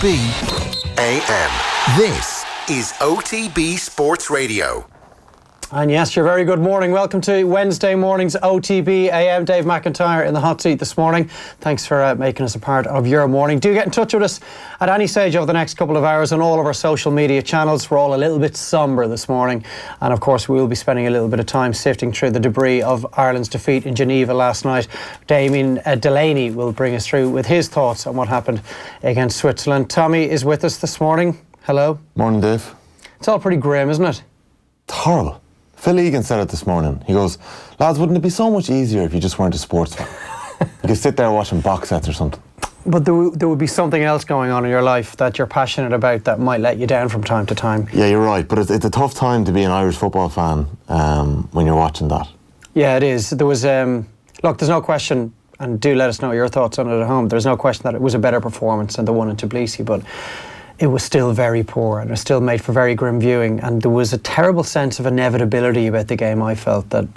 OTB AM. This is OTB Sports Radio. And yes, your very good morning. Welcome to Wednesday morning's OTB AM. Dave McIntyre in the hot seat this morning. Thanks for making us a part of your morning. Do get in touch with us at any stage over the next couple of hours on all of our social media channels. We're all a little bit sombre this morning. And of course, we will be spending a little bit of time sifting through the debris of Ireland's defeat in Geneva last night. Damien Delaney will bring us through with his thoughts on what happened against Switzerland. Tommy is with us this morning. Hello. Morning, Dave. It's all pretty grim, isn't it? It's horrible. Phil Egan said it this morning. He goes, lads, wouldn't it be so much easier if you just weren't a sports fan? You could sit there watching box sets or something. But there would be something else going on in your life that you're passionate about that might let you down from time to time. Yeah, you're right. But it's a tough time to be an Irish football fan when you're watching that. Yeah, it is. There was, look, there's no question, and do let us know your thoughts on it at home. There's no question that it was a better performance than the one in Tbilisi, but it was still very poor and it was still made for very grim viewing, and there was a terrible sense of inevitability about the game. I felt that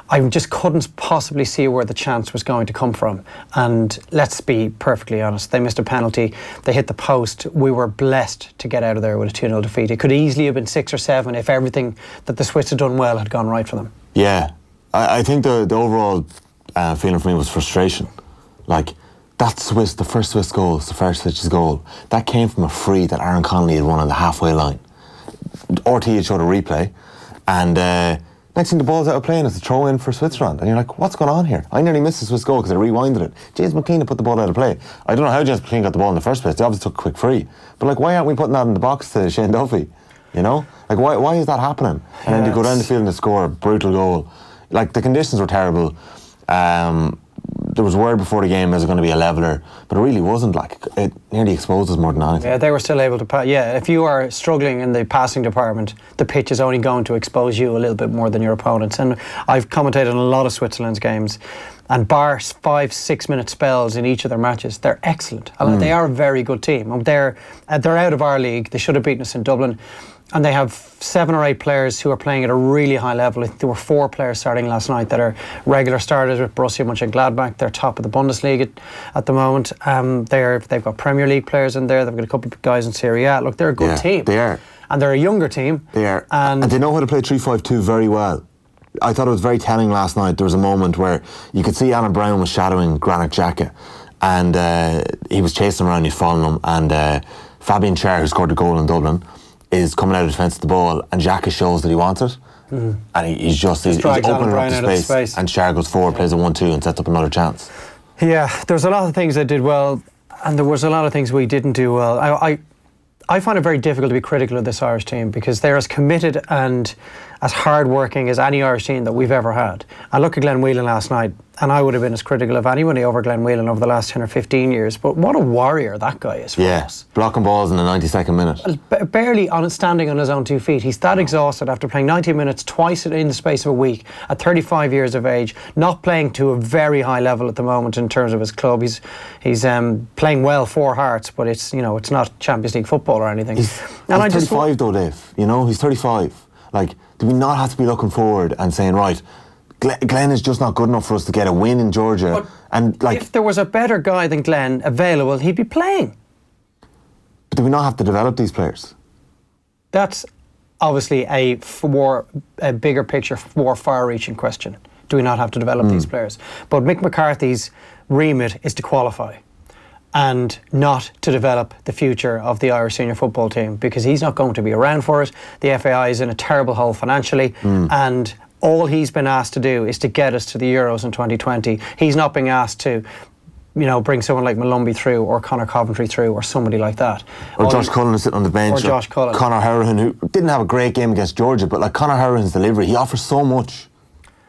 I just couldn't possibly see where the chance was going to come from, and let's be perfectly honest, they missed a penalty, they hit the post. We were blessed to get out of there with a 2-0 defeat. It could easily have been 6 or 7 if everything that the Swiss had done well had gone right for them. Yeah, I think the overall feeling for me was frustration. Like, that Swiss, the first Swiss goal, Stefanic's goal, that came from a free that Aaron Connolly had won on the halfway line. RT had showed a replay, and next thing the ball's out of play and it's a throw in for Switzerland. And you're like, what's going on here? I nearly missed the Swiss goal because I rewinded it. James McLean had put the ball out of play. I don't know how James McLean got the ball in the first place. They obviously took a quick free. But like, why aren't we putting that in the box to Shane Duffy? You know? Like, why is that happening? And then to go down the field and to score a brutal goal. Like, the conditions were terrible. There was word before the game, is it going to be a leveller? But it really wasn't. Like, it nearly exposed us more than anything. Yeah, they were still able to pass. Yeah, if you are struggling in the passing department, the pitch is only going to expose you a little bit more than your opponents. And I've commentated on a lot of Switzerland's games, and bar 5-6 minute spells in each of their matches, they're excellent. They are a very good team. They're out of our league. They should have beaten us in Dublin. And they have 7 or 8 players who are playing at a really high level. I think there were 4 players starting last night that are regular starters with Borussia Mönchengladbach. They're top of the Bundesliga at the moment. They've got Premier League players in there. They've got a couple of guys in Serie A. Look, they're a good team. They are. And they're a younger team. They are. And they know how to play 3-5-2 very well. I thought it was very telling last night. There was a moment where you could see Alan Brown was shadowing Granit Xhaka, and he was chasing him around, he's following him, and Fabian Schär, who scored the goal in Dublin, is coming out of defence of the ball, and Xhaka shows that he wants it, and he's opening up the space, and Schär goes forward, plays a 1-2 and sets up another chance. Yeah, there's a lot of things they did well, and there was a lot of things we didn't do well. I find it very difficult to be critical of this Irish team because they're as committed and as hard-working as any Irish team that we've ever had. I look at Glenn Whelan last night, and I would have been as critical of anybody over Glenn Whelan over the last 10 or 15 years, but what a warrior that guy is for us. Blocking balls in the 92nd minute. Barely standing on his own 2 feet. He's that exhausted after playing 90 minutes twice in the space of a week at 35 years of age, not playing to a very high level at the moment in terms of his club. He's playing well for Hearts, but it's not Champions League football or anything. He's 35 though, Dave. He's 35. Like, do we not have to be looking forward and saying, right, Glenn is just not good enough for us to get a win in Georgia? And like, if there was a better guy than Glenn available, he'd be playing. But do we not have to develop these players? That's obviously a bigger picture, more far-reaching question. Do we not have to develop these players? But Mick McCarthy's remit is to qualify and not to develop the future of the Irish senior football team, because he's not going to be around for it. The FAI is in a terrible hole financially, and all he's been asked to do is to get us to the Euros in 2020. He's not being asked to bring someone like Malumbi through, or Conor Coventry through, or somebody like that. Or Josh Cullen sitting on the bench. Or Josh Cullen. Conor Hourihan, who didn't have a great game against Georgia, but like Conor Hourihan's delivery, he offers so much.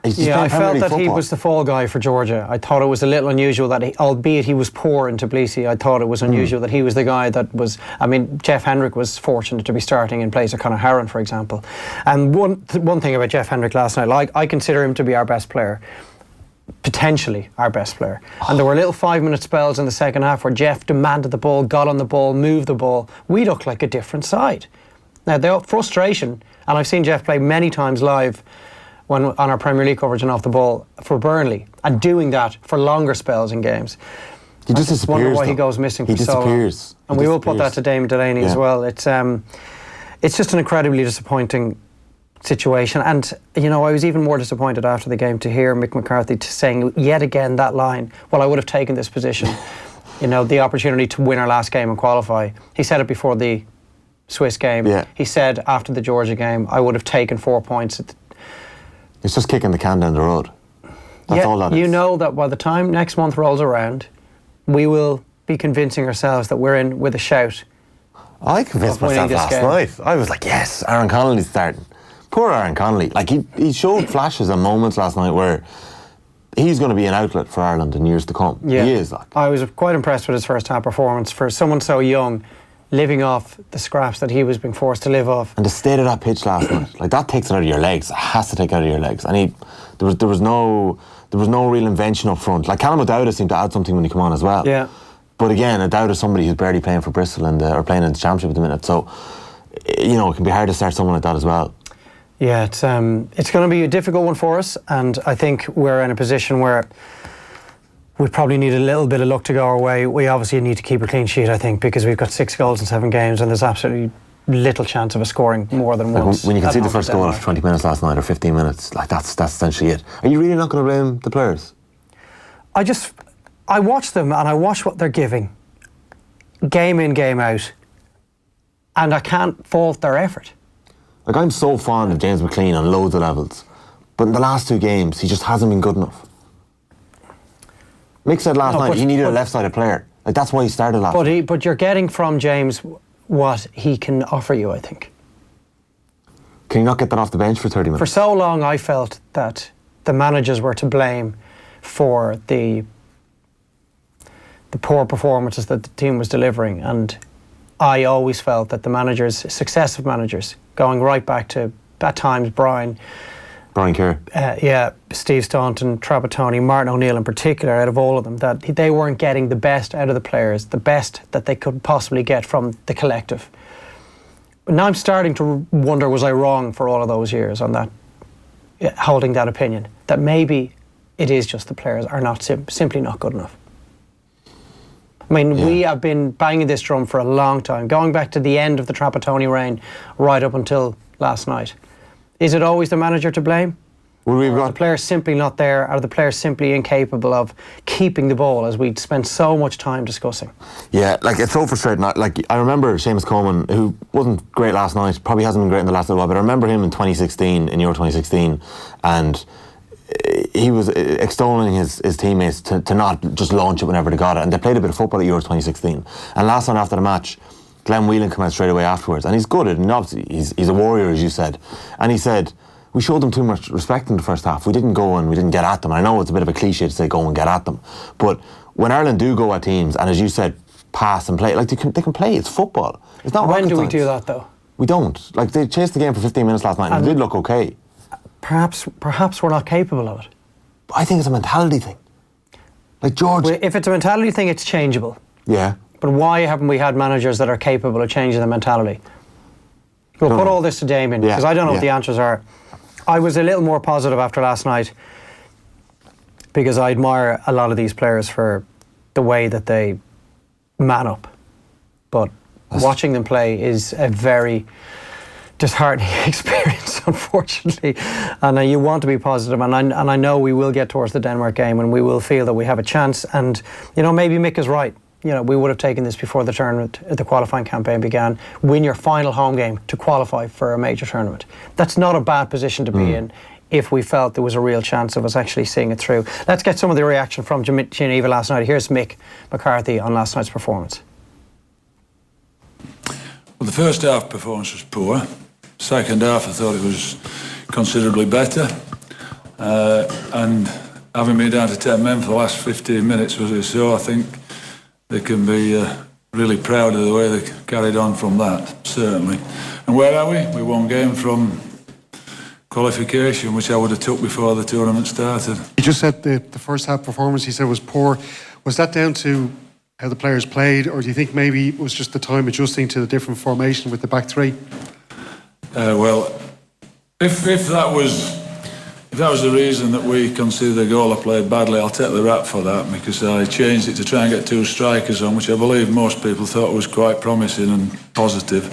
I felt that he was the fall guy for Georgia. I thought it was a little unusual that, albeit he was poor in Tbilisi, I thought it was unusual that he was the guy that was... I mean, Jeff Hendrick was fortunate to be starting in place of Conor Hourihan, for example. And one thing about Jeff Hendrick last night, I consider him to be our best player. Potentially our best player. And there were little 5-minute spells in the second half where Jeff demanded the ball, got on the ball, moved the ball. We looked like a different side. Now, the frustration, and I've seen Jeff play many times live on our Premier League coverage and off the ball for Burnley, and doing that for longer spells in games. He just disappears. I wonder why he goes missing for so long. He disappears. And we will put that to Damien Delaney as well. It's just an incredibly disappointing situation. And, you know, I was even more disappointed after the game to hear Mick McCarthy saying yet again that line, well, I would have taken this position, you know, the opportunity to win our last game and qualify. He said it before the Swiss game. Yeah. He said after the Georgia game, I would have taken 4 points. It's just kicking the can down the road. That's all that is. You know that by the time next month rolls around, we will be convincing ourselves that we're in with a shout. I convinced myself last night. I was like, yes, Aaron Connolly's starting. Poor Aaron Connolly. Like, he showed flashes and moments last night where he's going to be an outlet for Ireland in years to come. Yeah. He is. Like, I was quite impressed with his first half performance for someone so young, living off the scraps that he was being forced to live off. and the state of that pitch last night, like, that takes it out of your legs. It has to take it out of your legs. And there was no real invention up front. Like, Callum O'Dowda seemed to add something when he came on as well. Yeah. But again, O'Dowda's somebody who's barely playing for Bristol or playing in the Championship at the minute. So, you know, it can be hard to start someone like that as well. Yeah, it's going to be a difficult one for us, and I think we're in a position where we probably need a little bit of luck to go our way. We obviously need to keep a clean sheet, I think, because we've got 6 goals in 7 games, and there's absolutely little chance of us scoring more than once. When you can see the first goal after 20 minutes last night or 15 minutes, like, that's essentially it. Are you really not going to blame the players? I watch them and I watch what they're giving, game in, game out, and I can't fault their effort. Like, I'm so fond of James McLean on loads of levels, but in the last 2 games, he just hasn't been good enough. Mick said last night he needed a left-sided player. Like, that's why he started last night. But you're getting from James what he can offer you, I think. Can you not get that off the bench for 30 minutes? For so long, I felt that the managers were to blame for the poor performances that the team was delivering, and I always felt that the managers, successive managers, going right back to, at times, Brian Kerr. Steve Staunton, Trapattoni, Martin O'Neill in particular, out of all of them, that they weren't getting the best out of the players, the best that they could possibly get from the collective. But now I'm starting to wonder, was I wrong for all of those years on that, holding that opinion, that maybe it is just the players are not simply not good enough. I mean, we have been banging this drum for a long time, going back to the end of the Trapattoni reign, right up until last night. Is it always the manager to blame? Well, Are the players simply not there? Are the players simply incapable of keeping the ball, as we spent so much time discussing? Yeah, like, it's so frustrating. Like, I remember Seamus Coleman, who wasn't great last night, probably hasn't been great in the last little while, but I remember him in 2016, in Euro 2016, and he was extolling his teammates to not just launch it whenever they got it, and they played a bit of football at Euro 2016. And last night after the match, Glenn Whelan came out straight away afterwards, and he's good at it, and obviously he's a warrior, as you said. And he said, we showed them too much respect in the first half. We didn't go and we didn't get at them. And I know it's a bit of a cliche to say go and get at them, but when Ireland do go at teams, and as you said, pass and play, like, they can play. It's football. It's not rocket When do we science. do that, though? We don't. Like, they chased the game for 15 minutes last night, and it did look okay. Perhaps we're not capable of it. I think it's a mentality thing. Like, George... If it's a mentality thing, it's changeable. Yeah. But why haven't we had managers that are capable of changing the mentality? We'll put all this to Damien, because I don't know what the answers are. I was a little more positive after last night, because I admire a lot of these players for the way that they man up. But watching them play is a very disheartening experience, unfortunately. And you want to be positive, and I know we will get towards the Denmark game and we will feel that we have a chance. And, you know, maybe Mick is right. You know, we would have taken this before the tournament, the qualifying campaign began. Win your final home game to qualify for a major tournament. That's not a bad position to be in if we felt there was a real chance of us actually seeing it through. Let's get some of the reaction from Geneva last night. Here's Mick McCarthy on last night's performance. Well, the first half performance was poor. Second half, I thought it was considerably better. And having been down to 10 men for the last 15 minutes, as we saw, I think they can be really proud of the way they carried on from that, certainly. And where are we? We won game from qualification, which I would have took before the tournament started. You just said the first half performance, he said, was poor. Was that down to how the players played, or do you think maybe it was just the time adjusting to the different formation with the back three? Well, if that was if that was the reason that we considered the goal I played badly, I'll take the rap for that, because I changed it to try and get 2 strikers on, which I believe most people thought was quite promising and positive.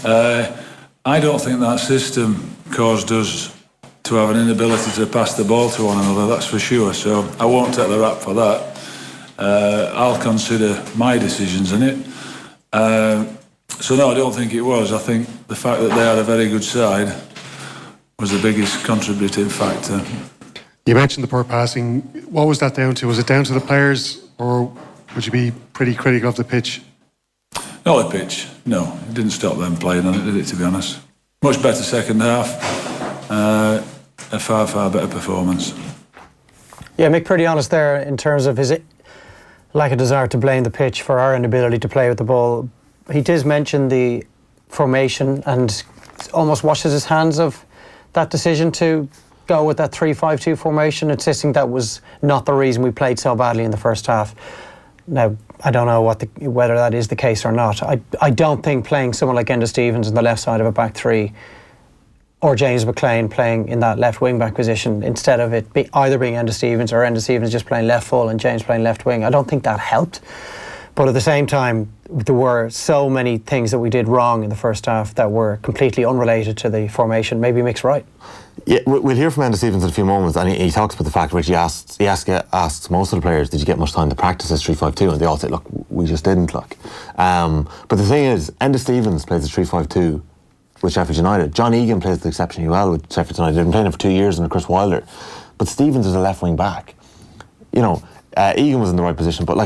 I don't think that system caused us to have an inability to pass the ball to one another, that's for sure, so I won't take the rap for that. I'll consider my decisions in it. So no, I don't think it was. I think the fact that they had a very good side was the biggest contributing factor. You mentioned the poor passing. What was that down to? Was it down to the players, or would you be pretty critical of the pitch? Not the pitch, no. It didn't stop them playing on it, did it, to be honest? Much better second half. A far, far better performance. Yeah, Mick, pretty honest there in terms of his lack of desire to blame the pitch for our inability to play with the ball. He did mention the formation and almost washes his hands of that decision to go with that 3-5-2 formation, insisting that was not the reason we played so badly in the first half. Now, I don't know whether that is the case or not. I don't think playing someone like Enda Stevens on the left side of a back three, or James McLean playing in that left wing back position instead of it either being Enda Stevens or Enda Stevens just playing left full and James playing left wing, I don't think that helped. But at the same time, there were so many things that we did wrong in the first half that were completely unrelated to the formation. Maybe Mick's right. Yeah, we'll hear from Enda Stevens in a few moments, and he talks about the fact which he asks most of the players, did you get much time to practice this 3-5-2? And they all say, look, we just didn't. But the thing is, Enda Stevens plays the 3-5-2 with Sheffield United. John Egan plays the exceptionally well with Sheffield United. They've been playing it for 2 years under Chris Wilder. But Stevens is a left wing back. Egan was in the right position, but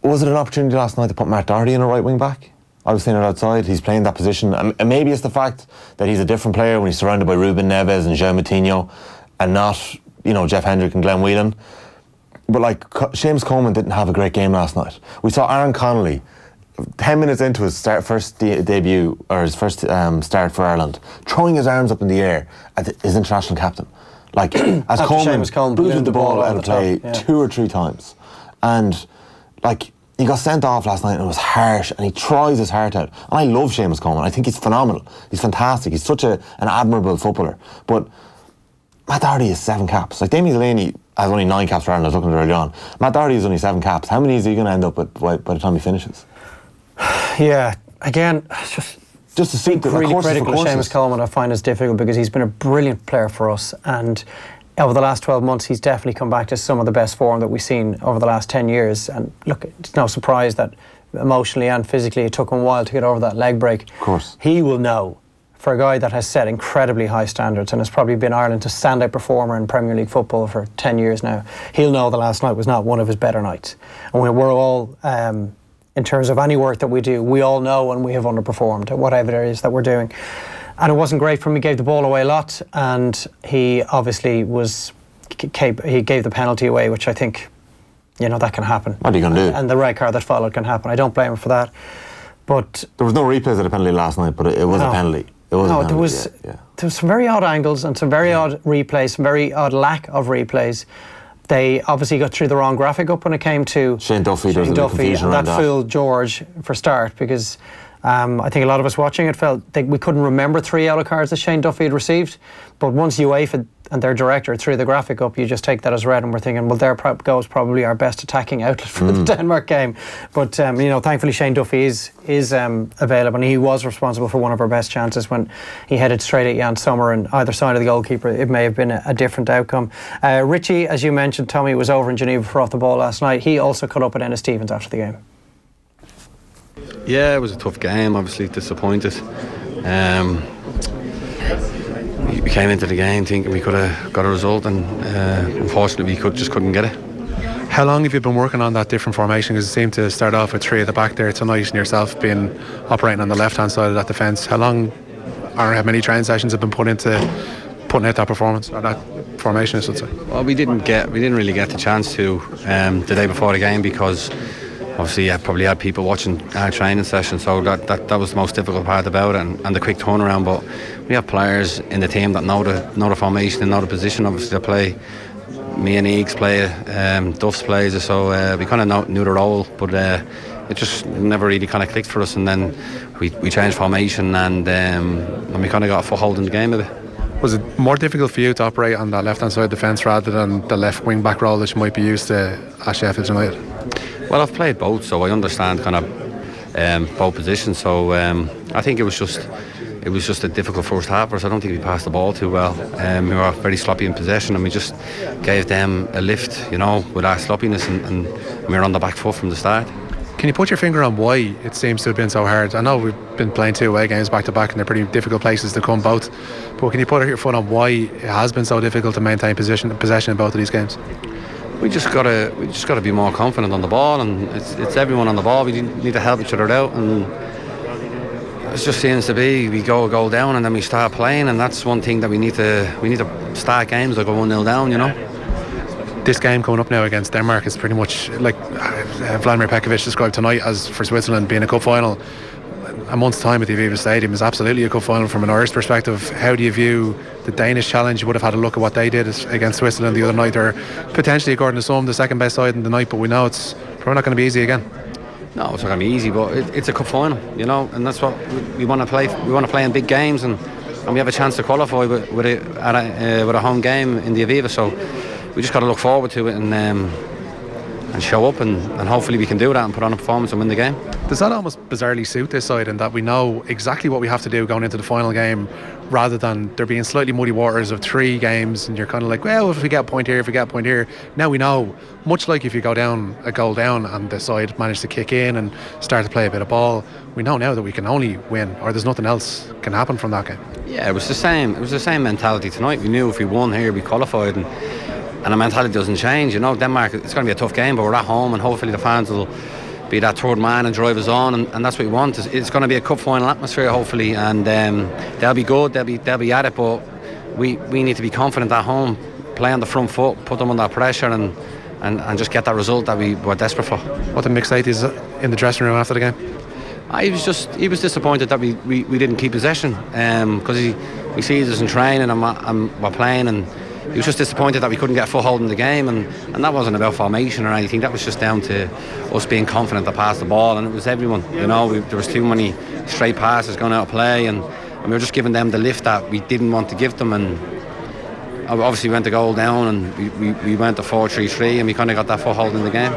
was it an opportunity last night to put Matt Doherty in a right wing back? I was seeing it outside. He's playing that position, and maybe it's the fact that he's a different player when he's surrounded by Ruben Neves and João Moutinho, and not Jeff Hendrick and Glenn Whelan. But Seamus Coleman didn't have a great game last night. We saw Aaron Connolly 10 minutes into his debut, or his first start for Ireland, throwing his arms up in the air as his international captain. As Coleman booted the ball out of play 2 or 3 times, and he got sent off last night and it was harsh, and he tries his heart out. And I love Seamus Coleman. I think he's phenomenal. He's fantastic. He's such an admirable footballer. But Matt Doherty has 7 caps. Damien Delaney has only 9 caps for Ireland. I was looking at it early on. Matt Doherty has only 7 caps. How many is he going to end up with by the time he finishes? Yeah, again, just to see really critical of Seamus Coleman, I find is difficult because he's been a brilliant player for us, and over the last 12 months he's definitely come back to some of the best form that we've seen over the last 10 years. And look, it's no surprise that emotionally and physically it took him a while to get over that leg break. Of course. He will know, for a guy that has set incredibly high standards and has probably been Ireland's standout performer in Premier League football for 10 years now, he'll know the last night was not one of his better nights. And we're all, in terms of any work that we do, we all know when we have underperformed at whatever it is that we're doing. And it wasn't great for him. He gave the ball away a lot, and he obviously he gave the penalty away, which I think, that can happen. What are you going to do? And the red card that followed can happen. I don't blame him for that. But there was no replays of the penalty last night, but it was a penalty. There was some very odd angles and some very odd replays, some very odd lack of replays. They obviously got through the wrong graphic up when it came to Shane Duffy. There was a bit of confusion around that. Fooled George for start, because I think a lot of us watching it felt we couldn't remember 3 yellow cards that Shane Duffy had received. But once UEFA and their director threw the graphic up, you just take that as read, and we're thinking, well, there goes probably our best attacking outlet for the Denmark game. But thankfully Shane Duffy is available, and he was responsible for one of our best chances when he headed straight at Jan Sommer, and either side of the goalkeeper it may have been a different outcome. Richie, as you mentioned, Tommy was over in Geneva for off the ball last night. He also caught up with Enda Stevens after the game. Yeah, it was a tough game, obviously disappointed. We came into the game thinking we could have got a result, and unfortunately we just couldn't get it. How long have you been working on that different formation? Because it seemed to start off with 3 at the back there tonight, and yourself being operating on the left hand side of that defence. How long, or how many training sessions have been put into putting out that performance, or that formation, I should say? Well, we didn't really get the chance to the day before the game, because obviously I probably had people watching our training session, so that was the most difficult part about it, and the quick turnaround. But we have players in the team that know the formation and know the position. Obviously they play, me and Eags play, Duff's plays, so we kind of knew the role, but it just never really kind of clicked for us, and then we changed formation, and we kind of got a foothold in the game a bit. Was it more difficult for you to operate on that left-hand side defence rather than the left wing-back role that you might be used to at Sheffield United? Well, I've played both, so I understand kind of both positions. So I think it was just a difficult first half for us. I don't think we passed the ball too well. We were very sloppy in possession, and we just gave them a lift, you know, with our sloppiness, and we were on the back foot from the start. Can you put your finger on why it seems to have been so hard? I know we've been playing 2 away games back to back and they're pretty difficult places to come both, but can you put your foot on why it has been so difficult to maintain possession in both of these games? We just gotta be more confident on the ball, and it's everyone on the ball. We need to help each other out, and it just seems to be we go a goal down and then we start playing, and that's one thing that we need to start games like 1-0 down, you know. This game coming up now against Denmark is pretty much like Vladimir Pekovic described tonight as, for Switzerland, being a cup final. A month's time at the Aviva Stadium is absolutely a cup final from an Irish perspective. How do you view the Danish challenge? You would have had a look at what they did against Switzerland the other night. They're potentially, according to some, the second best side in the night, but we know it's probably not going to be easy again. No, it's not going to be easy, but it's a cup final, you know, and that's what we want to play. We want to play in big games, and we have a chance to qualify with a home game in the Aviva. So we just got to look forward to it and show up, and hopefully we can do that and put on a performance and win the game. Does that almost bizarrely suit this side in that we know exactly what we have to do going into the final game, rather than there being slightly muddy waters of 3 games and you're kind of like, well, if we get a point here, now we know, much like if you go down a goal down and the side managed to kick in and start to play a bit of ball, we know now that we can only win, or there's nothing else can happen from that game. Yeah, it was the same mentality tonight. We knew if we won here we qualified, and the mentality doesn't change, you know. Denmark, it's going to be a tough game, but we're at home, and hopefully the fans will be that third man and drive us on, and that's what we want. It's going to be a cup final atmosphere, hopefully, and they'll be good, they'll be at it, but we need to be confident at home, play on the front foot, put them under pressure, and just get that result that we were desperate for. What did Mick say in the dressing room after the game? He was disappointed that we didn't keep possession, because we see us in training and we're playing, and he was just disappointed that we couldn't get a foothold in the game, and that wasn't about formation or anything. That was just down to us being confident to pass the ball, and it was everyone, you know. There was too many straight passes going out of play, and we were just giving them the lift that we didn't want to give them, and obviously we went a goal down, and we went to 4-3-3, and we kind of got that foothold in the game.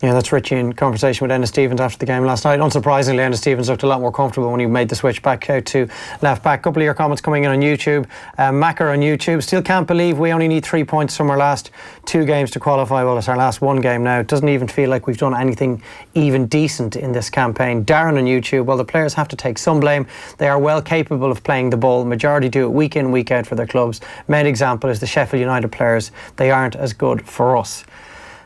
Yeah, that's Richie in conversation with Enda Stevens after the game last night. Unsurprisingly, Enda Stevens looked a lot more comfortable when he made the switch back out to left back. A couple of your comments coming in on YouTube. Macker on YouTube: still can't believe we only need 3 points from our last 2 games to qualify. Well, it's our last 1 game now. It doesn't even feel like we've done anything even decent in this campaign. Darren on YouTube: well, the players have to take some blame. They are well capable of playing the ball. Majority do it week in, week out for their clubs. Main example is the Sheffield United players. They aren't as good for us.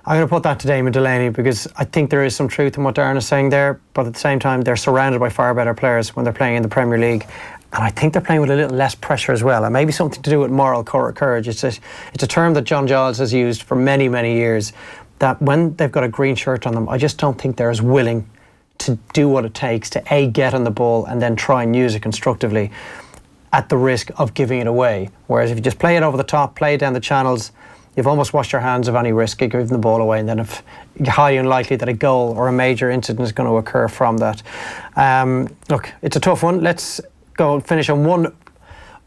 I'm going to put that to Damian Delaney, because I think there is some truth in what Darren is saying there, but at the same time they're surrounded by far better players when they're playing in the Premier League, and I think they're playing with a little less pressure as well, and maybe something to do with moral courage. It's a term that John Giles has used for many, many years, that when they've got a green shirt on them, I just don't think they're as willing to do what it takes to get on the ball and then try and use it constructively, at the risk of giving it away. Whereas if you just play it over the top, play it down the channels, you've almost washed your hands of any risk of giving the ball away, and then if you're highly unlikely that a goal or a major incident is going to occur from that. Look, it's a tough one. Let's go and finish on one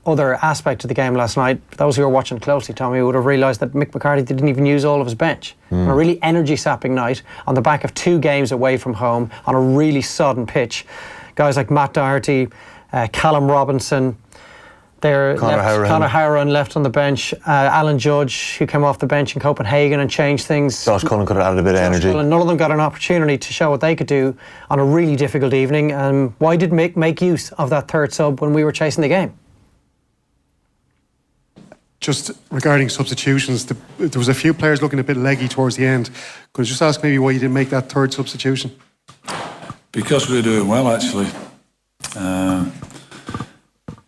other aspect of the game last night. For those who were watching closely, Tommy, would have realised that Mick McCarthy didn't even use all of his bench. On a really energy-sapping night, on the back of 2 games away from home, on a really sodden pitch. Guys like Matt Doherty, Callum Robinson, Conor Howran left on the bench, Alan Judge, who came off the bench in Copenhagen and changed things. Josh Cullen could have added a bit of energy. None of them got an opportunity to show what they could do on a really difficult evening. Why did Mick make use of that third sub when we were chasing the game? Just regarding substitutions, there was a few players looking a bit leggy towards the end. Could I just ask maybe why you didn't make that third substitution? Because we were doing well, actually.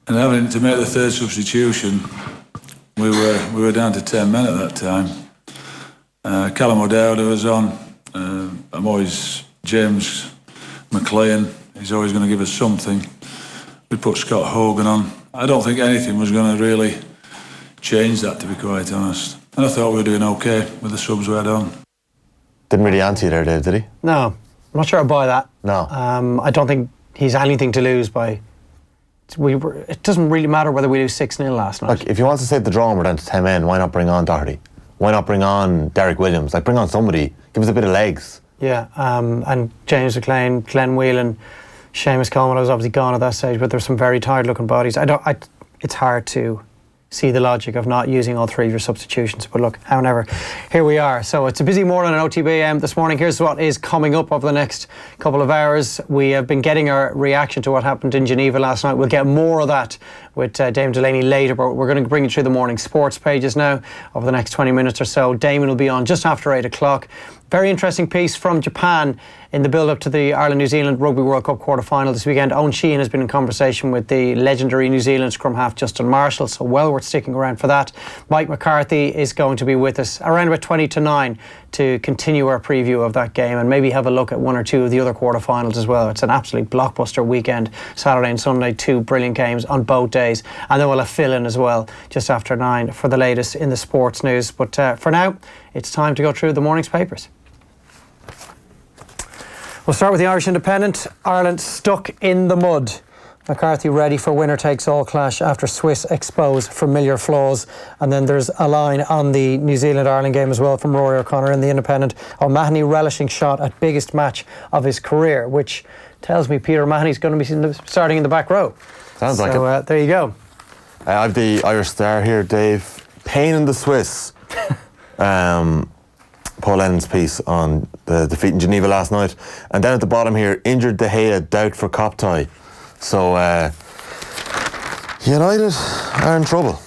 And having to make the third substitution, we were down to 10 men at that time. Callum O'Dowd was on. I'm always James McLean. He's always going to give us something. We put Scott Hogan on. I don't think anything was going to really change that, to be quite honest. And I thought we were doing okay with the subs we had on. Didn't really answer you there, Dave, did he? No, I'm not sure I buy that. No. I don't think he's anything to lose by it doesn't really matter whether we lose 6-0 last night. Like, if you want to save the draw and we're down to 10 men, why not bring on Doherty? Why not bring on Derek Williams? Like, bring on somebody, give us a bit of legs. Yeah, and James McLean, Glenn Whelan, Seamus Coleman, I was obviously gone at that stage, but there's some very tired looking bodies. It's hard to see the logic of not using all three of your substitutions, but look, however, here we are. So it's a busy morning on OTB this morning. Here's what is coming up over the next couple of hours. We have been getting our reaction to what happened in Geneva last night. We'll get more of that with Damian Delaney later, but we're going to bring you through the morning sports pages now over the next 20 minutes or so. Damien will be on just after 8 o'clock. Very interesting piece from Japan in the build-up to the Ireland-New Zealand Rugby World Cup quarter-final this weekend. Eoin Sheahan has been in conversation with the legendary New Zealand scrum half Justin Marshall, so well worth sticking around for that. Mike McCarthy is going to be with us around about 20 to 9 to continue our preview of that game and maybe have a look at one or two of the other quarter-finals as well. It's an absolute blockbuster weekend, Saturday and Sunday, 2 brilliant games on both days. And then we'll have Phil in as well, just after 9 for the latest in the sports news. But for now, it's time to go through the morning's papers. We'll start with the Irish Independent. Ireland stuck in the mud. McCarthy ready for winner-takes-all clash after Swiss expose familiar flaws. And then there's a line on the New Zealand-Ireland game as well from Rory O'Connor in the Independent. O'Mahony relishing shot at biggest match of his career, which tells me Peter O'Mahony's going to be starting in the back row. Sounds like it. There you go. I've the Irish Star here, Dave. Pain in the Swiss. Paul Lennon's piece on the defeat in Geneva last night. And down at the bottom here, injured De Gea, doubt for Koptai. So United are in trouble.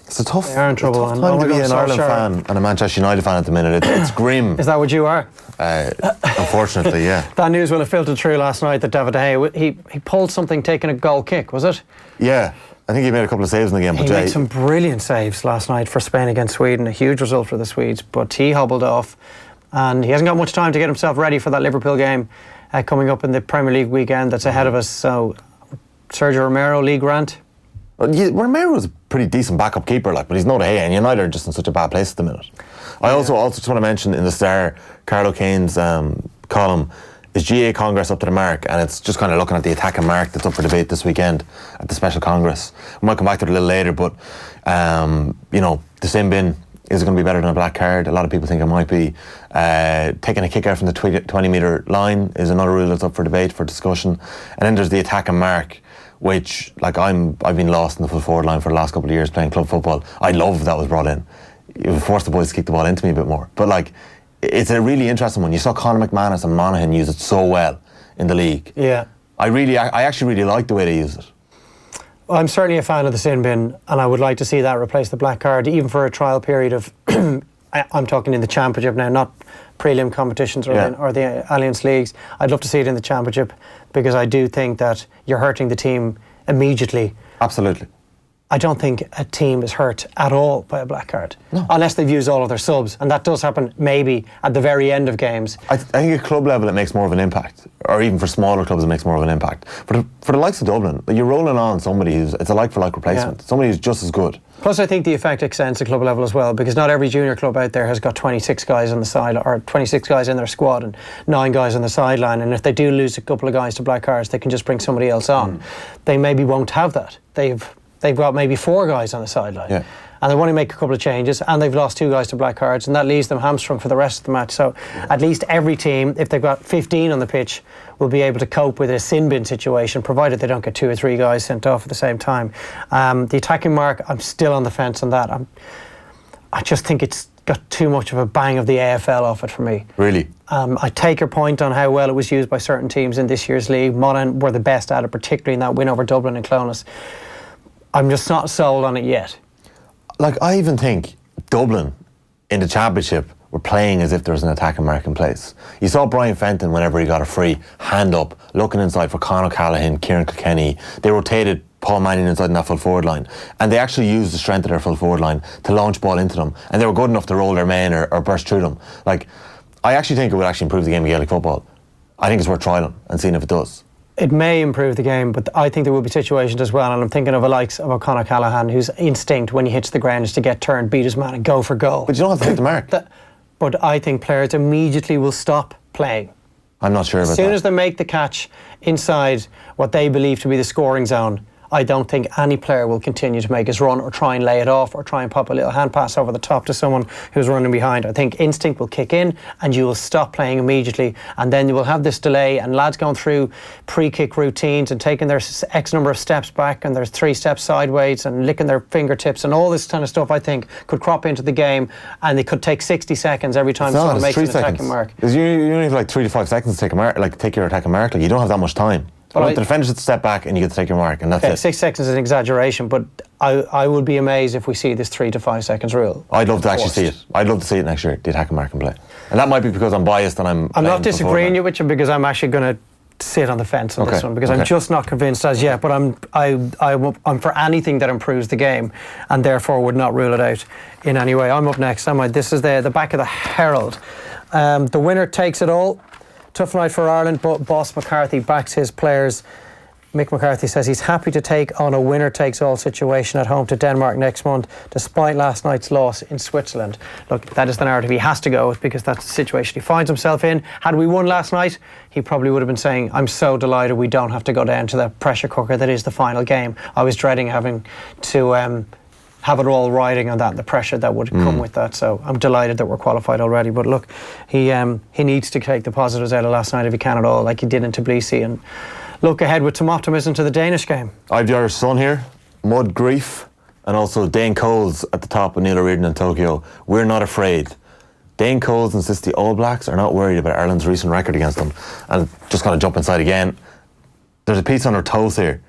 It's a tough, they are in trouble. Tough time to be an Ireland fan and a Manchester United fan at the minute. It's grim. Is that what you are? Unfortunately, yeah. That news will have filtered through last night that David De Gea, he pulled something taking a goal kick, was it? Yeah. I think he made a couple of saves in the game. He made some brilliant saves last night for Spain against Sweden. A huge result for the Swedes, but he hobbled off and he hasn't got much time to get himself ready for that Liverpool game coming up in the Premier League weekend that's ahead of us. So Sergio Romero, league rant? Romero's a pretty decent backup keeper, but he's no De Gea, and United are just in such a bad place at the minute. I also just want to mention in the Star, Carlo Kane's column, is GA Congress up to the mark? And it's just kind of looking at the attacking mark that's up for debate this weekend at the Special Congress. We might come back to it a little later, but the sin bin, is it going to be better than a black card? A lot of people think it might be. Taking a kick out from the 20-metre line is another rule that's up for debate, for discussion. And then there's the attacking mark, which, I've been lost in the full forward line for the last couple of years playing club football. I'd love if that was brought in. It would force the boys to kick the ball into me a bit more. But it's a really interesting one. You saw Conor McManus and Monaghan use it so well in the league. Yeah. I actually really like the way they use it. Well, I'm certainly a fan of the sin bin, and I would like to see that replace the black card, even for a trial period of, I'm talking in the Championship now, not prelim competitions or the Alliance Leagues. I'd love to see it in the Championship, because I do think that you're hurting the team immediately. Absolutely. I don't think a team is hurt at all by a black card, unless they've used all of their subs, and that does happen maybe at the very end of games. I think at club level it makes more of an impact, or even for smaller clubs it makes more of an impact. But for the likes of Dublin, you're rolling on somebody it's a like-for-like replacement, somebody who's just as good. Plus I think the effect extends to club level as well, because not every junior club out there has got 26 guys on the side, or 26 guys in their squad and 9 guys on the sideline, and if they do lose a couple of guys to black cards, they can just bring somebody else on. They maybe won't have that. They've got maybe 4 guys on the sideline, and they want to make a couple of changes, and they've lost 2 guys to black cards, and that leaves them hamstrung for the rest of the match. So at least every team, if they've got 15 on the pitch, will be able to cope with a sin bin situation, provided they don't get 2 or 3 guys sent off at the same time. The attacking mark, I'm still on the fence on that. I just think it's got too much of a bang of the AFL off it for me. Really? I take your point on how well it was used by certain teams in this year's league. Monaghan were the best at it, particularly in that win over Dublin and Clonus. I'm just not sold on it yet. I even think Dublin in the Championship were playing as if there was an attacking mark in place. You saw Brian Fenton, whenever he got a free, hand up, looking inside for Conor Callaghan, Kieran Kilkenny. They rotated Paul Mannion inside in that full forward line, and they actually used the strength of their full forward line to launch ball into them, and they were good enough to roll their men or burst through them. I actually think it would actually improve the game of Gaelic football. I think it's worth trying and seeing if it does. It may improve the game, but I think there will be situations as well, and I'm thinking of the likes of Conor Callaghan, whose instinct when he hits the ground is to get turned, beat his man and go for goal. But you don't have to take the mark. But I think players immediately will stop playing. I'm not sure about that. As soon as they make the catch inside what they believe to be the scoring zone, I don't think any player will continue to make his run or try and lay it off or try and pop a little hand pass over the top to someone who's running behind. I think instinct will kick in and you will stop playing immediately, and then you will have this delay and lads going through pre-kick routines and taking their X number of steps back and there's 3 steps sideways and licking their fingertips and all this kind of stuff. I think could crop into the game, and it could take 60 seconds every time someone makes an attacking mark. You need like 3 to 5 seconds to take a mark, like take your attacking mark. Like, you don't have that much time. But the defender should step back and you get to take your mark, and that's it. 6 seconds is an exaggeration, but I would be amazed if we see this 3 to 5 seconds rule. I'd love to actually see it. I'd love to see it next year, the attacking mark and play. And that might be because I'm biased and I'm not disagreeing with you, because I'm actually going to sit on the fence on this one, because I'm just not convinced as yet, but I'm for anything that improves the game, and therefore would not rule it out in any way. I'm up next, am I? This is the back of the Herald. The winner takes it all. Tough night for Ireland, but boss McCarthy backs his players. Mick McCarthy says he's happy to take on a winner-takes-all situation at home to Denmark next month, despite last night's loss in Switzerland. Look, that is the narrative he has to go with, because that's the situation he finds himself in. Had we won last night, he probably would have been saying, I'm so delighted we don't have to go down to the pressure cooker that is the final game. I was dreading having to have it all riding on that, and the pressure that would come with that. So I'm delighted that we're qualified already. But look, he needs to take the positives out of last night if he can at all, like he did in Tbilisi, and look ahead with some optimism to the Danish game. I've the Irish Sun here, Mud Grief, and also Dane Coles at the top with Neil O'Riordan in Tokyo. We're not afraid. Dane Coles insists the All Blacks are not worried about Ireland's recent record against them. And just going to jump inside again, there's a piece on our toes here.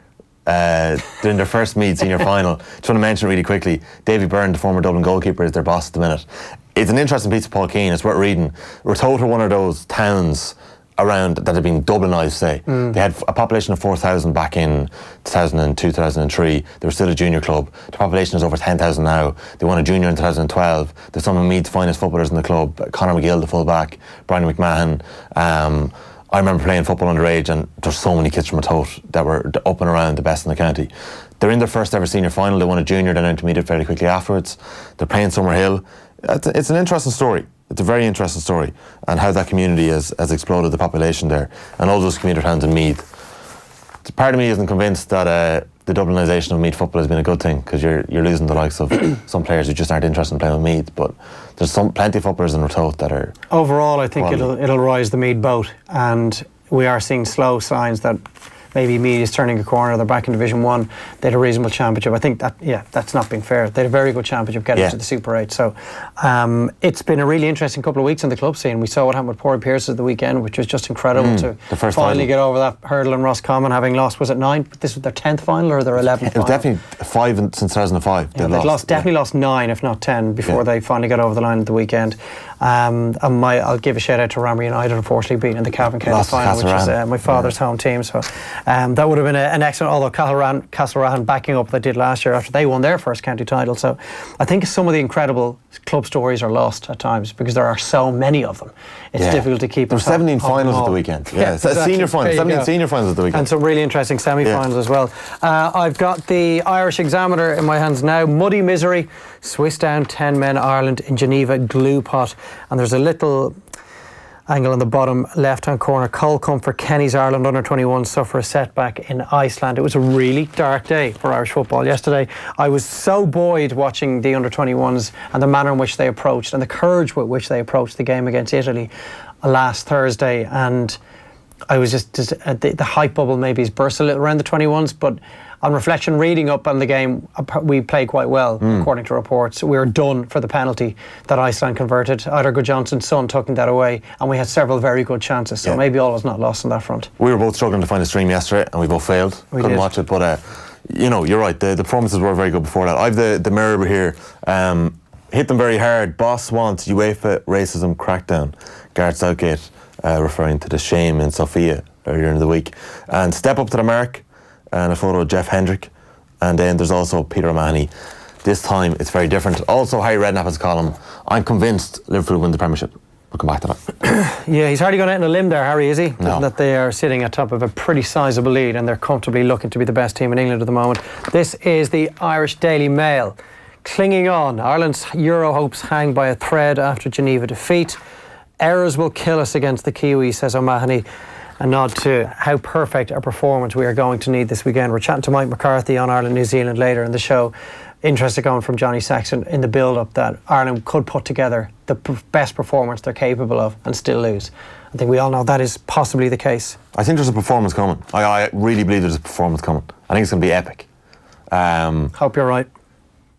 During their first meet senior final. Just want to mention really quickly, Davy Byrne, the former Dublin goalkeeper, is their boss at the minute. It's an interesting piece of Paul Keane, it's worth reading. We're told we're one of those towns around that have been Dublinised, say. They had a population of 4,000 back in 2002, 2003. They were still a junior club. The population is over 10,000 now. They won a junior in 2012. There's some of Meath's finest footballers in the club. Conor McGill, the full-back, Brian McMahon. I remember playing football underage, and there's so many kids from Atote that were up and around the best in the county. They're in their first ever senior final. They won a junior, then intermediate fairly quickly afterwards. They're playing Summerhill. It's an interesting story. It's a very interesting story, and how that community has exploded the population there, and all those commuter towns in Meath. Part of me isn't convinced that the Dublinisation of Meath football has been a good thing, because you're losing the likes of some players who just aren't interested in playing with Meath. But there's plenty of footballers in Ratoath that are. Overall, I think it'll rise the Meath boat, and we are seeing slow signs that maybe Meath is turning a corner. They're back in Division 1. They had a reasonable championship. I think that's not being fair. They had a very good championship getting to the Super 8. So it's been a really interesting couple of weeks in the club scene. We saw what happened with Porry Pierce at the weekend, which was just incredible to finally get over that hurdle in Roscommon, having lost, was it 9? This was their 10th final or their 11th final? It was definitely 5 since 2005. They'd definitely lost 9, if not 10, before they finally got over the line at the weekend. I'll give a shout out to Ramsey United, unfortunately beating the Cavan County final, which is my father's home team. So that would have been an excellent, although Castlereagh backing up what they did last year after they won their first county title. So I think some of the incredible club stories are lost at times, because there are so many of them. It's difficult to keep. There were 17 finals at the weekend. Senior finals, 17 senior finals at the weekend. And some really interesting semi-finals as well. I've got the Irish Examiner in my hands now. Muddy Misery, Swiss down 10 men, Ireland in Geneva, glue pot. And there's a little angle in the bottom left-hand corner. Cole Comfort, Kenny's Ireland under-21 suffer a setback in Iceland. It was a really dark day for Irish football yesterday. I was so buoyed watching the under-21s and the manner in which they approached and the courage with which they approached the game against Italy last Thursday. And I was just the hype bubble maybe has burst a little around the 21s, but on reflection, reading up on the game, we played quite well, according to reports. We were done for the penalty that Iceland converted. Eidur Gudjonsson's son tucking that away, and we had several very good chances, so maybe all was not lost on that front. We were both struggling to find a stream yesterday, and we both failed. Couldn't watch it, but you're right, the performances were very good before that. I've the mirror over here. Hit them very hard. Boss wants UEFA racism crackdown. Gareth Southgate referring to the shame in Sofia earlier in the week. And step up to the mark. And a photo of Jeff Hendrick, and then there's also Peter O'Mahony. This time it's very different. Also Harry Redknapp has a column. I'm convinced Liverpool will win the Premiership. We'll come back to that. He's hardly going out on a limb there, Harry, is he? No. That they are sitting atop of a pretty sizable lead, and they're comfortably looking to be the best team in England at the moment. This is the Irish Daily Mail. Clinging on, Ireland's Euro hopes hang by a thread after Geneva defeat. Errors will kill us against the Kiwis, says O'Mahony. a nod to how perfect a performance we are going to need this weekend. We're chatting to Mike McCarthy on Ireland-New Zealand later in the show. Interested going from Johnny Sexton in the build-up that Ireland could put together the best performance they're capable of and still lose. I think we all know that is possibly the case. I think there's a performance coming. I really believe there's a performance coming. I think it's going to be epic. Hope you're right.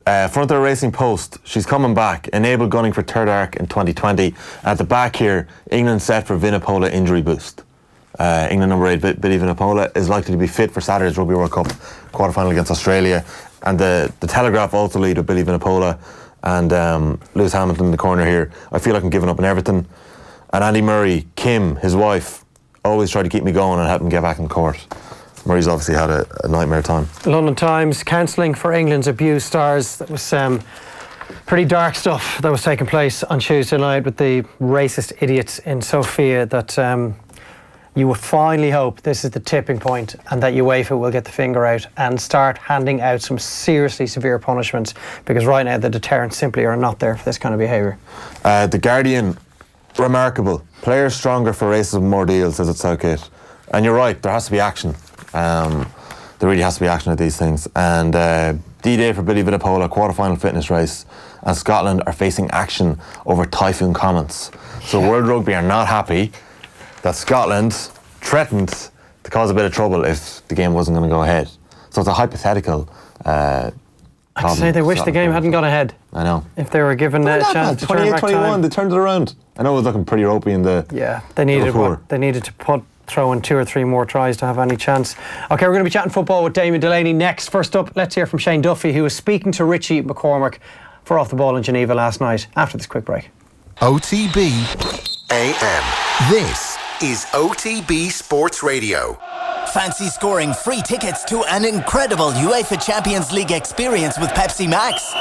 Front of the racing post, she's coming back. Enabled gunning for third arc in 2020. At the back here, England set for Vunipola injury boost. England number 8, Billy Vunipola, is likely to be fit for Saturday's Rugby World Cup quarter-final against Australia. And the Telegraph also lead with Billy Vunipola and Lewis Hamilton in the corner here. I feel like I'm giving up on everything. And Andy Murray, Kim, his wife, always tried to keep me going and help him get back in court. Murray's obviously had a nightmare time. London Times cancelling for England's abused stars. That was pretty dark stuff that was taking place on Tuesday night with the racist idiots in Sofia. That you would finally hope this is the tipping point and that UEFA will get the finger out and start handing out some seriously severe punishments, because right now the deterrents simply are not there for this kind of behaviour. The Guardian, remarkable. Players stronger for racism, more deals, says at Southgate. And you're right, there has to be action. There really has to be action at these things. And D-Day for Billy Vunipola, quarter-final fitness race, and Scotland are facing action over typhoon comments. So World Rugby are not happy that Scotland threatened to cause a bit of trouble if the game wasn't going to go ahead. So it's a hypothetical I'd say they wish the game hadn't gone ahead. I know. If they were given a chance to turn back 28-21, time. they turned it around. I know it was looking pretty ropey in the... Yeah, they needed what? They needed to throw in 2 or 3 more tries to have any chance. OK, we're going to be chatting football with Damian Delaney next. First up, let's hear from Shane Duffy, who was speaking to Richie McCormack for Off the Ball in Geneva last night, after this quick break. OTB AM. This is OTB Sports Radio. Fancy scoring free tickets to an incredible UEFA Champions League experience with Pepsi Max?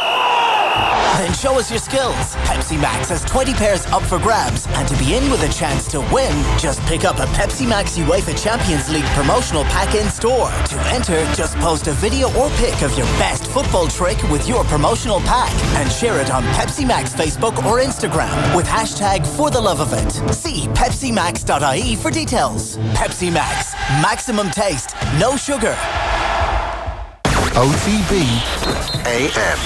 Then show us your skills. Pepsi Max has 20 pairs up for grabs, and to be in with a chance to win, just pick up a Pepsi Max UEFA Champions League promotional pack in store. To enter, just post a video or pic of your best football trick with your promotional pack and share it on Pepsi Max Facebook or Instagram with hashtag for the love of it. See pepsimax.ie for details. Pepsi Max, maximum taste, no sugar. OTB AM.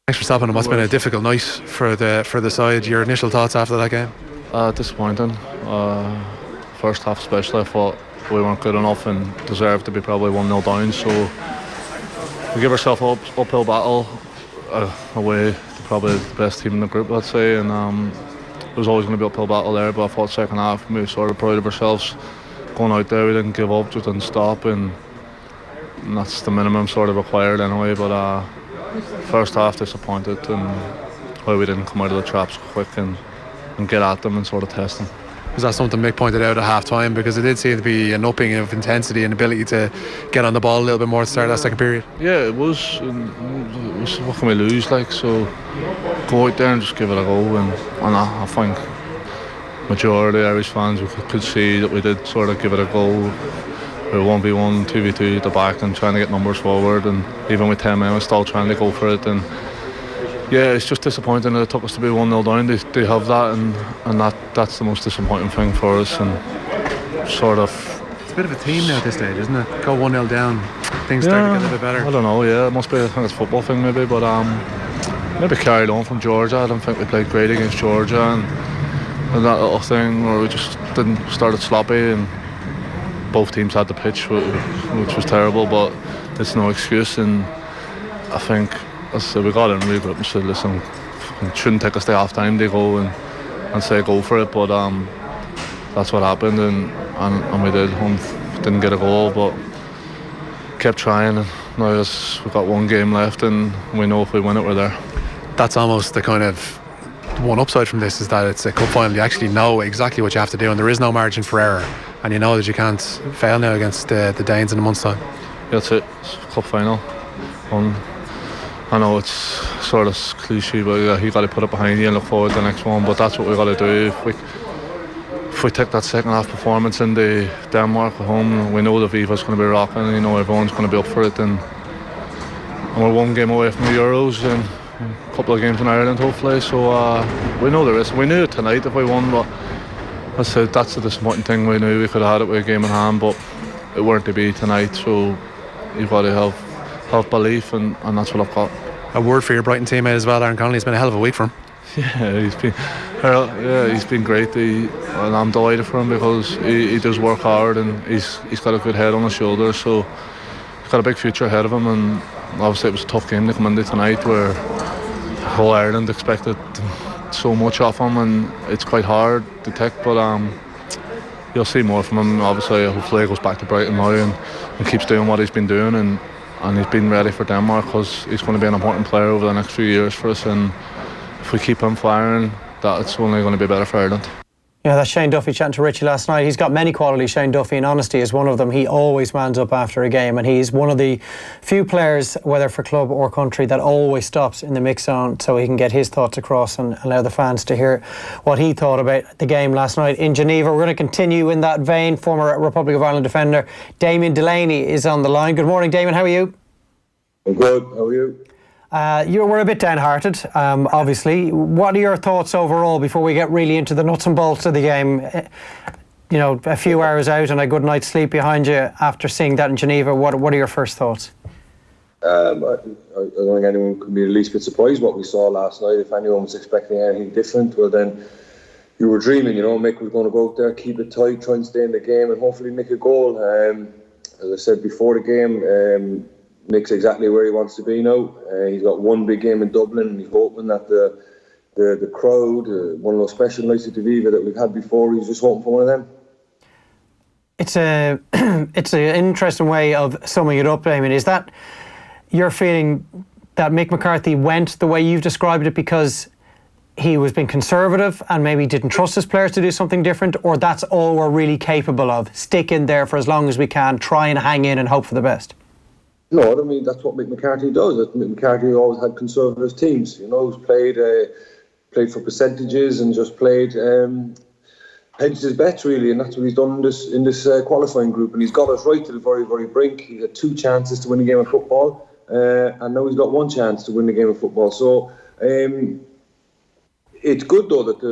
Thanks for stopping. It must have been a difficult night for the side. Your initial thoughts after that game? Disappointing. First half especially, I thought we weren't good enough and deserved to be probably 1-0 down. So we give ourselves an uphill battle away to probably the best team in the group, I'd say. And it was always going to be an uphill battle there. But I thought second half we were sort of proud of ourselves going out there. We didn't give up, just didn't stop, and that's the minimum sort of required anyway. But first half disappointed and why we didn't come out of the traps quick and get at them and sort of test them. Was that something Mick pointed out at half time? Because it did seem to be an upping of intensity and ability to get on the ball a little bit more at the start of that second period. Yeah, it was what can we lose, like? So go out there and just give it a go, and I think majority of Irish fans could see that we did sort of give it a go. We were 1v1, 2v2 at the back and trying to get numbers forward, and even with 10 men we're still trying to go for it. And yeah, it's just disappointing that it took us to be 1-0 down. They have that, and that's the most disappointing thing for us. And sort of, it's a bit of a theme now at this stage, isn't it? Go 1-0 down, things start to get a little bit better. I don't know, yeah, it must be, I think it's a football thing maybe, but maybe carried on from Georgia. I don't think we played great against Georgia, and that little thing where we just started sloppy, and both teams had the pitch, which was terrible, but it's no excuse. And I think, as I said, we got in really good and said, listen, it shouldn't take us to half time. They go and say go for it, but that's what happened, and we didn't get a goal, but kept trying. And now we've got one game left, and we know if we win it, we're there. That's almost the kind of one upside from this, is that it's a cup final. You actually know exactly what you have to do, and there is no margin for error. And you know that you can't fail now against the Danes in a month's time. That's it. It's a cup final. I know it's sort of cliche, but you got to put it behind you and look forward to the next one. But that's what we got to do. If we take that second half performance in the Denmark at home, we know the Viva's going to be rocking. You know everyone's going to be up for it, and we're one game away from the Euros and a couple of games in Ireland hopefully. So we know the risk. We knew it tonight if we won, but I said that's the disappointing thing. We knew we could have had it with a game in hand, but it weren't to be tonight. So you've got to have belief, and that's what I've got. A word for your Brighton teammate as well, Aaron Connolly. It's been a hell of a week for him. He's been great. And I'm delighted for him because he does work hard, and he's got a good head on his shoulders. So he's got a big future ahead of him. And obviously it was a tough game to come into tonight, where whole Ireland expected so much of him, and it's quite hard to take. But you'll see more from him. Obviously, hopefully he goes back to Brighton now and keeps doing what he's been doing, and he's been ready for Denmark, because he's going to be an important player over the next few years for us. And if we keep him firing, that's only going to be better for Ireland. Yeah, that's Shane Duffy chatting to Richie last night. He's got many qualities, Shane Duffy, and honesty is one of them. He always mans up after a game, and he's one of the few players, whether for club or country, that always stops in the mix zone so he can get his thoughts across and allow the fans to hear what he thought about the game last night in Geneva. We're going to continue in that vein. Former Republic of Ireland defender Damian Delaney is on the line. Good morning, Damian. How are you? I'm good. How are you? You were a bit downhearted, obviously. What are your thoughts overall before we get really into the nuts and bolts of the game? You know, a few hours out and a good night's sleep behind you after seeing that in Geneva. What are your first thoughts? I don't think anyone could be the least bit surprised what we saw last night. If anyone was expecting anything different, well then you were dreaming. You know, Mick was going to go out there, keep it tight, try and stay in the game, and hopefully make a goal. As I said before the game, Mick's exactly where he wants to be now. He's got one big game in Dublin, and he's hoping that the crowd, one of those special nights at Geneva that we've had before, he's just hoping for one of them. It's an interesting way of summing it up, Damien. Is that your feeling that Mick McCarthy went the way you've described it because he was being conservative and maybe didn't trust his players to do something different, or that's all we're really capable of? Stick in there for as long as we can, try and hang in and hope for the best. No, I don't mean that's what Mick McCarthy does. Mick McCarthy always had conservative teams. You know, he's played for percentages and just played hedged his bets really, and that's what he's done in this qualifying group. And he's got us right to the very, very brink. He had 2 chances to win a game of football, and now he's got 1 chance to win the game of football. So it's good though that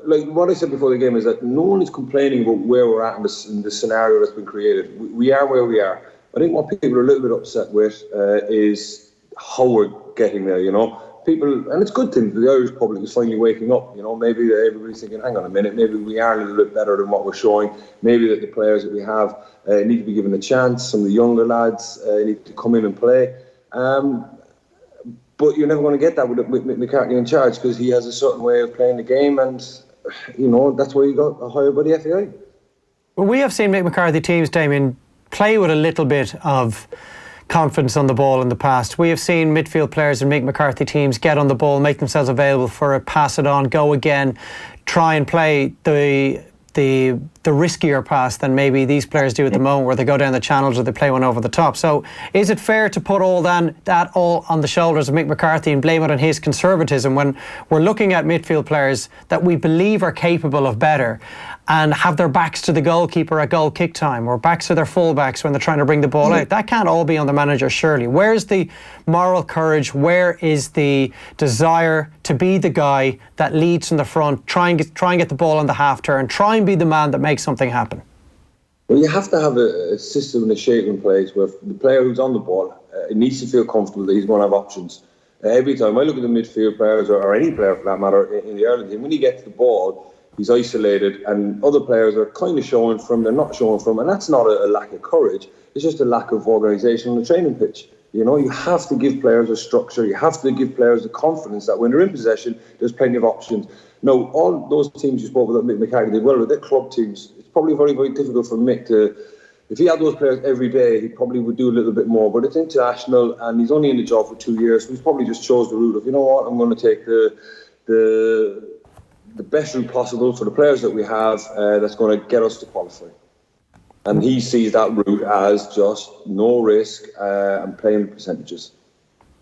like what I said before the game is that no one is complaining about where we're at in the scenario that's been created. We are where we are. I think what people are a little bit upset with is how we're getting there, you know. People, and it's a good thing that the Irish public is finally waking up, you know. Maybe everybody's thinking, hang on a minute, maybe we are a little bit better than what we're showing. Maybe that the players that we have need to be given a chance. Some of the younger lads need to come in and play. But you're never going to get that with Mick McCarthy in charge, because he has a certain way of playing the game, and, you know, that's why he got hired by the FAI. Well, we have seen Mick McCarthy teams, Damien, play with a little bit of confidence on the ball in the past. We have seen midfield players in Mick McCarthy teams get on the ball, make themselves available for a pass it on, go again, try and play the riskier pass than maybe these players do at the moment, where they go down the channels or they play one over the top. So is it fair to put all that all on the shoulders of Mick McCarthy and blame it on his conservatism when we're looking at midfield players that we believe are capable of better and have their backs to the goalkeeper at goal kick time, or backs to their fullbacks when they're trying to bring the ball out? That can't all be on the manager, surely. Where's the moral courage? Where is the desire to be the guy that leads from the front, try and get the ball on the half turn, try and be the man that makes something happen? Well, you have to have a system and a shape in place where the player who's on the ball needs to feel comfortable that he's going to have options. Every time I look at the midfield players, or any player for that matter, in the Ireland team, when he gets the ball, he's isolated, and other players are kind of showing from, they're not showing from, and that's not a lack of courage, it's just a lack of organisation on the training pitch. You know, you have to give players a structure, you have to give players the confidence that when they're in possession, there's plenty of options. Now, all those teams you spoke about that Mick McCarthy did well, they're club teams. It's probably very, very difficult for Mick to, if he had those players every day, he probably would do a little bit more, but it's international, and he's only in the job for 2 years, so he's probably just chose the route of, you know what, I'm going to take the best route possible for the players that we have, that's going to get us to qualify. And he sees that route as just no risk and playing percentages.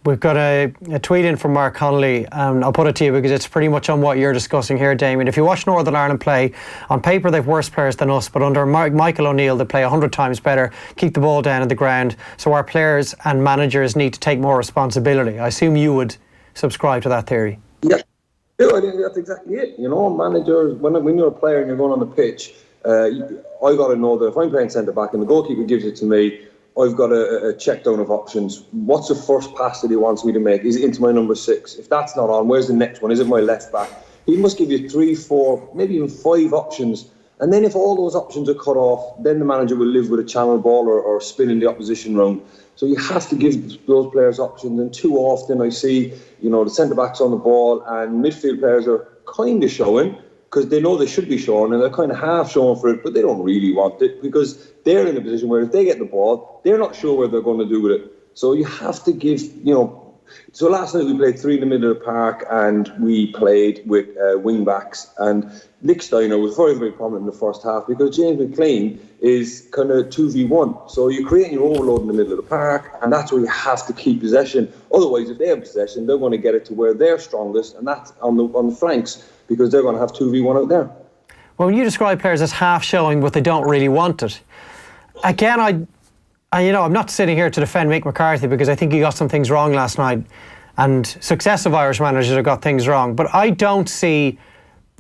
We've got a tweet in from Mark Connolly, and I'll put it to you because it's pretty much on what you're discussing here, Damien. If you watch Northern Ireland play, on paper they've worse players than us, but under Michael O'Neill they play 100 times better, keep the ball down on the ground, so our players and managers need to take more responsibility. I assume you would subscribe to that theory. Yeah. Yeah, I think that's exactly it. You know, managers, when you're a player and you're going on the pitch, I got to know that if I'm playing centre back and the goalkeeper gives it to me, I've got a check down of options. What's the first pass that he wants me to make? Is it into my number 6? If that's not on, where's the next one? Is it my left back? He must give you 3, 4, maybe even 5 options. And then if all those options are cut off, then the manager will live with a channel ball or spinning the opposition round. So you have to give those players options. And too often I see, you know, the centre-backs on the ball and midfield players are kind of showing because they know they should be showing and they're kind of half showing for it, but they don't really want it because they're in a position where if they get the ball, they're not sure what they're going to do with it. So you have to give, you know. So last night we played 3 in the middle of the park and we played with wing backs, and Nick Steiner was very, very prominent in the first half because James McLean is kind of 2v1. So you're creating your overload in the middle of the park, and that's where you have to keep possession. Otherwise, if they have possession, they're going to get it to where they're strongest, and that's on the flanks because they're going to have 2v1 out there. Well, when you describe players as half showing but they don't really want it, again, I'm not sitting here to defend Mick McCarthy because I think he got some things wrong last night, and successive Irish managers have got things wrong. But I don't see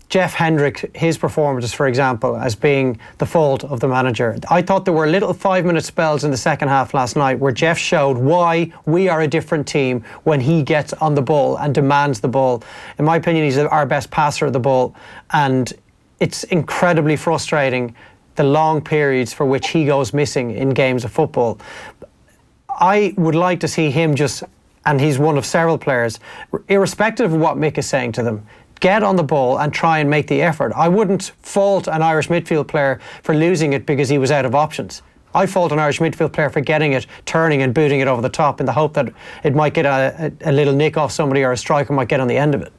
Jeff Hendrick, his performances, for example, as being the fault of the manager. I thought there were little 5-minute spells in the second half last night where Jeff showed why we are a different team when he gets on the ball and demands the ball. In my opinion, he's our best passer of the ball, and it's incredibly frustrating the long periods for which he goes missing in games of football. I would like to see him just, and he's one of several players, irrespective of what Mick is saying to them, get on the ball and try and make the effort. I wouldn't fault an Irish midfield player for losing it because he was out of options. I fault an Irish midfield player for getting it, turning and booting it over the top in the hope that it might get a little nick off somebody or a striker might get on the end of it.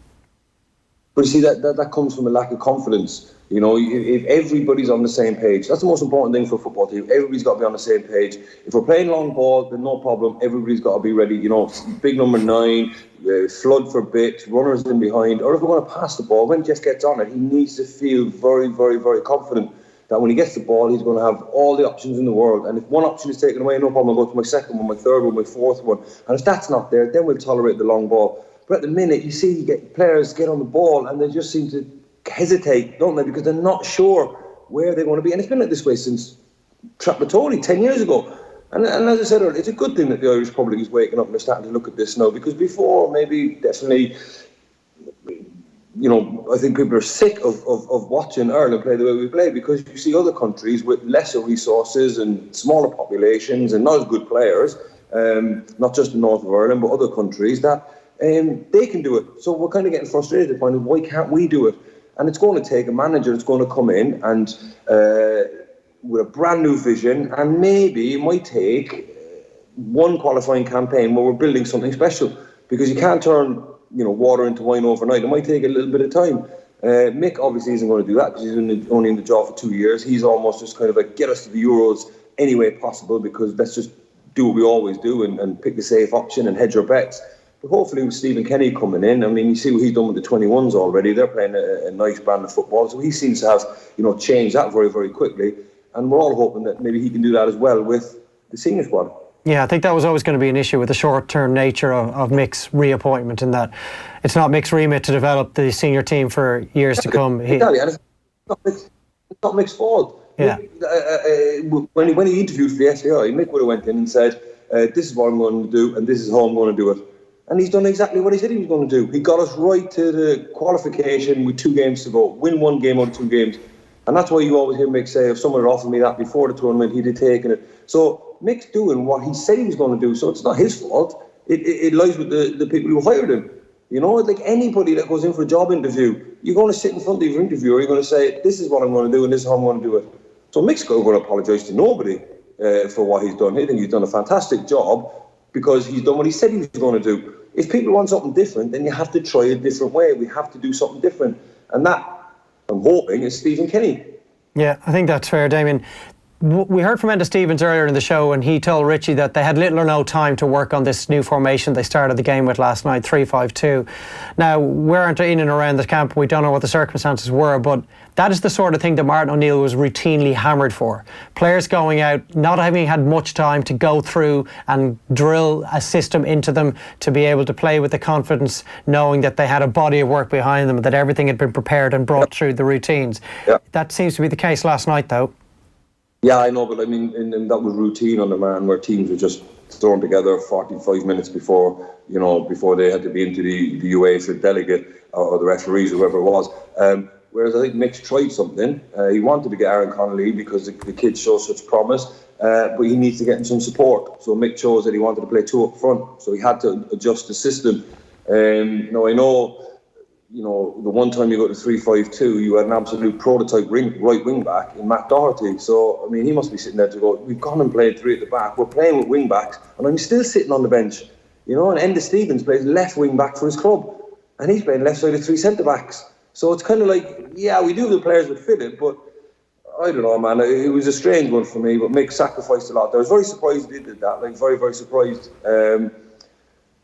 But you see, that comes from a lack of confidence. You know, if everybody's on the same page, that's the most important thing for a football team. Everybody's got to be on the same page. If we're playing long ball, then no problem. Everybody's got to be ready. You know, big number 9, flood for bits, runners in behind. Or if we're going to pass the ball, when Jeff gets on it, he needs to feel very, very, very confident that when he gets the ball, he's going to have all the options in the world. And if one option is taken away, no problem, I'll go to my second one, my third one, my fourth one. And if that's not there, then we'll tolerate the long ball. But at the minute, you see players get on the ball and they just seem to hesitate, don't they? Because they're not sure where they're going to be. And it's been like this way since Trapattoni 10 years ago. And as I said earlier, it's a good thing that the Irish public is waking up and they're starting to look at this now. Because before, maybe, definitely, you know, I think people are sick of watching Ireland play the way we play because you see other countries with lesser resources and smaller populations and not as good players, not just the north of Ireland, but other countries that they can do it. So we're kind of getting frustrated at finding why can't we do it? And it's going to take a manager that's going to come in and with a brand new vision, and maybe it might take one qualifying campaign where we're building something special, because you can't turn, you know, water into wine overnight. It might take a little bit of time. Mick obviously isn't going to do that because he's only in the job for 2 years. He's almost just kind of like, get us to the Euros any way possible, because let's just do what we always do and pick the safe option and hedge our bets. But hopefully with Stephen Kenny coming in, I mean, you see what he's done with the 21s already. They're playing a nice brand of football. So he seems to have, you know, changed that very, very quickly. And we're all hoping that maybe he can do that as well with the senior squad. Yeah, I think that was always going to be an issue with the short-term nature of Mick's reappointment, in that it's not Mick's remit to develop the senior team for years to come. Exactly, and it's not Mick's fault. Yeah. When he interviewed for the SAI, Mick would have went in and said, this is what I'm going to do and this is how I'm going to do it. And he's done exactly what he said he was going to do. He got us right to the qualification with 2 games to go. Win 1 game out of 2 games. And that's why you always hear Mick say, if someone had offered me that before the tournament, he'd have taken it. So Mick's doing what he said he was going to do, so it's not his fault. It lies with the people who hired him. You know, like anybody that goes in for a job interview, you're going to sit in front of your interviewer, you're going to say, this is what I'm going to do and this is how I'm going to do it. So Mick's going to apologise to nobody for what he's done. I think he's done a fantastic job because he's done what he said he was going to do. If people want something different, then you have to try a different way. We have to do something different. And that, I'm hoping, is Stephen Kenny. Yeah, I think that's fair, Damien. We heard from Enda Stevens earlier in the show, and he told Richie that they had little or no time to work on this new formation they started the game with last night, 3-5-2. Now, we aren't in and around the camp, we don't know what the circumstances were, but that is the sort of thing that Martin O'Neill was routinely hammered for. Players going out, not having had much time to go through and drill a system into them to be able to play with the confidence, knowing that they had a body of work behind them, that everything had been prepared and brought through the routines. That seems to be the case last night, though. Yeah, I know, but I mean, and that was routine on the man, where teams were just thrown together 45 minutes before they had to be into the UEFA delegate or the referees, whoever it was. Whereas I think Mick's tried something. He wanted to get Aaron Connolly because the kid shows such promise, but he needs to get him some support. So Mick chose that he wanted to play two up front, so he had to adjust the system. Now I know, the one time you go to 3-5-2, you had an absolute prototype right wing back in Matt Doherty. So, I mean, he must be sitting there to go, we've gone and played three at the back, we're playing with wing backs, and I'm still sitting on the bench. And Enda Stevens plays left wing back for his club, and he's playing left side of three centre backs. So it's kind of like, yeah, we do the players that fit it, but I don't know, man. It was a strange one for me, but Mick sacrificed a lot. I was very surprised he did that, very, very surprised.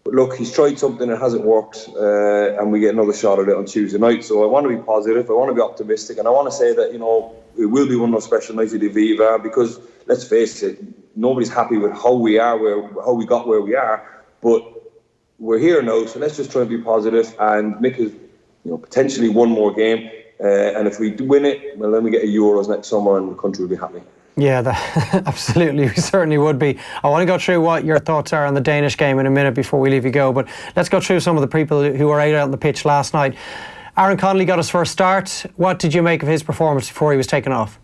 But look, he's tried something, it hasn't worked, and we get another shot at it on Tuesday night. So I want to be positive, I want to be optimistic, and I want to say that, it will be one of those special nights at the Viva, because let's face it, nobody's happy with how we got where we are, but we're here now, so let's just try and be positive. And Mick has, potentially one more game, and if we win it, well, then we get a Euros next summer, and the country will be happy. Yeah, absolutely, we certainly would be. I want to go through what your thoughts are on the Danish game in a minute before we leave you go, but let's go through some of the people who were out on the pitch last night. Aaron Connolly got his first start. What did you make of his performance before he was taken off?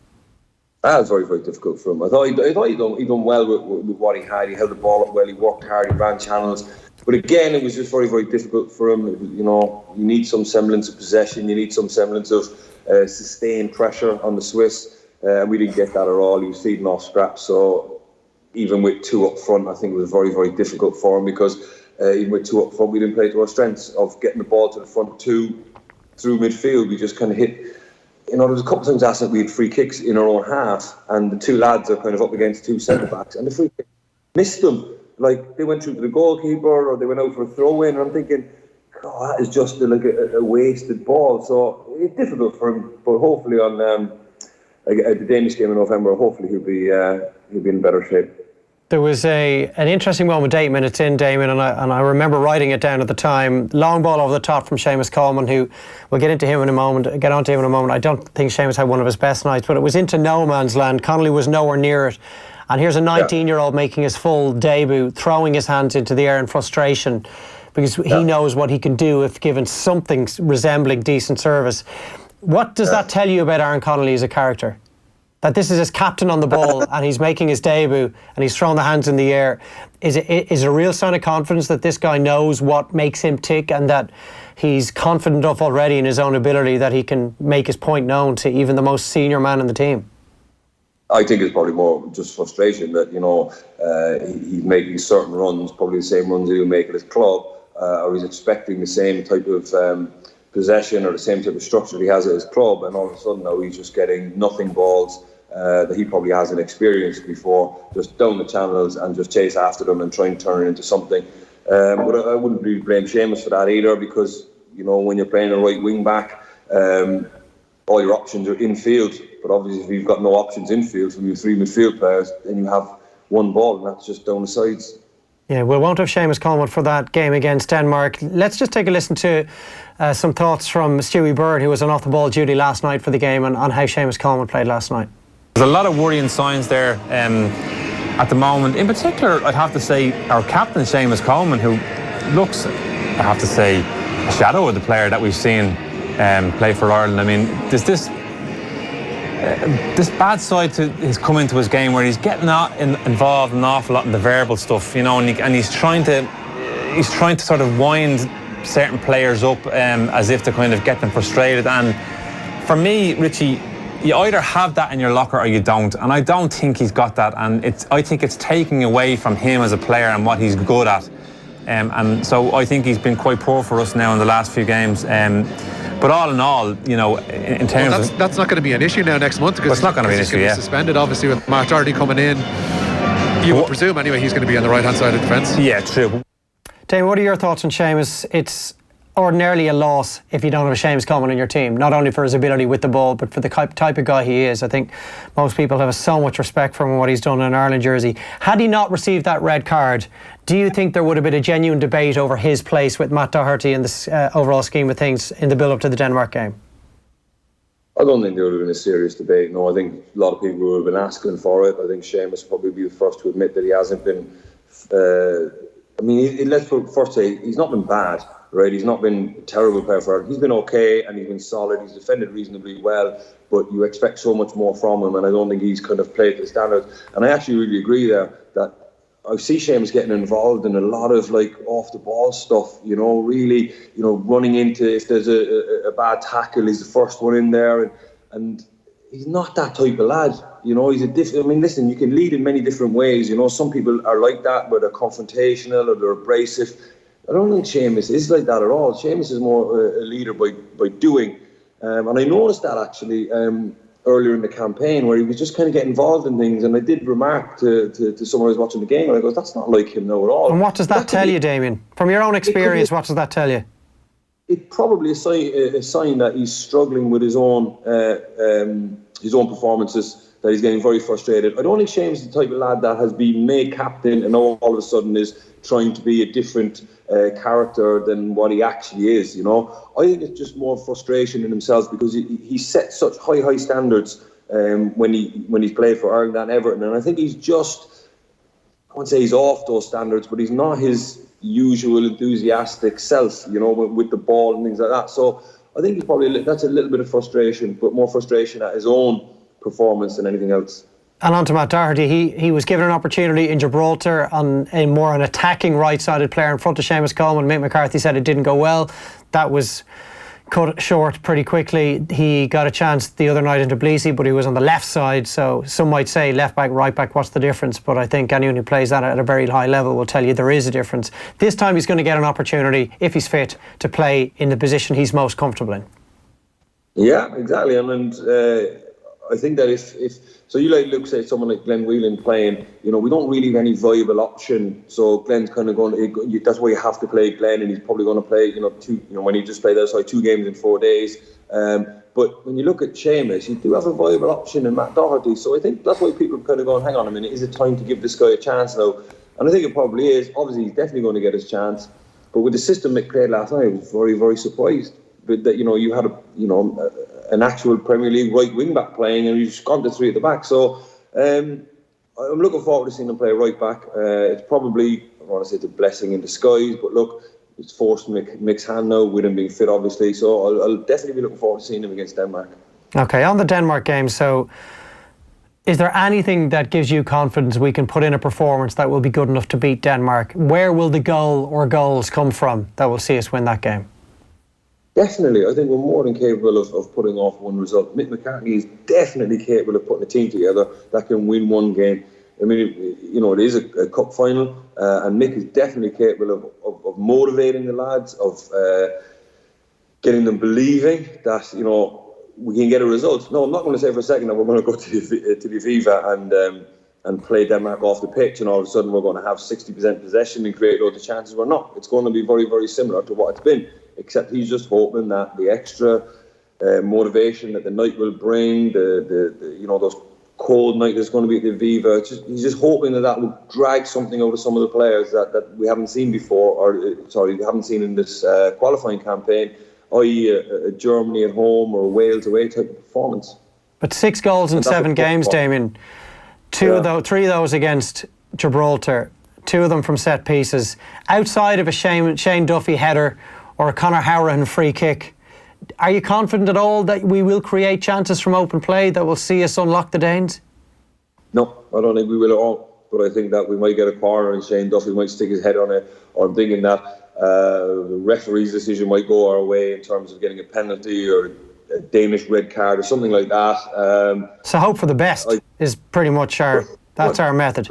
That was very, very difficult for him. I thought he done well with what he had. He held the ball up well, he worked hard, he ran channels. But again, it was just very, very difficult for him. You need some semblance of possession, you need some semblance of sustained pressure on the Swiss. We didn't get that at all. He was feeding off scraps. So even with two up front, I think it was very, very difficult for him, because even with two up front, we didn't play to our strengths of getting the ball to the front two through midfield. We just kind of hit. There was a couple of times last night we had free kicks in our own half, and the two lads are kind of up against two centre backs, and the free kick missed them. Like, they went through to the goalkeeper or they went out for a throw in, and I'm thinking, God, that is just like a wasted ball. So it's difficult for him, but hopefully on the Danish game in November, hopefully he'll be in better shape. There was an interesting moment 8 minutes in, Damien, and I remember writing it down at the time. Long ball over the top from Seamus Coleman, who we'll get onto him in a moment. I don't think Seamus had one of his best nights, but it was into no man's land. Connolly was nowhere near it. And here's a 19-year-old making his full debut, throwing his hands into the air in frustration, because he knows what he can do if given something resembling decent service. What does that tell you about Aaron Connolly as a character? That this is his captain on the ball and he's making his debut and he's throwing the hands in the air. Is it a real sign of confidence that this guy knows what makes him tick, and that he's confident enough already in his own ability that he can make his point known to even the most senior man in the team? I think it's probably more just frustration that, he's making certain runs, probably the same runs he'll make at his club, or he's expecting the same type of possession or the same type of structure he has at his club, and all of a sudden now he's just getting nothing balls that he probably hasn't experienced before, just down the channels and just chase after them and try and turn it into something. But I wouldn't really blame Seamus for that either, because when you're playing a right wing back, all your options are infield, but obviously if you've got no options infield from your three midfield players, then you have one ball, and that's just down the sides. Yeah, we won't have Seamus Coleman for that game against Denmark. Let's just take a listen to some thoughts from Stewie Byrne, who was on off-the-ball duty last night for the game, and on how Seamus Coleman played last night. There's a lot of worrying signs there at the moment. In particular, I'd have to say our captain, Seamus Coleman, who looks, I have to say, a shadow of the player that we've seen play for Ireland. I mean, there's this bad side to his come into his game where he's getting involved an awful lot in the verbal stuff, and he's trying to sort of wind certain players up as if to kind of get them frustrated. And for me, Richie, you either have that in your locker or you don't, and I don't think he's got that, and I think it's taking away from him as a player and what he's good at. And so I think he's been quite poor for us now in the last few games. But all in all, you know, in terms of that's not going to be an issue now next month because it's not going to be an issue. He's suspended, obviously, with McCarthy coming in. You would presume anyway he's going to be on the right hand side of the fence. Yeah, true. Damien, what are your thoughts on Sheamus? It's ordinarily a loss if you don't have a Sheamus Coleman in your team, not only for his ability with the ball but for the type of guy he is. I think most people have so much respect for him and what he's done in an Ireland jersey. Had he not received that red card, do you think there would have been a genuine debate over his place with Matt Doherty in this overall scheme of things in the build-up to the Denmark game? I don't think there would have been a serious debate. No, I think a lot of people would have been asking for it. I think Sheamus will probably be the first to admit that he hasn't been. Let's first say he's not been bad, right? He's not been a terrible player for Ireland. He's been okay and he's been solid. He's defended reasonably well, but you expect so much more from him, and I don't think he's kind of played to the standards. And I actually really agree there that I see Sheamus getting involved in a lot of like off the ball stuff, you know, really, you know, running into if there's a bad tackle, he's the first one in there, and he's not that type of lad, you know. He's listen, you can lead in many different ways, you know. Some people are like that where they're confrontational or they're abrasive. I don't think Sheamus is like that at all. Sheamus is more a leader by doing, and I noticed that actually earlier in the campaign where he was just kind of getting involved in things, and I did remark to someone who was watching the game, and I go, that's not like him now at all. And what does that tell you, Damien? From your own experience, what does that tell you? It's probably a sign that he's struggling with his own performances, that he's getting very frustrated. I don't think Sheamus is the type of lad that has been made captain and all of a sudden is trying to be a different character than what he actually is, you know. I think it's just more frustration in himself because he set such high standards when he's played for Ireland and Everton, and I think he's just, I wouldn't say he's off those standards, but he's not his usual enthusiastic self, you know, with the ball and things like that. So I think that's a little bit of frustration, but more frustration at his own performance than anything else. And on to Matt Doherty, he was given an opportunity in Gibraltar on a more an attacking right-sided player in front of Seamus Coleman. Mick McCarthy said it didn't go well. That was cut short pretty quickly. He got a chance the other night in Tbilisi, but he was on the left side, so some might say left back, right back, what's the difference? But I think anyone who plays that at a very high level will tell you there is a difference. This time he's going to get an opportunity, if he's fit, to play in the position he's most comfortable in. Yeah, exactly. And I think that if so, you look say someone like Glenn Whelan playing, you know, we don't really have any viable option. So Glenn's kind of going. That's why you have to play Glenn, and he's probably going to play, you know, when he just played outside 2 games in 4 days. But when you look at Seamus, you do have a viable option in Matt Doherty. So I think that's why people are kind of going, hang on a minute, is it time to give this guy a chance now? And I think it probably is. Obviously, he's definitely going to get his chance. But with the system Mick played last night, I was very, very surprised. But that, you know, you had an actual Premier League right wing back playing, and you just gone to 3 at the back. So I'm looking forward to seeing him play right back. It's probably, I don't want to say it's a blessing in disguise, but look, it's forced Mick's hand now with him being fit, obviously. So I'll definitely be looking forward to seeing him against Denmark. Okay, on the Denmark game, so is there anything that gives you confidence we can put in a performance that will be good enough to beat Denmark? Where will the goal or goals come from that will see us win that game? Definitely, I think we're more than capable of putting off one result. Mick McCarthy is definitely capable of putting a team together that can win one game. I mean, you know, it is a cup final, and Mick is definitely capable of motivating the lads, of getting them believing that, you know, we can get a result. No, I'm not going to say for a second that we're going to go to the Viva and play Denmark off the pitch, and all of a sudden we're going to have 60% possession and create loads of chances. We're not. It's going to be very, very similar to what it's been, except he's just hoping that the extra motivation that the night will bring, the you know, those cold night that's going to be at the Viva, he's just hoping that will drag something out of some of the players that we haven't seen before, or we haven't seen in this qualifying campaign, i.e. a Germany at home or a Wales away type of performance. But 6 goals in 7 games, Damien. 3 of those against Gibraltar, 2 of them from set pieces. Outside of a Shane Duffy header or a Conor Howran free kick, are you confident at all that we will create chances from open play that will see us unlock the Danes? No, I don't think we will at all. But I think that we might get a corner and Shane Duffy might stick his head on it. Or I'm thinking that the referee's decision might go our way in terms of getting a penalty or a Danish red card or something like that. So hope for the best is pretty much our method.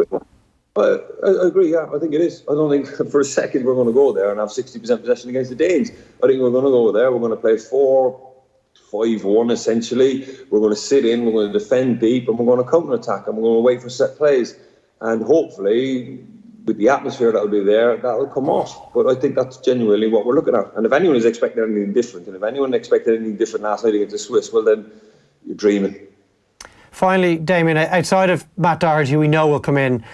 I agree, yeah, I think it is. I don't think for a second we're going to go there and have 60% possession against the Danes. I think we're going to go there, we're going to play 4-5-1 essentially. We're going to sit in, we're going to defend deep, and we're going to counter-attack, and we're going to wait for set plays. And hopefully, with the atmosphere that'll be there, that'll come off. But I think that's genuinely what we're looking at. And if anyone is expecting anything different, and if anyone expected anything different last night against the Swiss, well then, you're dreaming. Finally, Damien, outside of Matt Doherty, who we know will come in,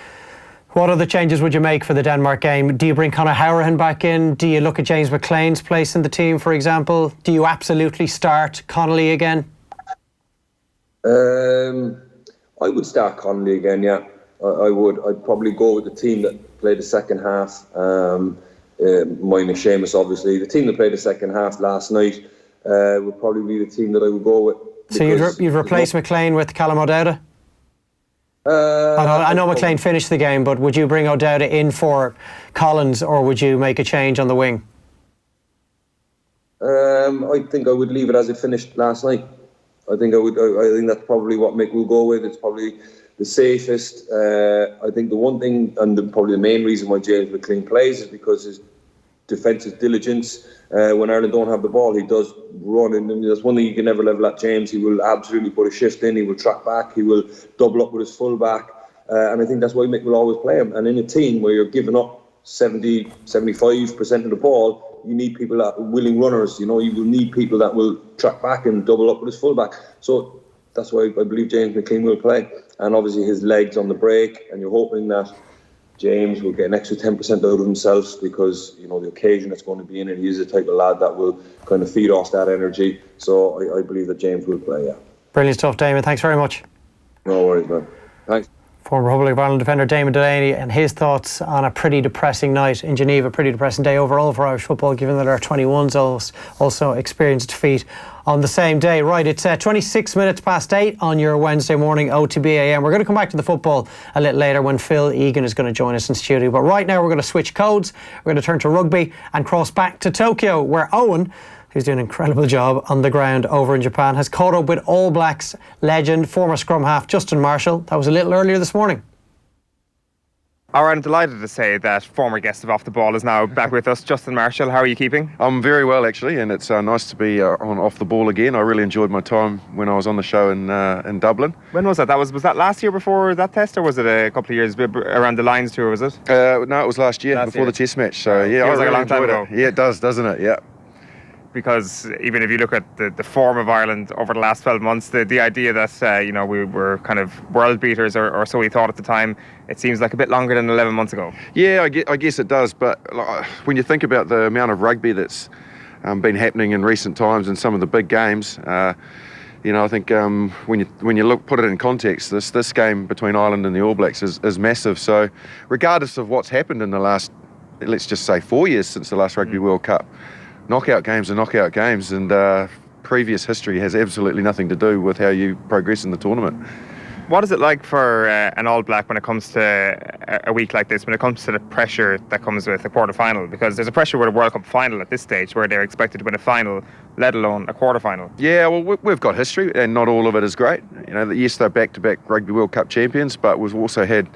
what other changes would you make for the Denmark game? Do you bring Conor Hourihane back in? Do you look at James McLean's place in the team, for example? Do you absolutely start Connolly again? I would start Connolly again, yeah. I would. I'd probably go with the team that played the second half. Minus Seamus, obviously. The team that played the second half last night would probably be the team that I would go with. So you'd replace McLean with Callum O'Dowda? I know McLean finished the game, but would you bring O'Dowda in for Collins, or would you make a change on the wing? I think I would leave it as it finished last night. I think that's probably what Mick will go with. It's probably the safest. I think the one thing, and probably the main reason why James McLean plays, is because his defensive diligence. When Ireland don't have the ball, he does run, and that's one thing you can never level at James. He will absolutely put a shift in, he will track back, he will double up with his full back, and I think that's why Mick will always play him. And in a team where you're giving up 70-75% of the ball, you need people that are willing runners. You will need people that will track back and double up with his full back. So that's why I believe James McLean will play, and obviously his legs on the break, and you're hoping that James will get an extra 10% out of himself, because the occasion that's going to be in it, he's the type of lad that will kind of feed off that energy. So I believe that James will play, yeah. Brilliant stuff, Damien. Thanks very much. No worries, man. Thanks. Former Republic of Ireland defender Damien Delaney, and his thoughts on a pretty depressing night in Geneva, pretty depressing day overall for Irish football, given that our 21s also experienced defeat on the same day. Right, it's 26 minutes past 8 on your Wednesday morning OTB AM. We're going to come back to the football a little later when Phil Egan is going to join us in studio. But right now we're going to switch codes. We're going to turn to rugby and cross back to Tokyo, where Eoin, who's doing an incredible job on the ground over in Japan, has caught up with All Blacks legend, former scrum half Justin Marshall. That was a little earlier this morning. I'm delighted to say that former guest of Off the Ball is now back with us. Justin Marshall, how are you keeping? I'm very well, actually, and it's nice to be on Off the Ball again. I really enjoyed my time when I was on the show in Dublin. When was that? Was that last year before that test, or was it a couple of years around the Lions tour, was it? No, it was last year, before the test match. So yeah, feels like a long time ago. Yeah, it does, doesn't it? Yeah. Because even if you look at the form of Ireland over the last 12 months, the idea that we were kind of world beaters, or so we thought at the time, it seems like a bit longer than 11 months ago. Yeah, I guess it does. But when you think about the amount of rugby that's been happening in recent times and some of the big games, I think when you put it in context, this game between Ireland and the All Blacks is massive. So regardless of what's happened in the last, let's just say 4 years since the last Rugby World Cup, knockout games are knockout games, and previous history has absolutely nothing to do with how you progress in the tournament. What is it like for an All Black when it comes to a week like this, when it comes to the pressure that comes with a quarter-final? Because there's a pressure with a World Cup final at this stage, where they're expected to win a final, let alone a quarter-final. Yeah, well, we've got history, and not all of it is great. Yes, they're back-to-back Rugby World Cup champions, but we've also had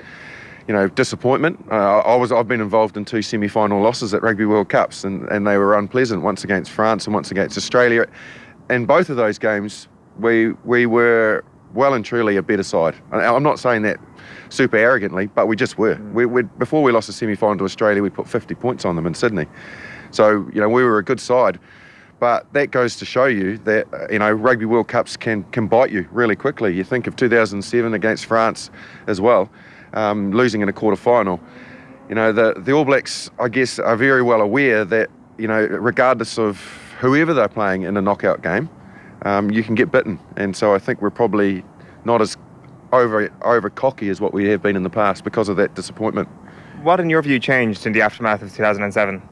disappointment. I've been involved in 2 semi-final losses at Rugby World Cups, and they were unpleasant, once against France and once against Australia. In both of those games, we were well and truly a better side. I'm not saying that super arrogantly, but we just were. Before we lost the semi-final to Australia, we put 50 points on them in Sydney. So, we were a good side. But that goes to show you that, Rugby World Cups can bite you really quickly. You think of 2007 against France as well. Losing in a quarter-final. The All Blacks, I guess, are very well aware that, regardless of whoever they're playing in a knockout game, you can get bitten. And so I think we're probably not as over cocky as what we have been in the past because of that disappointment. What, in your view, changed in the aftermath of 2007?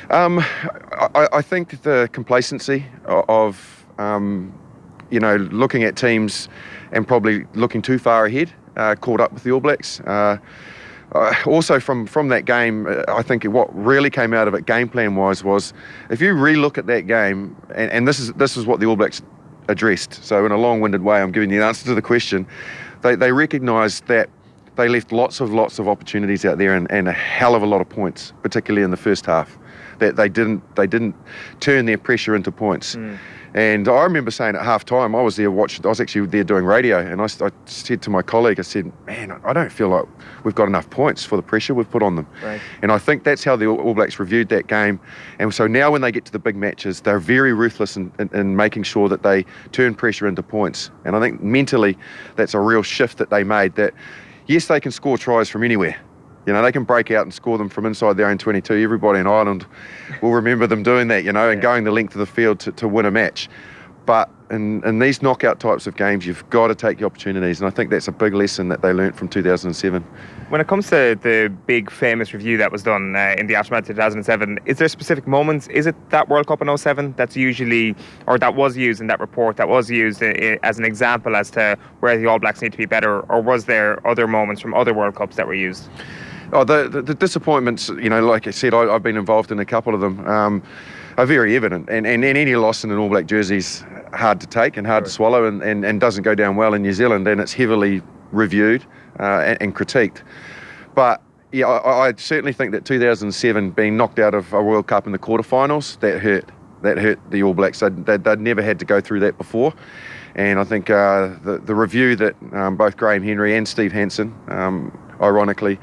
I think the complacency of looking at teams and probably looking too far ahead caught up with the All Blacks. Also from that game, I think what really came out of it game plan wise was, if you re-look at that game, and this is what the All Blacks addressed, so in a long-winded way I'm giving you the answer to the question, they recognised that they left lots of opportunities out there and a hell of a lot of points, particularly in the first half. That they didn't turn their pressure into points. And I remember saying at half time, I was actually there doing radio, and I said to my colleague, I said, man, I don't feel like we've got enough points for the pressure we've put on them. Right. And I think that's how the All Blacks reviewed that game. And so now when they get to the big matches, they're very ruthless in making sure that they turn pressure into points. And I think mentally that's a real shift that they made, that yes, they can score tries from anywhere. You know, they can break out and score them from inside their own 22. Everybody in Ireland will remember them doing that, you know, and going the length of the field to win a match. But in these knockout types of games, you've got to take the opportunities. And I think that's a big lesson that they learnt from 2007. When it comes to the big famous review that was done in the aftermath of 2007, is there specific moments? Is it that World Cup in 07 that's usually, or that was used in that report, that was used as an example as to where the All Blacks need to be better? Or was there other moments from other World Cups that were used? Oh, the disappointments, you know, like I said, I've been involved in a couple of them, are very evident. And any loss in an All Black jersey is hard to take and hard to swallow and doesn't go down well in New Zealand, and it's heavily reviewed and critiqued. But yeah, I certainly think that 2007 being knocked out of a World Cup in the quarterfinals, that hurt the All Blacks. They'd never had to go through that before. And I think the review that both Graham Henry and Steve Hansen, ironically,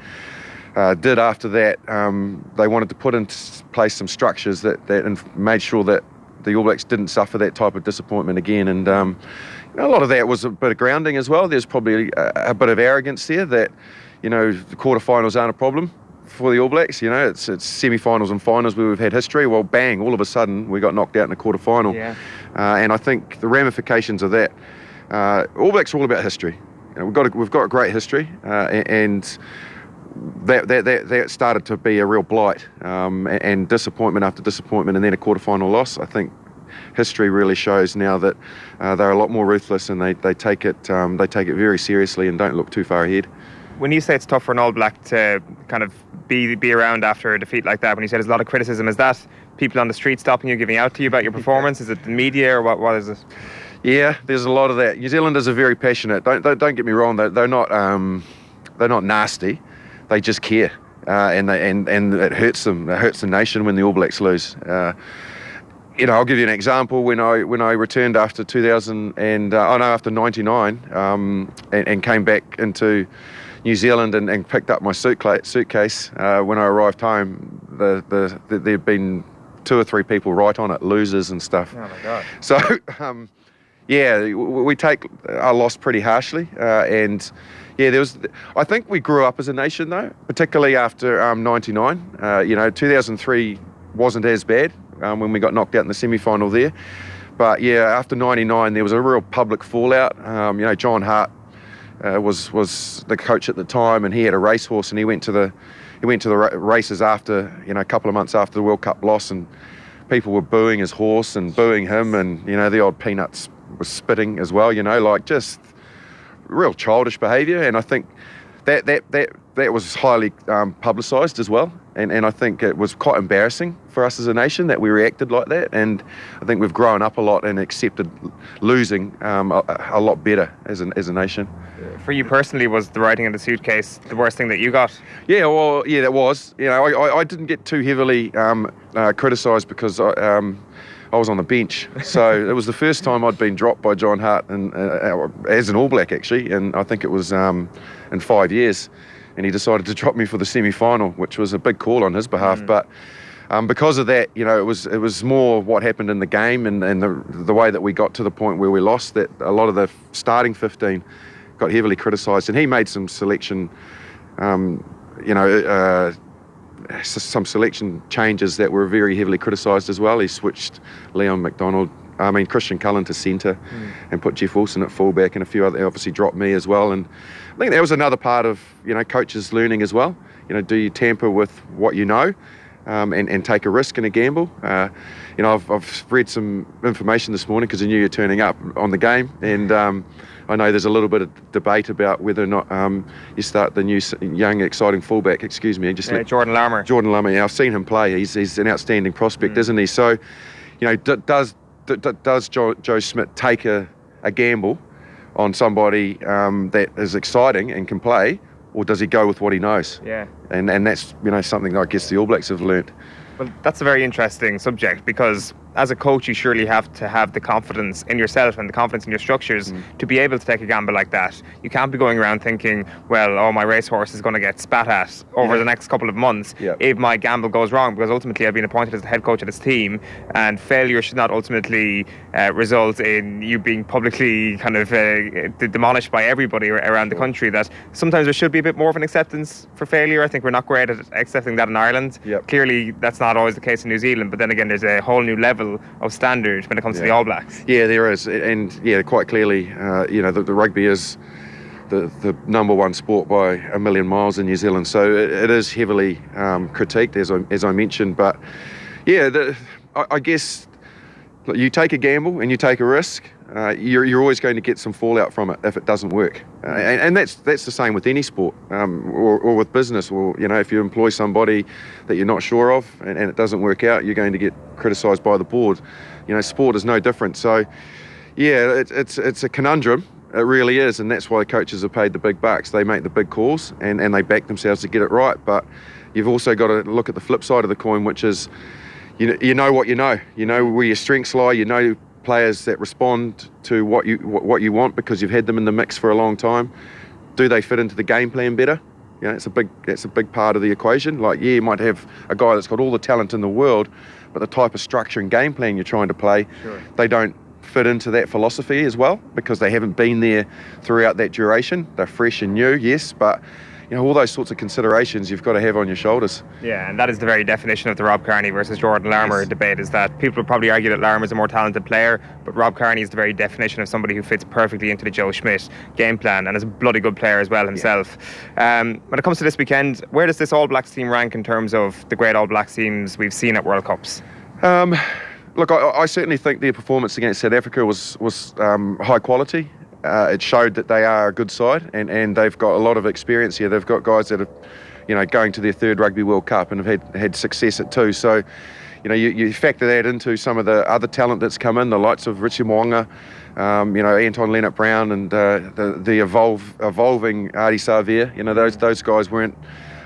did after that, they wanted to put in place some structures that made sure that the All Blacks didn't suffer that type of disappointment again. And a lot of that was a bit of grounding as well. There's probably a bit of arrogance there that, you know, the quarterfinals aren't a problem for the All Blacks. You know, it's semi-finals and finals where we've had history. Well, bang, all of a sudden we got knocked out in a quarterfinal. Yeah. And I think the ramifications of that, All Blacks are all about history. You know, we've got a great history, and that started to be a real blight, and disappointment after disappointment, and then a quarterfinal loss. I think history really shows now that they're a lot more ruthless, and they take it very seriously and don't look too far ahead. When you say it's tough for an All Black to kind of be around after a defeat like that, when you say there's a lot of criticism, is that people on the street stopping you, giving out to you about your performance? Is it the media, or what is it? Yeah, there's a lot of that. New Zealanders are very passionate. Don't get me wrong. They're not nasty. They just care, and it hurts them. It hurts the nation when the All Blacks lose. You know, I'll give you an example. When I returned after 99, and came back into New Zealand and picked up my suitcase. When I arrived home, there'd been 2 or 3 people write on it, losers and stuff. Oh my God! So, yeah, we take our loss pretty harshly, and. Yeah, I think we grew up as a nation though, particularly after 99. You know, 2003 wasn't as bad when we got knocked out in the semi-final there. But yeah, after 99 there was a real public fallout. You know, John Hart was the coach at the time, and he had a racehorse, and he went to the races after, you know, a couple of months after the World Cup loss, and people were booing his horse and booing him, and you know, the odd Peanuts was spitting as well. You know, like just real childish behaviour, and I think that was highly publicised as well, and I think it was quite embarrassing for us as a nation that we reacted like that, and I think we've grown up a lot and accepted losing a lot better as a nation. For you personally, was the writing in the suitcase the worst thing that you got? Yeah, well, yeah, that was. You know, I didn't get too heavily criticised because I was on the bench, so it was the first time I'd been dropped by John Hart, and as an All Black actually, and I think it was in 5 years, and he decided to drop me for the semi-final, which was a big call on his behalf. But because of that, you know, it was more what happened in the game and the way that we got to the point where we lost, that a lot of the starting 15 got heavily criticised, and he made some selection, some selection changes that were very heavily criticised as well. He switched Christian Cullen to centre and put Jeff Wilson at fullback, and a few other, obviously dropped me as well. And I think that was another part of, you know, coaches learning as well. You know, do you tamper with what you know and take a risk and a gamble? You know, I've read some information this morning because I knew you're turning up on the game, and I know there's a little bit of debate about whether or not you start the new young exciting fullback. Jordan Larmour. Jordan Larmour. Yeah, I've seen him play. He's an outstanding prospect, isn't he? So, you know, does Joe Schmidt take a gamble on somebody that is exciting and can play, or does he go with what he knows? Yeah. And that's, you know, something I guess the All Blacks have learnt. Well, that's a very interesting subject, because as a coach you surely have to have the confidence in yourself and the confidence in your structures to be able to take a gamble like that. You can't be going around thinking, well, oh, my racehorse is going to get spat at over the next couple of months if my gamble goes wrong, because ultimately I've been appointed as the head coach of this team, and failure should not ultimately result in you being publicly kind of demolished by everybody around the country. That sometimes there should be a bit more of an acceptance for failure. I think we're not great at accepting that in Ireland. Clearly that's not always the case in New Zealand, but then again there's a whole new level of standard when it comes to the All Blacks. Yeah, there is, and quite clearly, the rugby is the number one sport by a million miles in New Zealand, so it is heavily critiqued, as I mentioned. But I guess you take a gamble and you take a risk. You're always going to get some fallout from it if it doesn't work, and that's the same with any sport, or with business, or if you employ somebody that you're not sure of and it doesn't work out, you're going to get criticised by the board. Sport is no different. So it's a conundrum. It really is, and that's why the coaches are paid the big bucks. They make the big calls and they back themselves to get it right. But you've also got to look at the flip side of the coin, which is you know what you know where your strengths lie. Players that respond to what you want because you've had them in the mix for a long time. Do they fit into the game plan better? It's a big part of the equation. Like, you might have a guy that's got all the talent in the world, but the type of structure and game plan you're trying to play, they don't fit into that philosophy as well, because they haven't been there throughout that duration. They're fresh and new, yes, but all those sorts of considerations you've got to have on your shoulders. Yeah, and that is the very definition of the Rob Kearney versus Jordan Larmour debate, is that people will probably argue that Larmour is a more talented player, but Rob Kearney is the very definition of somebody who fits perfectly into the Joe Schmidt game plan, and is a bloody good player as well himself. When it comes to this weekend, where does this All Blacks team rank in terms of the great All Blacks teams we've seen at World Cups? Look, I certainly think their performance against South Africa was high quality. It showed that they are a good side, and they've got a lot of experience here. They've got guys that are, going to their third Rugby World Cup and have had success at two. So, you factor that into some of the other talent that's come in, the likes of Richie Mo'unga, Anton Leonard-Brown, and the evolving Ardie Savea. Those guys weren't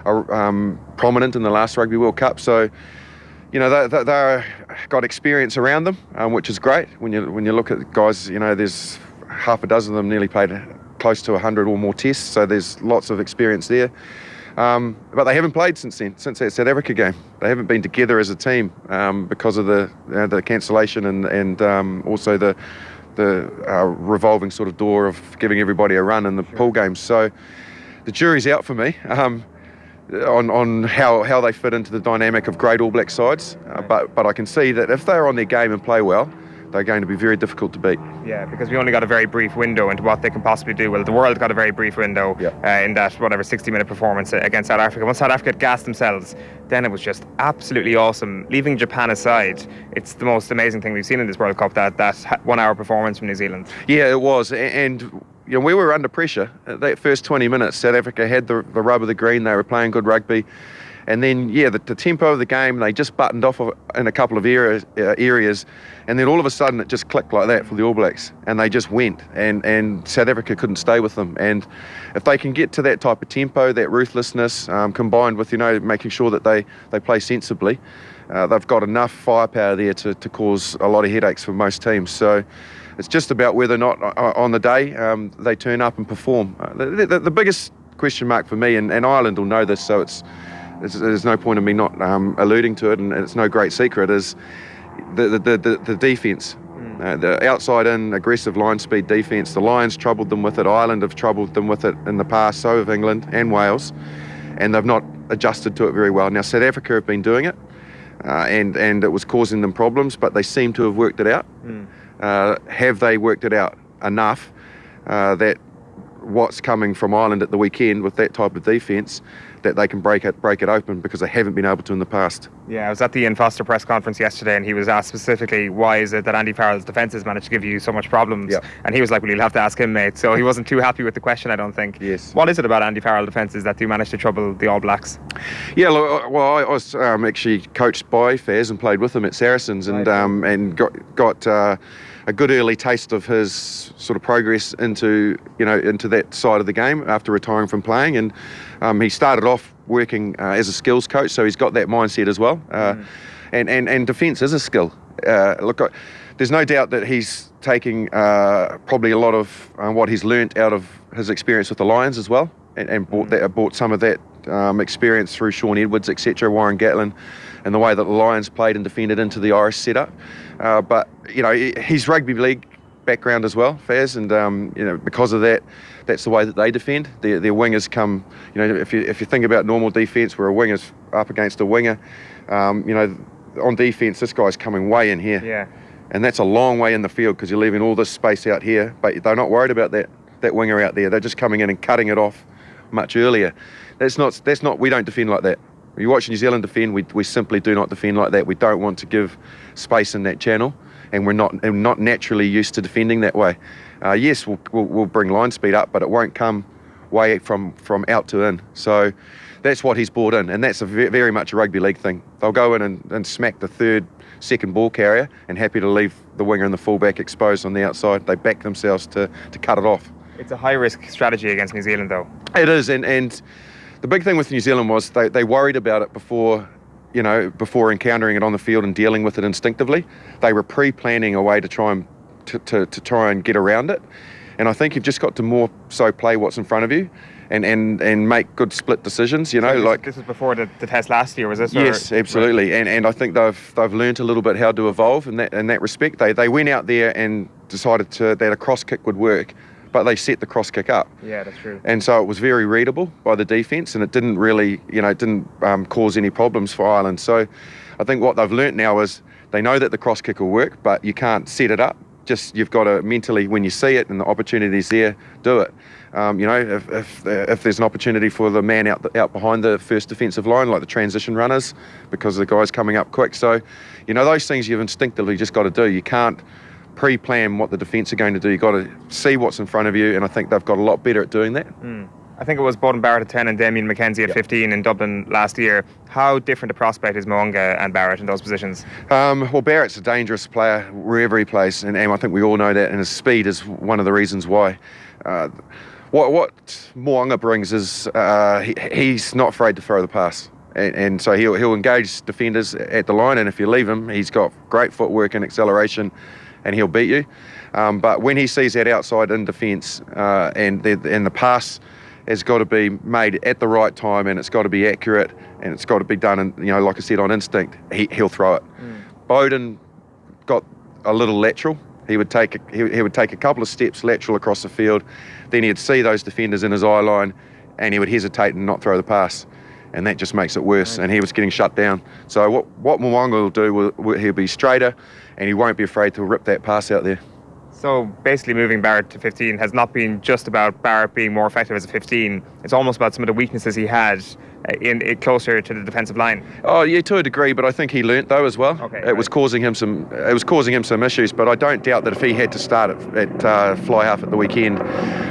prominent in the last Rugby World Cup. So, they've got experience around them, which is great. When you look at guys, there's half a dozen of them nearly played close to 100 or more tests, so there's lots of experience there. But they haven't played since then, since that South Africa game. They haven't been together as a team because of the cancellation and also the revolving sort of door of giving everybody a run in the pool games. So the jury's out for me on how they fit into the dynamic of great All Black sides. But I can see that if they're on their game and play well, they're going to be very difficult to beat. Yeah, because we only got a very brief window into what they can possibly do. Well, the world got a very brief window in that 60-minute performance against South Africa. Once South Africa had gassed themselves, then it was just absolutely awesome. Leaving Japan aside, it's the most amazing thing we've seen in this World Cup, that 1 hour performance from New Zealand. Yeah, it was, and we were under pressure. That first 20 minutes, South Africa had the rub of the green. They were playing good rugby. And then, the tempo of the game, they just buttoned off in a couple of areas, and then all of a sudden it just clicked like that for the All Blacks, and they just went, and South Africa couldn't stay with them. And if they can get to that type of tempo, that ruthlessness, combined with, making sure that they play sensibly, they've got enough firepower there to cause a lot of headaches for most teams. So it's just about whether or not on the day they turn up and perform. The biggest question mark for me, and Ireland will know this, so there's no point in me not alluding to it, and it's no great secret, is the defence. The outside-in, aggressive line speed defence. The Lions troubled them with it. Ireland have troubled them with it in the past, so have England and Wales, and they've not adjusted to it very well. Now, South Africa have been doing it, and it was causing them problems, but they seem to have worked it out. Have they worked it out enough that what's coming from Ireland at the weekend with that type of defence, that they can break it open, because they haven't been able to in the past. Yeah, I was at the Ian Foster press conference yesterday, and he was asked specifically, why is it that Andy Farrell's defences managed to give you so much problems? And he was like, well, you'll have to ask him, mate. So he wasn't too happy with the question, I don't think. Yes. What is it about Andy Farrell defences that do manage to trouble the All Blacks? Yeah, look, well, I was actually coached by Faz and played with him at Saracens, and got a good early taste of his sort of progress into that side of the game after retiring from playing. And He started off working as a skills coach, so he's got that mindset as well. And defence is a skill. Look, there's no doubt that he's taking probably a lot of what he's learnt out of his experience with the Lions as well, and brought some of that experience through Sean Edwards, etc., Warren Gatlin, and the way that the Lions played and defended into the Irish setup. But he's rugby league background as well, Faz, and because of that, that's the way that they defend. Their wingers come, if you think about normal defence where a winger's up against a winger, on defence this guy's coming way in here. Yeah. And that's a long way in the field because you're leaving all this space out here, but they're not worried about that winger out there. They're just coming in and cutting it off much earlier. That's not. We don't defend like that. When you watch New Zealand defend, we simply do not defend like that. We don't want to give space in that channel, and we're not naturally used to defending that way. Yes, we'll bring line speed up, but it won't come way from out to in. So that's what he's brought in, and that's very much a rugby league thing. They'll go in and smack the second ball carrier and happy to leave the winger and the fullback exposed on the outside. They back themselves to cut it off. It's a high-risk strategy against New Zealand, though. It is, and the big thing with New Zealand was they worried about it before encountering it on the field and dealing with it instinctively. They were pre-planning a way to try and get around it. And I think you've just got to more so play what's in front of you and make good split decisions, So this was before the test last year, was this? Yes, absolutely. Right. And I think they've learnt a little bit how to evolve in that respect. They went out there and decided that a cross kick would work, but they set the cross kick up. Yeah, that's true. And so it was very readable by the defence, and it didn't really, cause any problems for Ireland. So I think what they've learnt now is they know that the cross kick will work, but you can't set it up. Just you've got to mentally, when you see it and the opportunity's there, do it. If there's an opportunity for the man out behind the first defensive line, like the transition runners, because the guy's coming up quick. So, those things you've instinctively just got to do. You can't pre-plan what the defence are going to do. You've got to see what's in front of you, and I think they've got a lot better at doing that. I think it was Bowden Barrett at 10 and Damien McKenzie at 15 in Dublin last year. How different a prospect is Mo'unga and Barrett in those positions? Well, Barrett's a dangerous player wherever he plays, and I think we all know that, and his speed is one of the reasons why. What Mo'unga brings is he's not afraid to throw the pass. And so he'll engage defenders at the line, and if you leave him, he's got great footwork and acceleration, and he'll beat you. But when he sees that outside in defence, and the pass has got to be made at the right time, and it's got to be accurate, and it's got to be done, like I said, on instinct, he'll throw it. Bowden got a little lateral. He would take a couple of steps lateral across the field, then he'd see those defenders in his eye line, and he would hesitate and not throw the pass. And that just makes it worse, and he was getting shut down. So what Mo'unga will do, he'll be straighter, and he won't be afraid to rip that pass out there. So basically moving Barrett to 15 has not been just about Barrett being more effective as a 15. It's almost about some of the weaknesses he had in closer to the defensive line. Oh yeah, to a degree, but I think he learnt though as well. Okay, it was causing him some issues, but I don't doubt that if he had to start at fly half at the weekend,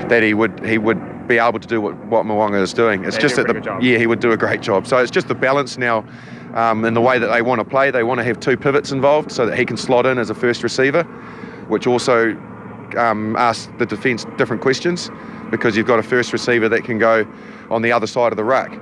that he would be able to do what Mo'unga is doing. It's just that he would do a great job. So it's just the balance now. In the way that they want to play, they want to have two pivots involved so that he can slot in as a first receiver, which also asks the defence different questions, because you've got a first receiver that can go on the other side of the ruck.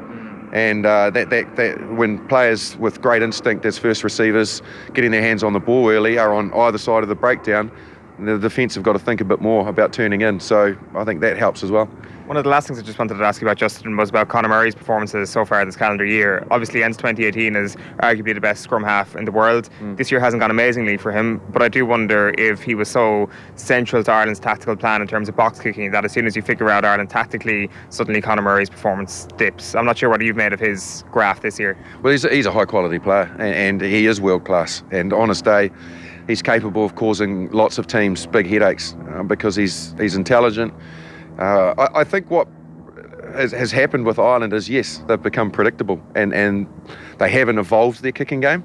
And that when players with great instinct as first receivers getting their hands on the ball early are on either side of the breakdown, the defence have got to think a bit more about turning in. So I think that helps as well. One of the last things I just wanted to ask you about, Justin, was about Conor Murray's performances so far this calendar year. Obviously, ends 2018 is arguably the best scrum half in the world. This year hasn't gone amazingly for him, but I do wonder if he was so central to Ireland's tactical plan in terms of box kicking that as soon as you figure out Ireland tactically, suddenly Conor Murray's performance dips. I'm not sure what you've made of his graph this year. Well, he's a high quality player, and he is world class. And on his day, he's capable of causing lots of teams big headaches because he's intelligent. I think what has happened with Ireland is, yes, they've become predictable and they haven't evolved their kicking game.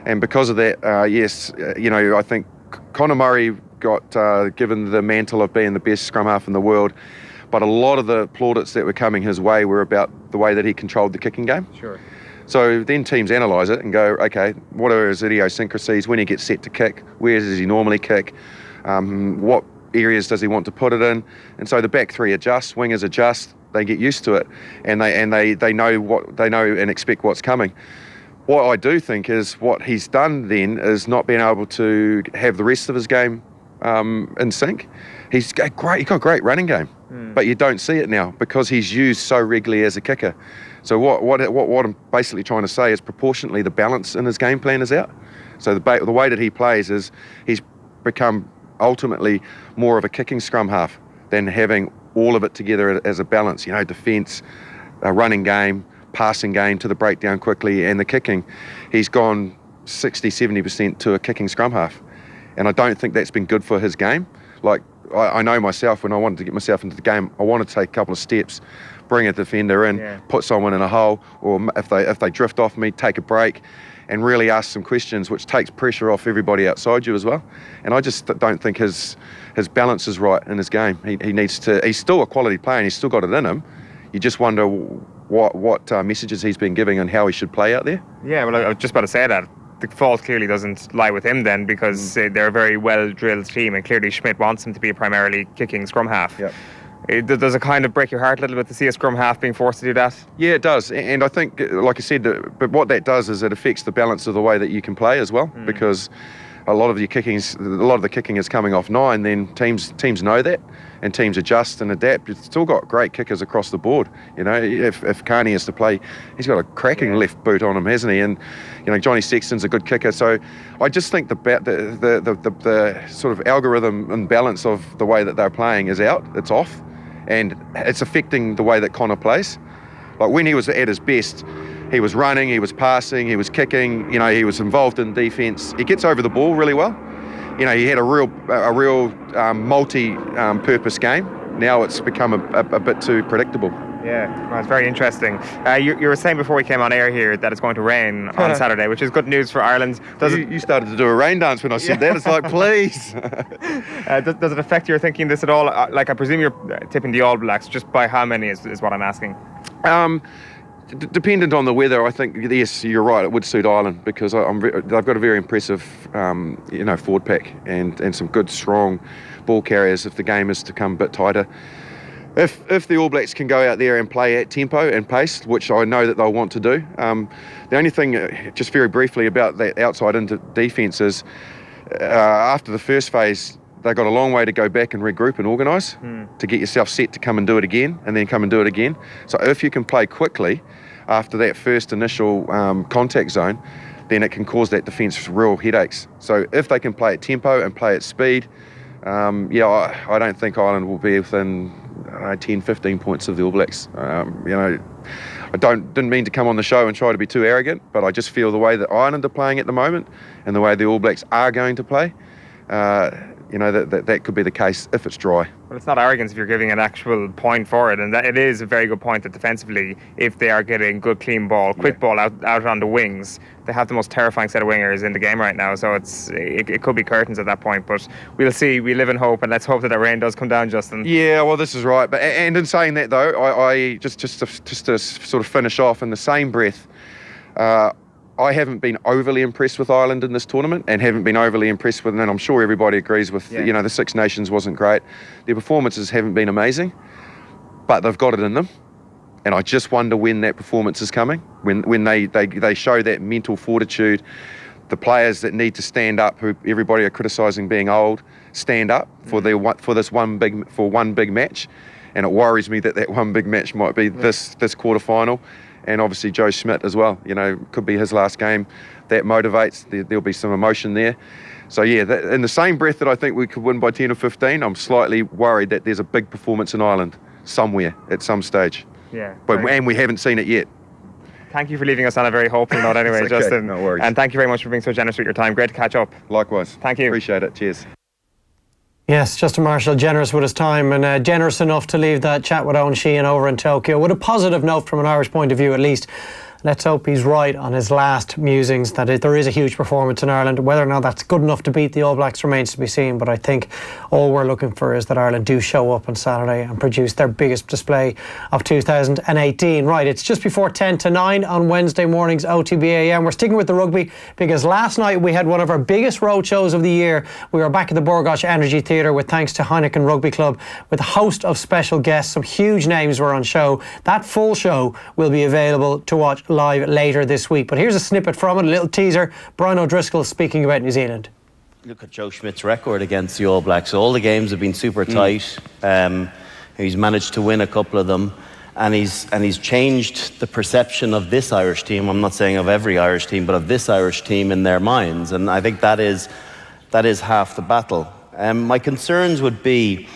And because of that, I think Conor Murray got given the mantle of being the best scrum half in the world, but a lot of the plaudits that were coming his way were about the way that he controlled the kicking game. Sure. So then teams analyse it and go, okay, what are his idiosyncrasies when he gets set to kick? Where does he normally kick? What areas does he want to put it in? And so the back three adjust, wingers adjust, they get used to it, and they know and expect what's coming. What I do think is what he's done then is not being able to have the rest of his game in sync. He's got a great running game, but you don't see it now because he's used so regularly as a kicker. So what I'm basically trying to say is proportionately the balance in his game plan is out. So the way that he plays is he's become ultimately more of a kicking scrum half than having all of it together as a balance. Defence, a running game, passing game to the breakdown quickly, and the kicking. He's gone 60-70% to a kicking scrum half, and I don't think that's been good for his game. Like I know myself, when I wanted to get myself into the game, I wanted to take a couple of steps, bring a defender in, put someone in a hole, or if they drift off me, take a break and really ask some questions, which takes pressure off everybody outside you as well. And I just don't think his balance is right in his game. He needs to. He's still a quality player and he's still got it in him. You just wonder what messages he's been giving and how he should play out there. Yeah, well, I was just about to say that. The fault clearly doesn't lie with him then, because they're a very well-drilled team, and clearly Schmidt wants him to be a primarily kicking scrum half. Yep. Does it kind of break your heart a little bit to see a scrum half being forced to do that? Yeah, it does. And I think, like I said, but what that does is it affects the balance of the way that you can play as well, because a lot of the kicking is coming off 9, then teams know that, and teams adjust and adapt. You've still got great kickers across the board. If Carney is to play, he's got a cracking left boot on him, hasn't he? And Johnny Sexton's a good kicker. So I just think the sort of algorithm and balance of the way that they're playing is out. It's off, and it's affecting the way that Connor plays. Like when he was at his best, he was running, he was passing, he was kicking, he was involved in defence. He gets over the ball really well. He had a real multi-purpose game. Now it's become a bit too predictable. Yeah, well, it's very interesting. You were saying before we came on air here that it's going to rain on Saturday, which is good news for Ireland. You started to do a rain dance when I said that. It's like, please. Does it affect your thinking this at all? Like, I presume you're tipping the All Blacks. Just by how many is what I'm asking? Dependent on the weather, I think, yes, you're right, it would suit Ireland, because they've got a very impressive forward pack and some good, strong ball carriers if the game is to come a bit tighter. If the All Blacks can go out there and play at tempo and pace, which I know that they'll want to do, the only thing, just very briefly, about that outside into defence is after the first phase, they've got a long way to go back and regroup and organise to get yourself set to come and do it again, and then come and do it again. So if you can play quickly after that first initial contact zone, then it can cause that defence real headaches. So if they can play at tempo and play at speed, I don't think Ireland will be within 10-15 points of the All Blacks. I didn't mean to come on the show and try to be too arrogant, but I just feel the way that Ireland are playing at the moment and the way the All Blacks are going to play, that could be the case if it's dry. Well, it's not arrogance if you're giving an actual point for it, and that it is a very good point that defensively, if they are getting good clean ball, quick ball out on the wings, they have the most terrifying set of wingers in the game right now, so it could be curtains at that point, but we'll see. We live in hope, and let's hope that rain does come down, Justin. Yeah, well, this is right, but and in saying that though, I just to sort of finish off in the same breath, I haven't been overly impressed with Ireland in this tournament, and haven't been overly impressed with, and I'm sure everybody agrees with, the Six Nations wasn't great. Their performances haven't been amazing, but they've got it in them. And I just wonder when that performance is coming, when they show that mental fortitude. The players that need to stand up, who everybody are criticising being old, stand up for one big match. And it worries me that one big match might be this quarter-final. And obviously Joe Schmidt as well, could be his last game. That motivates, there'll be some emotion there. So yeah, in the same breath that I think we could win by 10 or 15, I'm slightly worried that there's a big performance in Ireland somewhere at some stage. Yeah. And we haven't seen it yet. Thank you for leaving us on a very hopeful note anyway, okay, Justin. No worries. And thank you very much for being so generous with your time. Great to catch up. Likewise. Thank you. Appreciate it. Cheers. Yes, Justin Marshall, generous with his time, and generous enough to leave that chat with Eoin Sheahan over in Tokyo with a positive note from an Irish point of view at least. Let's hope he's right on his last musings that there is a huge performance in Ireland. Whether or not that's good enough to beat the All Blacks remains to be seen, but I think all we're looking for is that Ireland do show up on Saturday and produce their biggest display of 2018. Right, it's just before 10 to 9 on Wednesday morning's OTB AM. We're sticking with the rugby because last night we had one of our biggest road shows of the year. We were back at the Burgosh Energy Theatre with thanks to Heineken Rugby Club with a host of special guests. Some huge names were on show. That full show will be available to watch live later this week. But here's a snippet from it, a little teaser. Brian O'Driscoll speaking about New Zealand. Look at Joe Schmidt's record against the All Blacks. All the games have been super tight. He's managed to win a couple of them, and he's changed the perception of this Irish team. I'm not saying of every Irish team, but of this Irish team in their minds. And I think that is half the battle. My concerns would be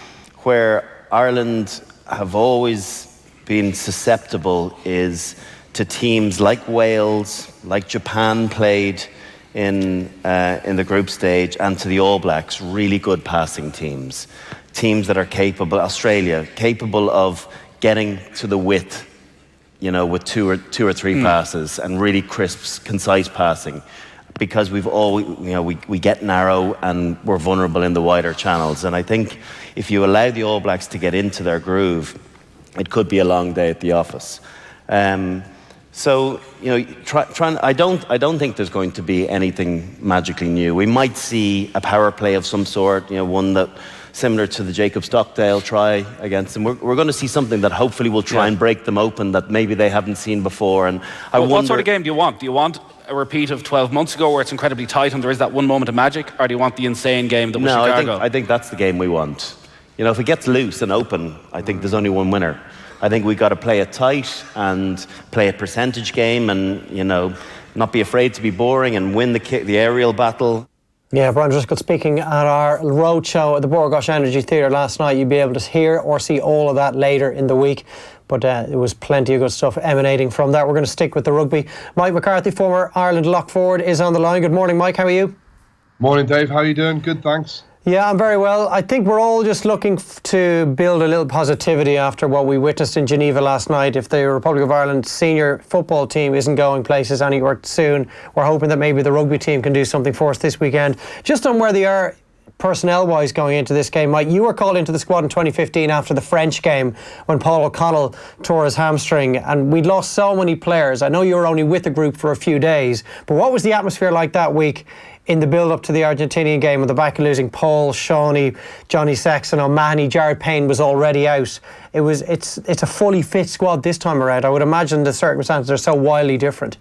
where Ireland have always been susceptible is to teams like Wales, like Japan played in the group stage, and to the All Blacks, really good passing teams that are capable, Australia, capable of getting to the width, with two or three passes and really crisp, concise passing, because we've always, we get narrow and we're vulnerable in the wider channels. And I think if you allow the All Blacks to get into their groove, it could be a long day at the office. So, I don't think there's going to be anything magically new. We might see a power play of some sort, one that similar to the Jacob Stockdale try against them. We're going to see something that hopefully will try and break them open that maybe they haven't seen before. And what sort of game do you want? Do you want a repeat of 12 months ago where it's incredibly tight and there is that one moment of magic, or do you want the insane game that was Chicago? I think that's the game we want. If it gets loose and open, I think there's only one winner. I think we've got to play it tight and play a percentage game and, not be afraid to be boring and win the aerial battle. Yeah, Brian Driscoll speaking at our road show at the Burgosh Energy Theatre last night. You'll be able to hear or see all of that later in the week. But there was plenty of good stuff emanating from that. We're going to stick with the rugby. Mike McCarthy, former Ireland lock forward, is on the line. Good morning, Mike. How are you? Morning, Dave. How are you doing? Good, thanks. Yeah, I'm very well. I think we're all just looking to build a little positivity after what we witnessed in Geneva last night. If the Republic of Ireland senior football team isn't going places anywhere soon, we're hoping that maybe the rugby team can do something for us this weekend. Just on where they are personnel-wise going into this game, Mike, you were called into the squad in 2015 after the French game when Paul O'Connell tore his hamstring, and we'd lost so many players. I know you were only with the group for a few days, but what was the atmosphere like that week in the build-up to the Argentinian game, on the back of losing Paul, Shawnee, Johnny Sexton, O'Mahony, Jared Payne was already out. It's a fully fit squad this time around. I would imagine the circumstances are so wildly different.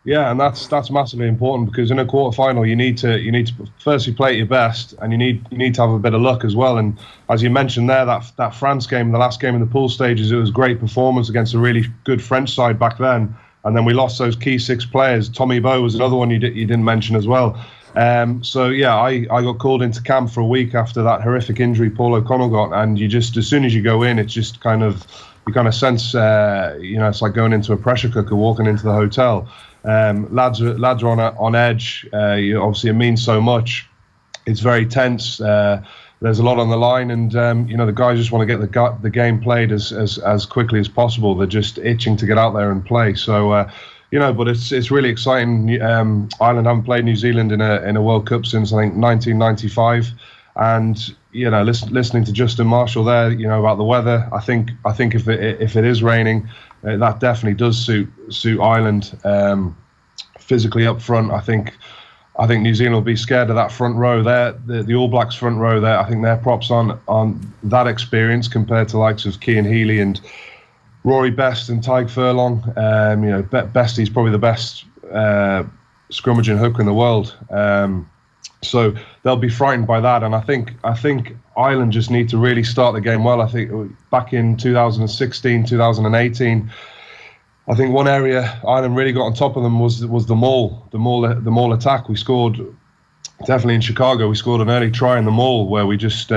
Yeah, and that's massively important, because in a quarter-final you need to firstly play at your best, and you need to have a bit of luck as well. And as you mentioned there, that France game, the last game in the pool stages, it was a great performance against a really good French side back then. And then we lost those key six players. Tommy Bowe was another one you didn't mention as well. So yeah, I got called into camp for a week after that horrific injury Paul O'Connell got, and you just, as soon as you go in, it's just you kind of sense, it's like going into a pressure cooker, walking into the hotel. Lads are on edge. Obviously, it means so much. It's very tense. There's a lot on the line, and the guys just want to get the game played as quickly as possible. They're just itching to get out there and play. So, but it's really exciting. Ireland haven't played New Zealand in a World Cup since, I think, 1995. And listening to Justin Marshall there, about the weather, I think if it is raining, that definitely does suit Ireland. Physically up front, I think New Zealand will be scared of that front row there, the All Blacks front row there. I think their props on that experience compared to likes of Cian Healy and Rory Best and Tyg Furlong. Bestie's probably the best scrummaging hooker in the world. So they'll be frightened by that. And I think Ireland just need to really start the game well. I think back in 2016, 2018, I think one area Ireland really got on top of them was the maul attack. We scored, definitely in Chicago, we scored an early try in the maul where we just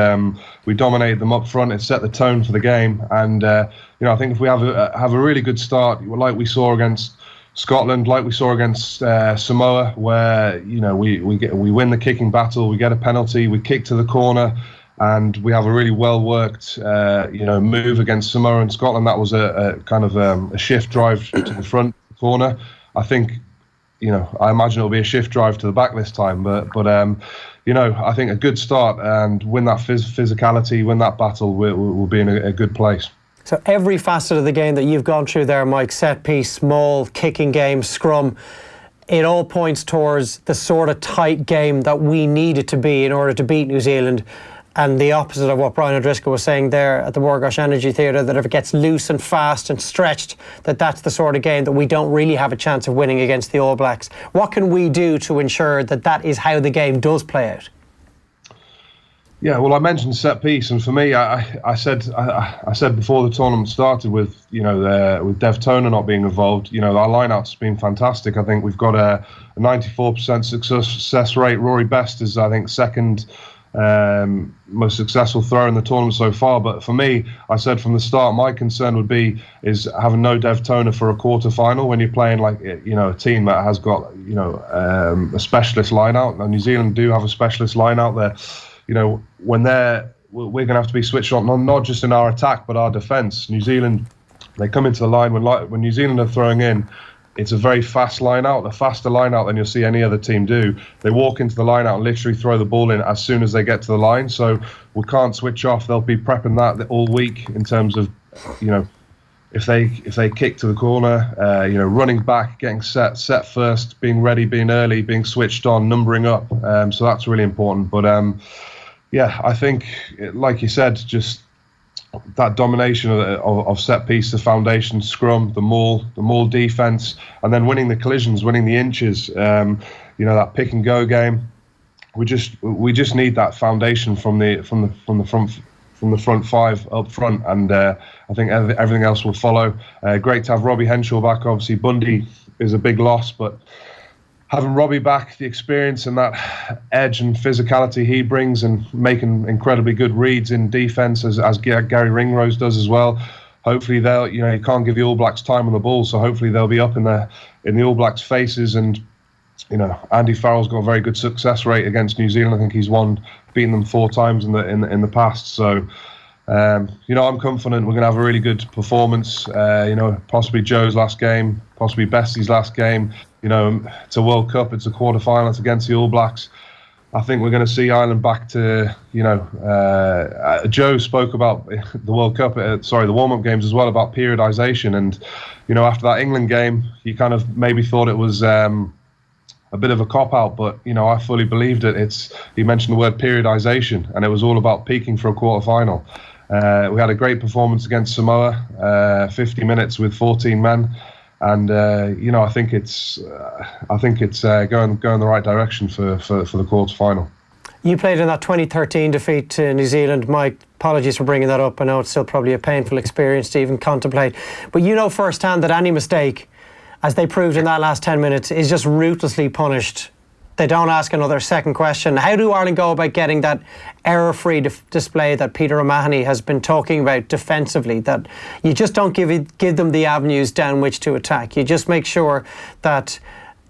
we dominated them up front. It set the tone for the game, and I think if we have a really good start, like we saw against Scotland, like we saw against Samoa, where we win the kicking battle, we get a penalty, we kick to the corner, and we have a really well-worked, move against Samoa and Scotland. That was a kind of a shift drive to the front corner. I think, I imagine it'll be a shift drive to the back this time, but I think a good start and win that physicality, win that battle, we'll be in a good place. So every facet of the game that you've gone through there, Mike, set piece, small, kicking game, scrum, it all points towards the sort of tight game that we need it to be in order to beat New Zealand. And the opposite of what Brian O'Driscoll was saying there at the Wargosh Energy Theatre, that if it gets loose and fast and stretched, that's the sort of game that we don't really have a chance of winning against the All Blacks. What can we do to ensure that is how the game does play out? Yeah, well, I mentioned set piece, and for me, I said before the tournament started with with Dev Toner not being involved, our lineout's been fantastic. I think we've got a 94% success rate. Rory Best is, I think, second most successful thrower in the tournament so far. But for me, I said from the start, my concern would be having no Dev Toner for a quarter final when you're playing a team that has got a specialist lineout. Now New Zealand do have a specialist lineout there. When we're going to have to be switched on, not just in our attack, but our defence. New Zealand, they come into the line, when New Zealand are throwing in, it's a very fast line-out, a faster line-out than you'll see any other team do. They walk into the line-out and literally throw the ball in as soon as they get to the line, so we can't switch off. They'll be prepping that all week in terms of, if they kick to the corner, running back, getting set first, being ready, being early, being switched on, numbering up. So that's really important. But I think, like you said, just that domination of set piece, the foundation, scrum, the maul defense, and then winning the collisions, winning the inches. That pick and go game. We just need that foundation from the front five up front, and I think everything else will follow. Great to have Robbie Henshaw back. Obviously, Bundy is a big loss, but having Robbie back, the experience and that edge and physicality he brings, and making incredibly good reads in defence as Gary Ringrose does as well. Hopefully they'll, you can't give the All Blacks time on the ball, so hopefully they'll be up in the All Blacks' faces. And Andy Farrell's got a very good success rate against New Zealand. I think he's beaten them 4 times in the past. So I'm confident we're going to have a really good performance. Possibly Joe's last game, possibly Bestie's last game. It's a World Cup, it's a quarter-final, it's against the All Blacks. I think we're going to see Ireland back to, Joe spoke about the World Cup, the warm-up games as well, about periodisation. And, after that England game, you kind of maybe thought it was a bit of a cop-out, but, I fully believed it. He mentioned the word periodisation, and it was all about peaking for a quarter-final. We had a great performance against Samoa, 50 minutes with 14 men. And I think it's going the right direction for the quarter final. You played in that 2013 defeat to New Zealand, Mike. Apologies for bringing that up. I know it's still probably a painful experience to even contemplate, but firsthand that any mistake, as they proved in that last 10 minutes, is just ruthlessly punished. They don't ask another second question. How do Ireland go about getting that error-free display that Peter O'Mahony has been talking about defensively, that you just don't give them the avenues down which to attack? You just make sure that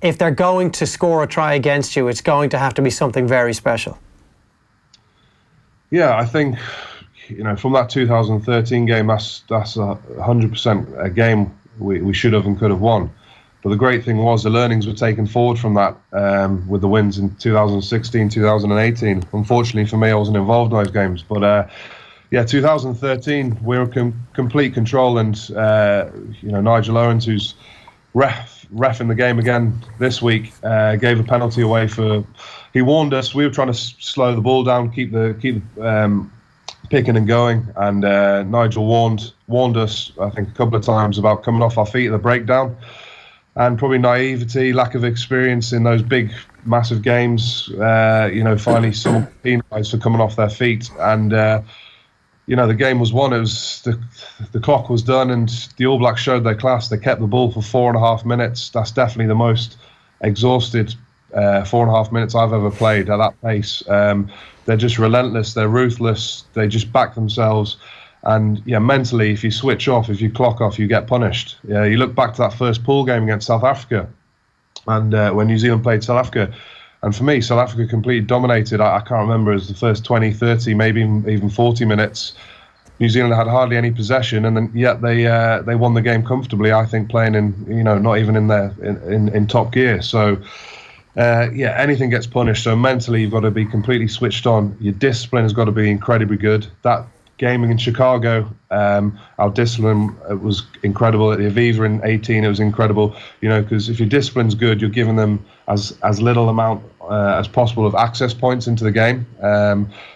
if they're going to score a try against you, it's going to have to be something very special. Yeah, I think, from that 2013 game, that's 100% a game we should have and could have won. But the great thing was the learnings were taken forward from that with the wins in 2016, 2018. Unfortunately for me, I wasn't involved in those games. But 2013, we were in complete control. And, Nigel Owens, who's ref in the game again this week, gave a penalty away he warned us. We were trying to slow the ball down, keep the picking and going. And Nigel warned us, I think, a couple of times about coming off our feet at the breakdown. And probably naivety, lack of experience in those big, massive games. Finally someone penalised for coming off their feet. And, the game was won. It was the clock was done, and the All Blacks showed their class. They kept the ball for 4.5 minutes. That's definitely the most exhausted 4.5 minutes I've ever played at that pace. They're just relentless. They're ruthless. They just back themselves. And mentally, if you switch off, if you clock off, you get punished. You look back to that first pool game against South Africa, and when New Zealand played South Africa, and for me, South Africa completely dominated. I can't remember, it was the first 20, 30, maybe even 40 minutes. New Zealand had hardly any possession, and then yet they won the game comfortably. I think playing in not even in top gear. So anything gets punished. So mentally you've got to be completely switched on. Your discipline has got to be incredibly good. That gaming in Chicago, our discipline was incredible. At the Aviva in 18, it was incredible. Because if your discipline's good, you're giving them as little amount as possible of access points into the game.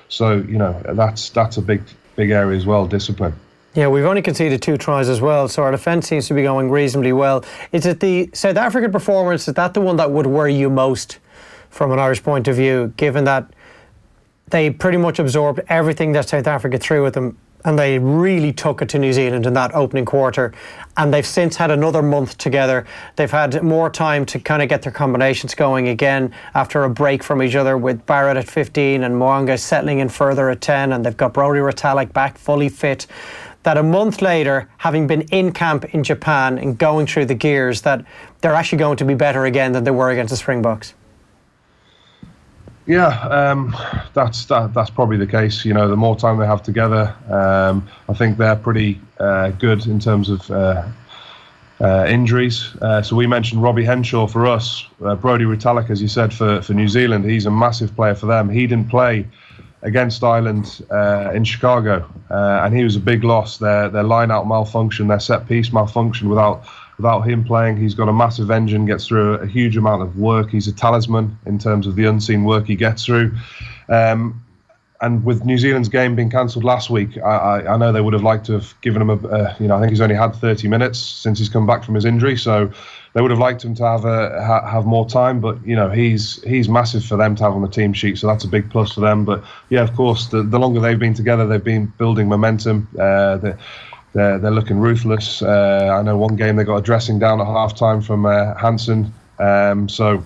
So that's a big area as well, discipline. Yeah, we've only conceded 2 tries as well, so our defence seems to be going reasonably well. Is it the South African performance, is that the one that would worry you most from an Irish point of view, given that they pretty much absorbed everything that South Africa threw at them, and they really took it to New Zealand in that opening quarter, and they've since had another month together. They've had more time to kind of get their combinations going again after a break from each other, with Barrett at 15 and Moanga settling in further at 10, and they've got Brodie Retallick back fully fit. That a month later, having been in camp in Japan and going through the gears, that they're actually going to be better again than they were against the Springboks. Yeah, that's probably the case. The more time they have together, I think they're pretty good in terms of injuries. So we mentioned Robbie Henshaw for us. Brodie Retallick, as you said, for New Zealand, he's a massive player for them. He didn't play against Ireland in Chicago, and he was a big loss. Their line-out malfunction, their set-piece malfunction without him playing. He's got a massive engine, gets through a huge amount of work. He's a talisman in terms of the unseen work he gets through. And with New Zealand's game being cancelled last week, I know they would have liked to have given him I think he's only had 30 minutes since he's come back from his injury, so they would have liked him to have more time. But he's massive for them to have on the team sheet, so that's a big plus for them. But yeah, of course, the longer they've been together, they've been building momentum. They're looking ruthless. I know one game they got a dressing down at half-time from Hansen. So,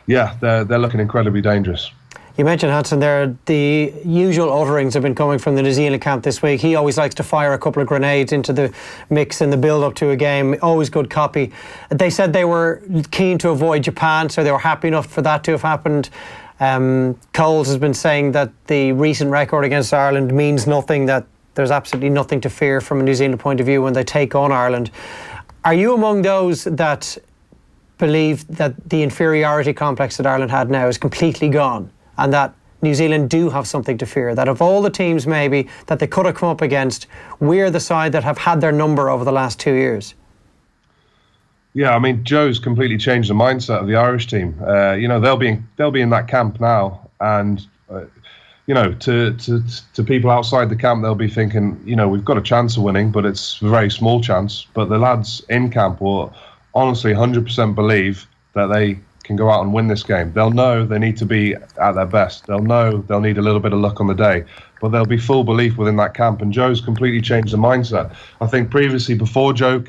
yeah, they're looking incredibly dangerous. You mentioned Hansen there. The usual utterings have been coming from the New Zealand camp this week. He always likes to fire a couple of grenades into the mix in the build-up to a game. Always good copy. They said they were keen to avoid Japan, so they were happy enough for that to have happened. Coles has been saying that the recent record against Ireland means nothing, that there's absolutely nothing to fear from a New Zealand point of view when they take on Ireland. Are you among those that believe that the inferiority complex that Ireland had now is completely gone, and that New Zealand do have something to fear, that of all the teams maybe that they could have come up against, we're the side that have had their number over the last 2 years? Yeah, I mean, Joe's completely changed the mindset of the Irish team. They'll be in that camp now, and to people outside the camp, they'll be thinking, we've got a chance of winning, but it's a very small chance. But the lads in camp will honestly 100% believe that they can go out and win this game. They'll know they need to be at their best. They'll know they'll need a little bit of luck on the day, but there'll be full belief within that camp. And Joe's completely changed the mindset. I think previously, before Joe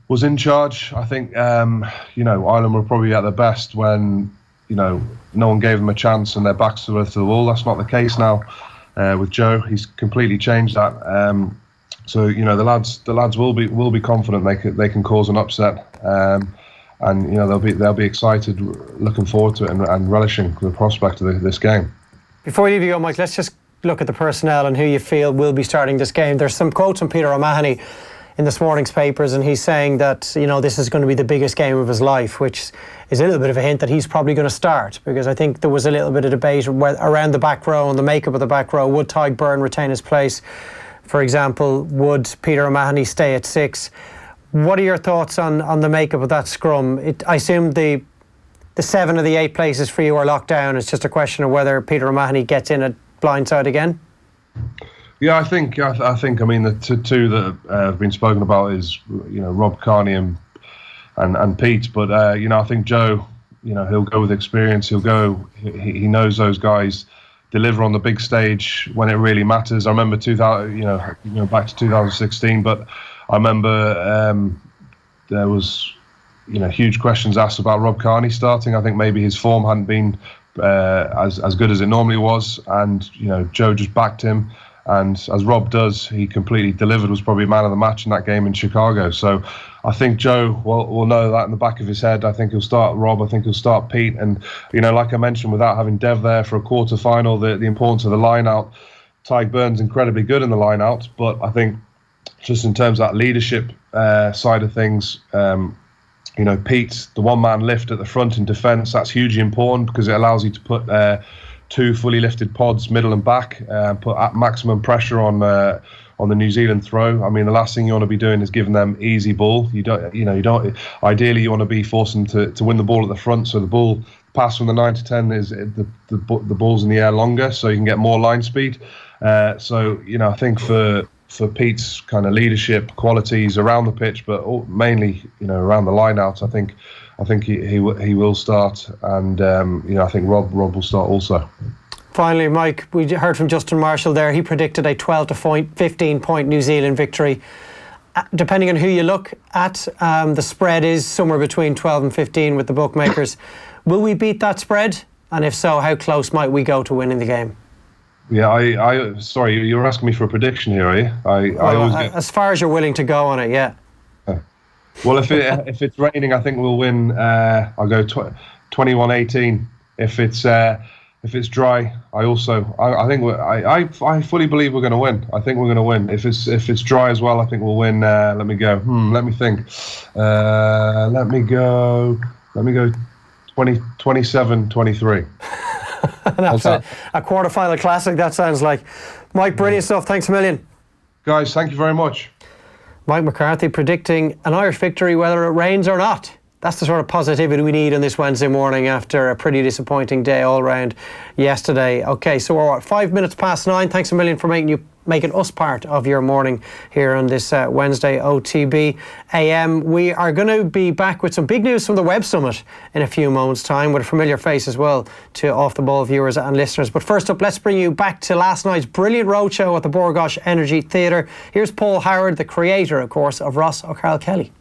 was in charge, I think Ireland were probably at their best when no one gave them a chance and their backs were to the wall. That's not the case now with Joe. He's completely changed that. So the lads will be confident they can cause an upset, and they'll be excited, looking forward to it, and relishing the prospect of this game. Before you go, Mike, let's just look at the personnel and who you feel will be starting this game. There's some quotes from Peter O'Mahony in this morning's papers, and he's saying that this is going to be the biggest game of his life, which is a little bit of a hint that he's probably going to start, because I think there was a little bit of debate around the back row and the makeup of the back row. Would Tadhg Beirne retain his place, for example? Would Peter O'Mahony stay at 6? What are your thoughts on the makeup of that scrum? I assume the 7 of the 8 places for you are locked down. It's just a question of whether Peter O'Mahony gets in at blindside again. Yeah, I think. I mean, the two that have been spoken about is Rob Kearney and Pete. But I think Joe, he'll go with experience. He knows those guys deliver on the big stage when it really matters. I remember back to 2016, but I remember there was huge questions asked about Rob Kearney starting. I think maybe his form hadn't been as good as it normally was, and Joe just backed him. And as Rob does, he completely delivered, was probably man of the match in that game in Chicago. So I think Joe will know that in the back of his head. I think he'll start Rob, I think he'll start Pete. And, like I mentioned, without having Dev there for a quarter final, the importance of the line out, Tyke Byrne's incredibly good in the line-out, but I think just in terms of that leadership side of things, Pete, the one-man lift at the front in defence, that's hugely important because it allows you to put 2 fully lifted pods, middle and back, put maximum pressure on the New Zealand throw. I mean, the last thing you want to be doing is giving them easy ball. You don't. Ideally, you want to be forcing them to win the ball at the front. So the ball pass from the 9 to 10 is the ball's in the air longer, so you can get more line speed. I think for Pete's kind of leadership qualities around the pitch, but mainly around the line out, I think he will start, and I think Rob will start also. Finally, Mike, we heard from Justin Marshall there. He predicted a 12 to 15 point New Zealand victory. Depending on who you look at, the spread is somewhere between 12 and 15 with the bookmakers. Will we beat that spread? And if so, how close might we go to winning the game? Yeah, sorry, you're asking me for a prediction here, are you? I always get... As far as you're willing to go on it, yeah. Well, if it's raining, I think we'll win. I'll go 21-18. If it's dry, I fully believe we're going to win. I think we're going to win. If it's dry as well, I think we'll win. Let me think. Let me go 27-23. That's a quarter-final classic, that sounds like. Mike, brilliant stuff. Thanks a million. Guys, thank you very much. Mike McCarthy predicting an Irish victory whether it rains or not. That's the sort of positivity we need on this Wednesday morning after a pretty disappointing day all round yesterday. Okay, so we're 5 minutes past 9. Thanks a million for making us part of your morning here on this Wednesday OTB AM. We are going to be back with some big news from the Web Summit in a few moments' time, with a familiar face as well to Off the Ball viewers and listeners. But first up, let's bring you back to last night's brilliant roadshow at the Borgosh Energy Theatre. Here's Paul Howard, the creator, of course, of Ross O'Carroll Kelly.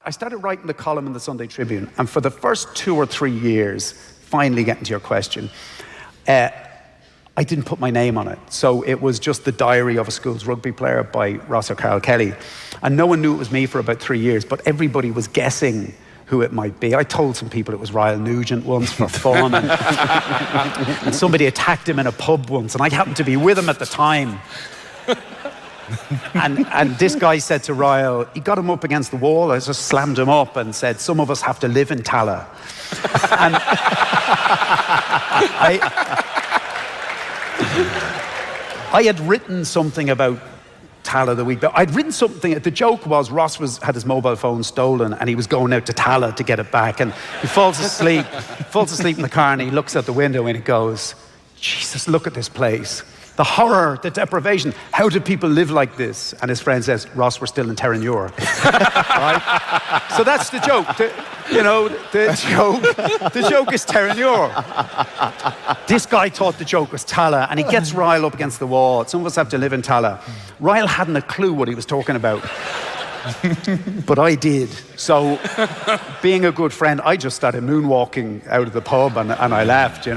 I started writing the column in the Sunday Tribune, and for the first 2 or 3 years, finally getting to your question, I didn't put my name on it. So it was just the diary of a school's rugby player by Ross O'Carroll Kelly. And no one knew it was me for about 3 years, but everybody was guessing who it might be. I told some people it was Ryle Nugent once for fun, and somebody attacked him in a pub once, and I happened to be with him at the time. And this guy said to Ryle, he got him up against the wall, I just slammed him up and said, some of us have to live in Tala. And I had written something about Tala the week, but I'd written something, the joke was Ross had his mobile phone stolen and he was going out to Tala to get it back, and he falls asleep in the car, and he looks out the window and he goes, Jesus, look at this place. The horror, the deprivation. How did people live like this? And his friend says, Ross, we're still in Terranure. Right? So that's the joke. The joke is Terranure. This guy thought the joke was Tala, and he gets Ryle up against the wall. Some of us have to live in Tala. Ryle hadn't a clue what he was talking about. But I did. So, being a good friend, I just started moonwalking out of the pub and I left,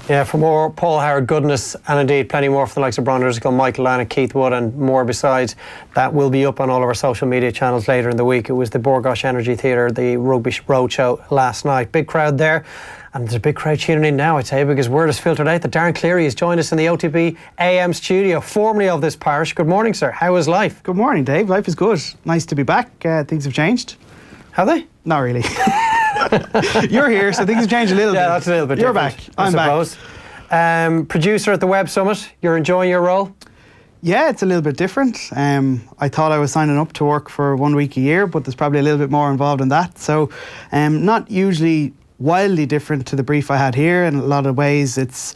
Yeah, for more Paul Howard goodness, and indeed plenty more for the likes of Bron Driscoll, Michael Lana, Keith Wood, and more besides, that will be up on all of our social media channels later in the week. It was the Borgosh Energy Theatre, the Rugby Roadshow last night. Big crowd there, and there's a big crowd tuning in now, I'd say, because word has filtered out that Darren Cleary has joined us in the OTB AM studio, formerly of this parish. Good morning, sir. How is life? Good morning, Dave. Life is good. Nice to be back. Things have changed. Have they? Not really. You're here, so things have changed a little bit. Yeah, that's a little bit You're different, back. I'm back. Producer at the Web Summit, you're enjoying your role? Yeah, it's a little bit different. I thought I was signing up to work for 1 week a year, but there's probably a little bit more involved in that. So not usually wildly different to the brief I had here. In a lot of ways, it's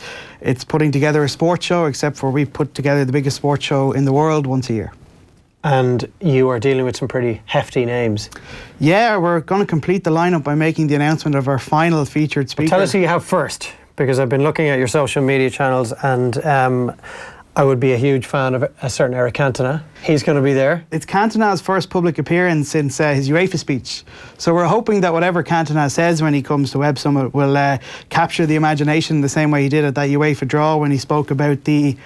putting together a sports show, except for we put together the biggest sports show in the world once a year. And you are dealing with some pretty hefty names. Yeah, we're going to complete the lineup by making the announcement of our final featured speaker. Well, tell us who you have first, because I've been looking at your social media channels, and I would be a huge fan of a certain Eric Cantona. He's going to be there. It's Cantona's first public appearance since his UEFA speech. So we're hoping that whatever Cantona says when he comes to Web Summit will capture the imagination the same way he did at that UEFA draw when he spoke about the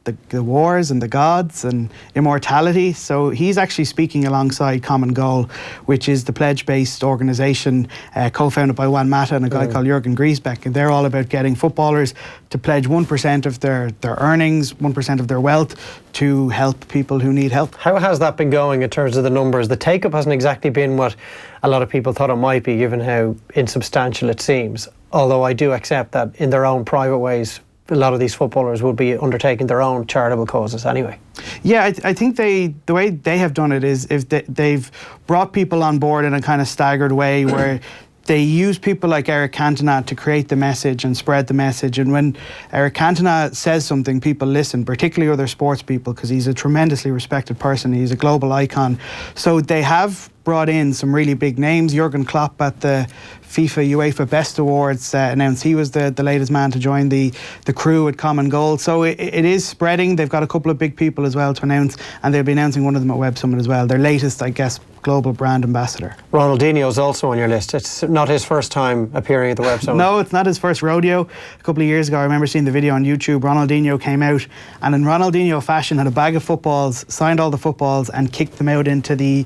the wars and the gods and immortality. So he's actually speaking alongside Common Goal, which is the pledge-based organisation co-founded by Juan Mata and a guy called Jürgen Griesbeck. And they're all about getting footballers to pledge 1% of their earnings, 1% of their wealth to help people who need help. How has that been going in terms of the numbers? The take-up hasn't exactly been what a lot of people thought it might be, given how insubstantial it seems. Although I do accept that in their own private ways, a lot of these footballers will be undertaking their own charitable causes anyway. Yeah, I think the way they have done it is they've brought people on board in a kind of staggered way where they use people like Eric Cantona to create the message and spread the message. And when Eric Cantona says something, people listen, particularly other sports people, because he's a tremendously respected person. He's a global icon. So they have brought in some really big names. Jurgen Klopp at the FIFA UEFA Best Awards announced he was the latest man to join the crew at Common Goal. So it is spreading. They've got a couple of big people as well to announce, and they'll be announcing one of them at Web Summit as well. Their latest, I guess, global brand ambassador. Ronaldinho's also on your list. It's not his first time appearing at the Web Summit. No, it's not his first rodeo. A couple of years ago, I remember seeing the video on YouTube. Ronaldinho came out and in Ronaldinho fashion had a bag of footballs, signed all the footballs and kicked them out into the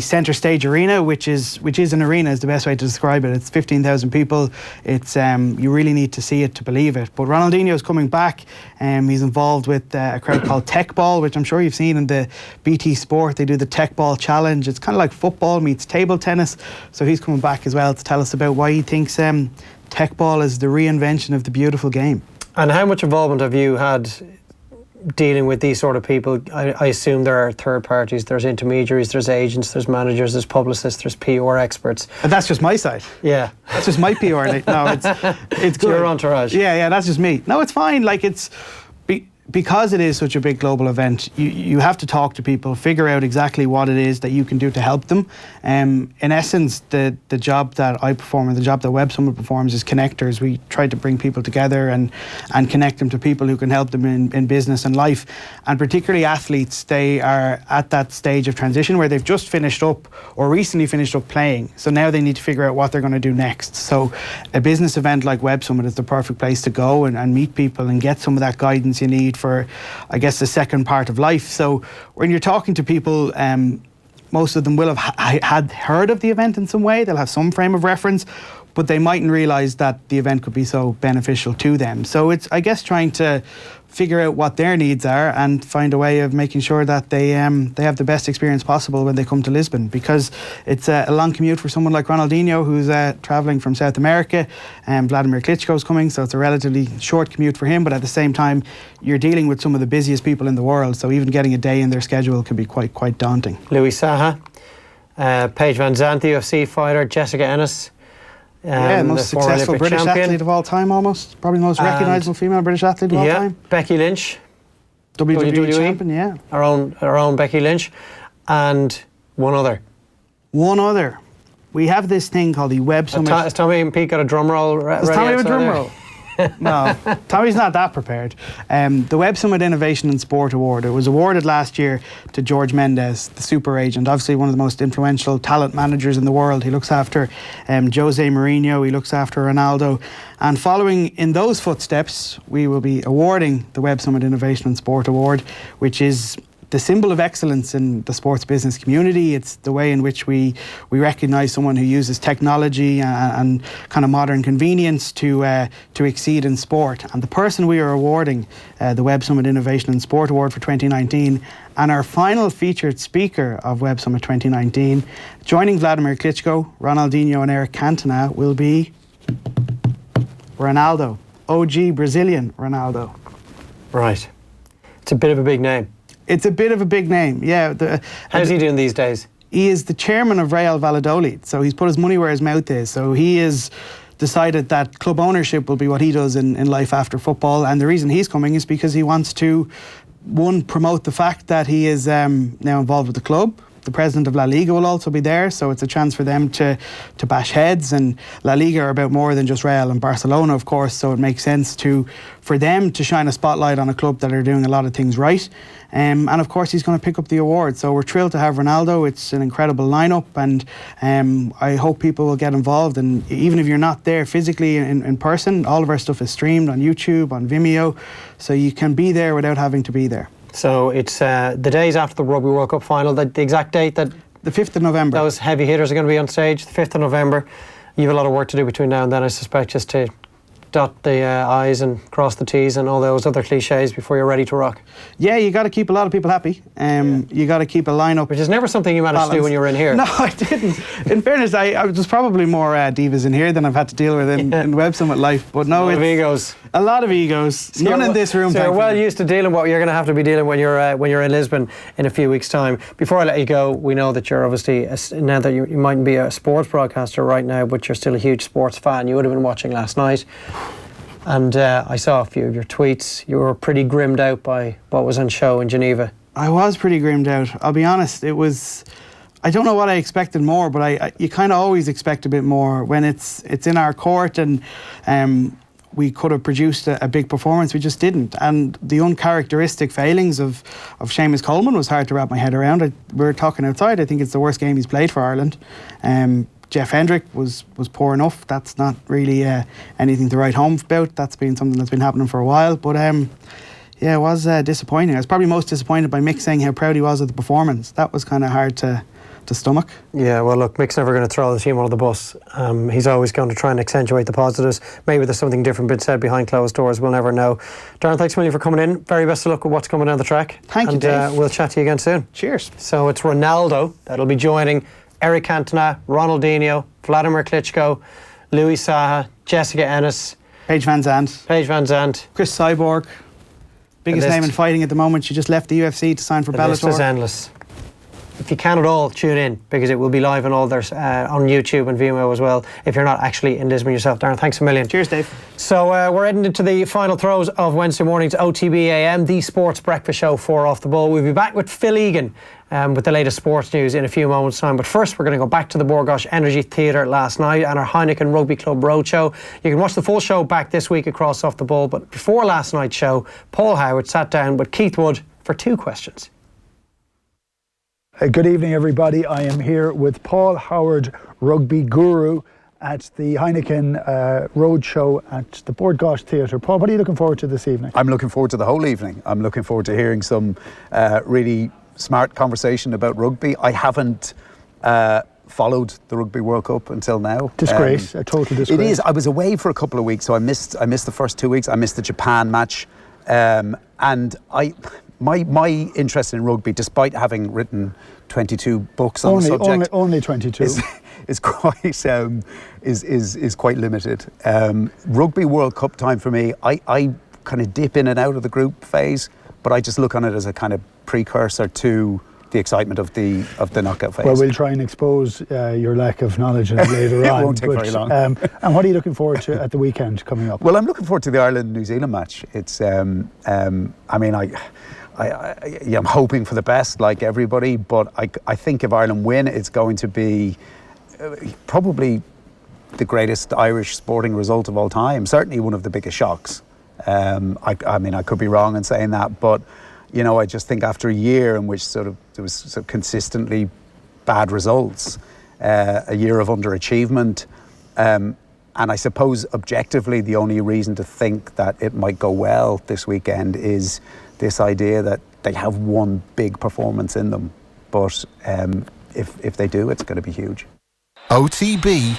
centre stage arena, which is an arena is the best way to describe it. It's 15,000 people. It's you really need to see it to believe it. But Ronaldinho's coming back. He's involved with a crowd called Tech Ball, which I'm sure you've seen in the BT Sport. They do the Tech Ball Challenge. It's kind of like football meets table tennis. So he's coming back as well to tell us about why he thinks Tech Ball is the reinvention of the beautiful game. And how much involvement have you had dealing with these sort of people? I assume there are third parties, there's intermediaries, there's agents, there's managers, there's publicists, there's PR experts. And that's just my side. Yeah. That's just my PR. No, it's good. Your entourage. Yeah, that's just me. No, it's fine. Like because it is such a big global event, you have to talk to people, figure out exactly what it is that you can do to help them. In essence, the job that I perform and the job that Web Summit performs is connectors. We try to bring people together and connect them to people who can help them in business and life. And particularly athletes, they are at that stage of transition where they've just finished up or recently finished up playing. So now they need to figure out what they're going to do next. So a business event like Web Summit is the perfect place to go and meet people and get some of that guidance you need for, I guess, the second part of life. So when you're talking to people, most of them will have had heard of the event in some way. They'll have some frame of reference, but they mightn't realise that the event could be so beneficial to them. So it's, I guess, trying to figure out what their needs are and find a way of making sure that they have the best experience possible when they come to Lisbon, because it's a long commute for someone like Ronaldinho, who's travelling from South America, and Vladimir Klitschko's coming, so it's a relatively short commute for him, but at the same time you're dealing with some of the busiest people in the world, so even getting a day in their schedule can be quite daunting. Louis Saha, Paige Van Zandt, the UFC fighter, Jessica Ennis, most successful British athlete of all time, almost. Probably the most recognisable female British athlete of all time. Becky Lynch, WWE champion, yeah. Our own Becky Lynch. And one other. We have this thing called the Web Summit. Has Tommy and Pete got a drum roll ready? Does Tommy have a drum roll? No, Tommy's not that prepared. The Web Summit Innovation and Sport Award, it was awarded last year to George Mendes, the super agent, obviously one of the most influential talent managers in the world. He looks after Jose Mourinho, he looks after Ronaldo. And following in those footsteps, we will be awarding the Web Summit Innovation and Sport Award, which is the symbol of excellence in the sports business community. It's the way in which we recognise someone who uses technology and kind of modern convenience to exceed in sport. And the person we are awarding the Web Summit Innovation and Sport Award for 2019, and our final featured speaker of Web Summit 2019, joining Vladimir Klitschko, Ronaldinho and Eric Cantona, will be Ronaldo, OG Brazilian Ronaldo. Right. It's a bit of a big name. It's a bit of a big name, yeah. How's he doing these days? He is the chairman of Real Valladolid, so he's put his money where his mouth is. So he has decided that club ownership will be what he does in life after football, and the reason he's coming is because he wants to, one, promote the fact that he is now involved with the club, the president of La Liga will also be there, so it's a chance for them to bash heads. And La Liga are about more than just Real and Barcelona, of course, so it makes sense for them to shine a spotlight on a club that are doing a lot of things right. And of course he's going to pick up the award, so we're thrilled to have Ronaldo. It's an incredible lineup, and I hope people will get involved. And even if you're not there physically in person, all of our stuff is streamed on YouTube, on Vimeo, so you can be there without having to be there. So it's the days after the Rugby World Cup final, the exact date that... The 5th of November. Those heavy hitters are going to be on stage, the 5th of November. You have a lot of work to do between now and then, I suspect, just to dot the I's and cross the T's and all those other cliches before you're ready to rock. Yeah, you got to keep a lot of people happy. You got to keep a lineup. Which is never something you managed to do when you were in here. No, I didn't. In fairness, there's probably more divas in here than I've had to deal with in Web Summit life. But no, a lot of egos. A lot of egos. None in this room. So you're well used to dealing with what you're going to have to be dealing when you're in Lisbon in a few weeks' time. Before I let you go, we know that you're obviously, now that you mightn't be a sports broadcaster right now, but you're still a huge sports fan. You would have been watching last night. And I saw a few of your tweets. You were pretty grimmed out by what was on show in Geneva. I was pretty grimmed out. I'll be honest. It was... I don't know what I expected more, but you kind of always expect a bit more when it's in our court, and we could have produced a big performance. We just didn't. And the uncharacteristic failings of Seamus Coleman was hard to wrap my head around. We were talking outside. I think it's the worst game he's played for Ireland. Jeff Hendrick was poor enough. That's not really anything to write home about. That's been something that's been happening for a while. But yeah, it was disappointing. I was probably most disappointed by Mick saying how proud he was of the performance. That was kind of hard to stomach. Yeah, well, look, Mick's never going to throw the team under the bus. He's always going to try and accentuate the positives. Maybe there's something different been said behind closed doors. We'll never know. Darren, thanks a million for coming in. Very best of luck with what's coming down the track. Thank you, Dave. We'll chat to you again soon. Cheers. So it's Ronaldo that'll be joining Eric Cantona, Ronaldinho, Vladimir Klitschko, Louis Saha, Jessica Ennis, Paige Van Zandt, Chris Cyborg, biggest name in fighting at the moment. She just left the UFC to sign for Bellator. The list is endless. If you can at all, tune in, because it will be live on all their on YouTube and Vimeo as well, if you're not actually in Lisbon yourself. Darren, thanks a million. Cheers, Dave. So we're heading into the final throws of Wednesday morning's OTB AM, the sports breakfast show for Off the Ball. We'll be back with Phil Egan with the latest sports news in a few moments' time. But first, we're going to go back to the Borgosh Energy Theatre last night and our Heineken Rugby Club Roadshow. You can watch the full show back this week across Off the Ball. But before last night's show, Paul Howard sat down with Keith Wood for 2 questions. Good evening, everybody. I am here with Paul Howard, rugby guru, at the Heineken Roadshow at the Borgosh Theatre. Paul, what are you looking forward to this evening? I'm looking forward to the whole evening. I'm looking forward to hearing some really smart conversation about rugby. I haven't followed the Rugby World Cup until now. Disgrace, a total disgrace. It is. I was away for a couple of weeks, so I missed the first 2 weeks. I missed the Japan match, and my interest in rugby, despite having written 22 books on the subject, only 22, is quite limited. Rugby World Cup time for me. I kind of dip in and out of the group phase, but I just look on it as a kind of precursor to the excitement of the knockout phase. Well, we'll try and expose your lack of knowledge later on. It won't take very long. And what are you looking forward to at the weekend coming up? Well, I'm looking forward to the Ireland-New Zealand match. It's, I mean, I'm hoping for the best, like everybody, but I think if Ireland win, it's going to be probably the greatest Irish sporting result of all time. Certainly one of the biggest shocks. I mean, I could be wrong in saying that, but you know, I just think after a year in which there was consistently bad results, a year of underachievement, and I suppose objectively the only reason to think that it might go well this weekend is this idea that they have one big performance in them, but if they do, it's going to be huge. OTB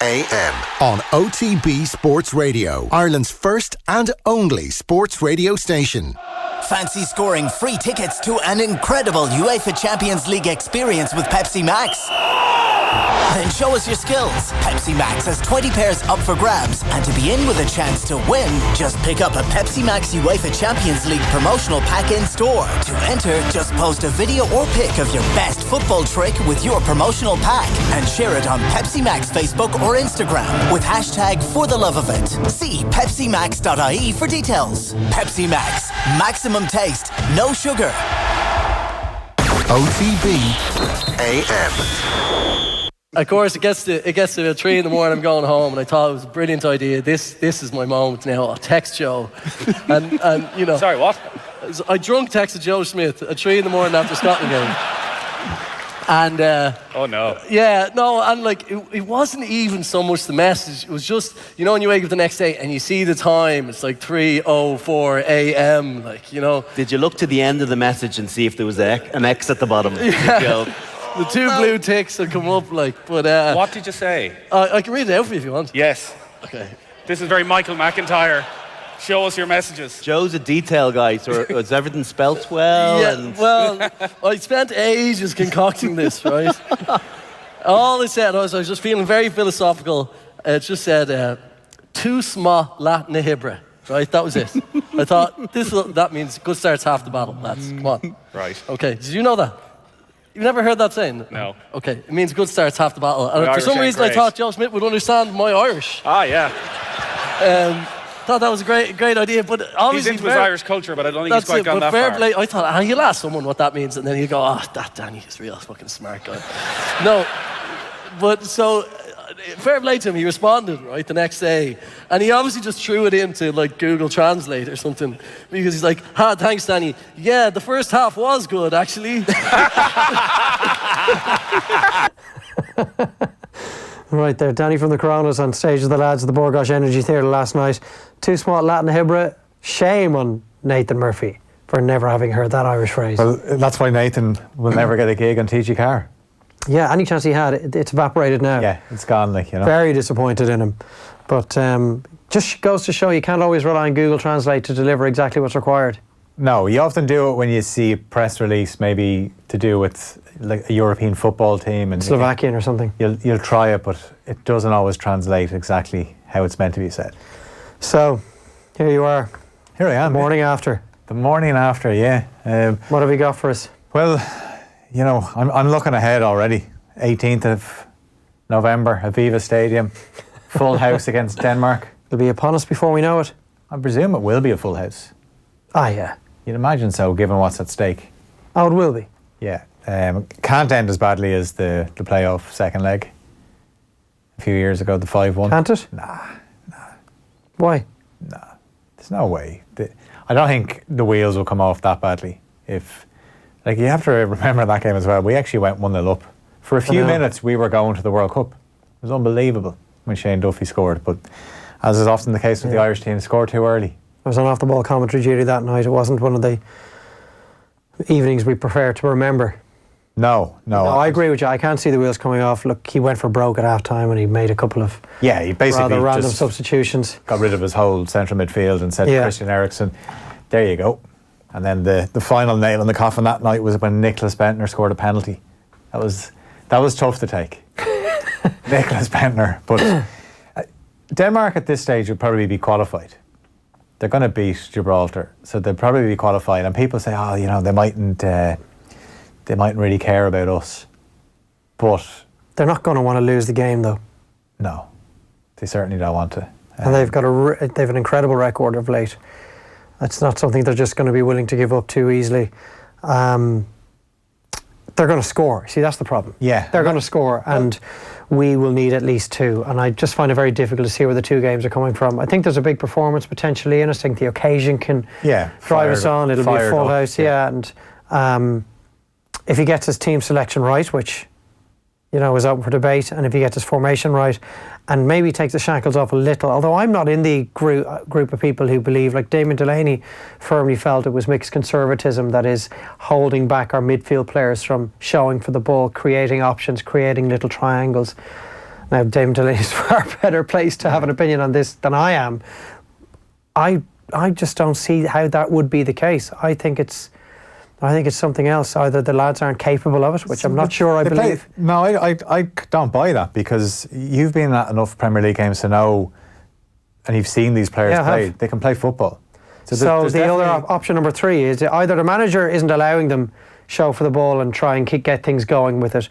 AM on OTB Sports Radio, Ireland's first and only sports radio station. Fancy scoring free tickets to an incredible UEFA Champions League experience with Pepsi Max? Then show us your skills. Pepsi Max has 20 pairs up for grabs, and to be in with a chance to win, just pick up a Pepsi Max UEFA Champions League promotional pack in store. To enter, just post a video or pic of your best football trick with your promotional pack and share it on Pepsi Max Facebook or Instagram with hashtag #ForTheLoveOfIt. See pepsimax.ie for details. Pepsi Max, maximum taste, no sugar. OTB AM. Of course, it gets to 3 in the morning. I'm going home, and I thought it was a brilliant idea. This is my moment now. I'll text Joe, and you know. Sorry, what? I drunk texted Joe Smith at 3 in the morning after Scotland game. And oh no. Yeah, no, and like it wasn't even so much the message. It was just, you know, when you wake up the next day and you see the time, it's like 3:04 a.m. Like, you know. Did you look to the end of the message and see if there was an X at the bottom? Yeah. The 2 blue ticks will come up, like. But what did you say? I can read it out for you if you want. Yes. Okay. This is very Michael McIntyre. Show us your messages. Joe's a detail guy, so is everything spelt well? Yeah, well, I spent ages concocting this, right? All it said, I was just feeling very philosophical. It just said, "Tu sma Latin Hebra." Right, that was it. I thought, that means good start's half the battle, lads. Come on. Right. Okay, did you know that? You've never heard that saying? No. Okay, it means good start's half the battle. And for some reason I thought Joe Smith would understand my Irish. Ah, yeah. Thought that was a great idea, but obviously he's into his Irish culture, but I don't think he's quite gone that far. Play, I thought, you'll ask someone what that means, and then you go, that Danny is real fucking smart guy. No, but so fair play to him. He responded right the next day, and he obviously just threw it into like Google Translate or something, because he's like, thanks, Danny. Yeah, the first half was good, actually. Right there, Danny from the Coronas on stage with the lads of the Borgosh Energy Theatre last night. 2 small Latin Hebra. Shame on Nathan Murphy for never having heard that Irish phrase. Well, that's why Nathan will never get a gig on TG Carr. Yeah, any chance he had, it's evaporated now. Yeah, it's gone, like, you know. Very disappointed in him. But just goes to show you can't always rely on Google Translate to deliver exactly what's required. No, you often do it when you see a press release maybe to do with like a European football team and Slovakian or something. You'll try it, but it doesn't always translate exactly how it's meant to be said. So, here you are. Here I am. The morning after. The morning after, yeah. What have you got for us? Well, you know, I'm looking ahead already. 18th of November, Aviva Stadium, full house against Denmark. It'll be upon us before we know it. I presume it will be a full house. Ah, yeah. You'd imagine so, given what's at stake. Oh, it will be. Yeah. Can't end as badly as the playoff second leg a few years ago, the 5-1. Can't it? Nah. Why? Nah. There's no way. I don't think the wheels will come off that badly. You have to remember that game as well. We actually went 1-0 up. For a few minutes, we were going to the World Cup. It was unbelievable when Shane Duffy scored. But as is often the case with the Irish team, scored too early. I was on off-the-ball commentary duty that night. It wasn't one of the evenings we prefer to remember. No. I agree with you. I can't see the wheels coming off. Look, he went for broke at half-time and he made a couple of he basically rather random just substitutions. Got rid of his whole central midfield and said to Christian Eriksen, there you go. And then the final nail in the coffin that night was when Nicholas Bentner scored a penalty. That was tough to take. Nicholas Bentner. But Denmark at this stage would probably be qualified. They're going to beat Gibraltar, so they'll probably be qualified. And people say, they mightn't really care about us. But they're not going to want to lose the game, though. No, they certainly don't want to. And they've got they've an incredible record of late. That's not something they're just going to be willing to give up too easily. They're going to score. See, that's the problem. Yeah, they're going to score, and we will need at least 2. And I just find it very difficult to see where the 2 games are coming from. I think there's a big performance potentially in us. I think the occasion can drive us on. It'll be a full house, and if he gets his team selection right, which is open for debate, and if he gets his formation right, and maybe takes the shackles off a little, although I'm not in the group of people who believe, like Damian Delaney firmly felt it was mixed conservatism that is holding back our midfield players from showing for the ball, creating options, creating little triangles. Now, Damian Delaney is far better placed to have an opinion on this than I am. I just don't see how that would be the case. I think it's something else. Either the lads aren't capable of it, which I'm not sure I believe. No, I don't buy that, because you've been at enough Premier League games to know, and you've seen these players play. They can play football. So the other option number 3 is either the manager isn't allowing them show for the ball and try and get things going with it.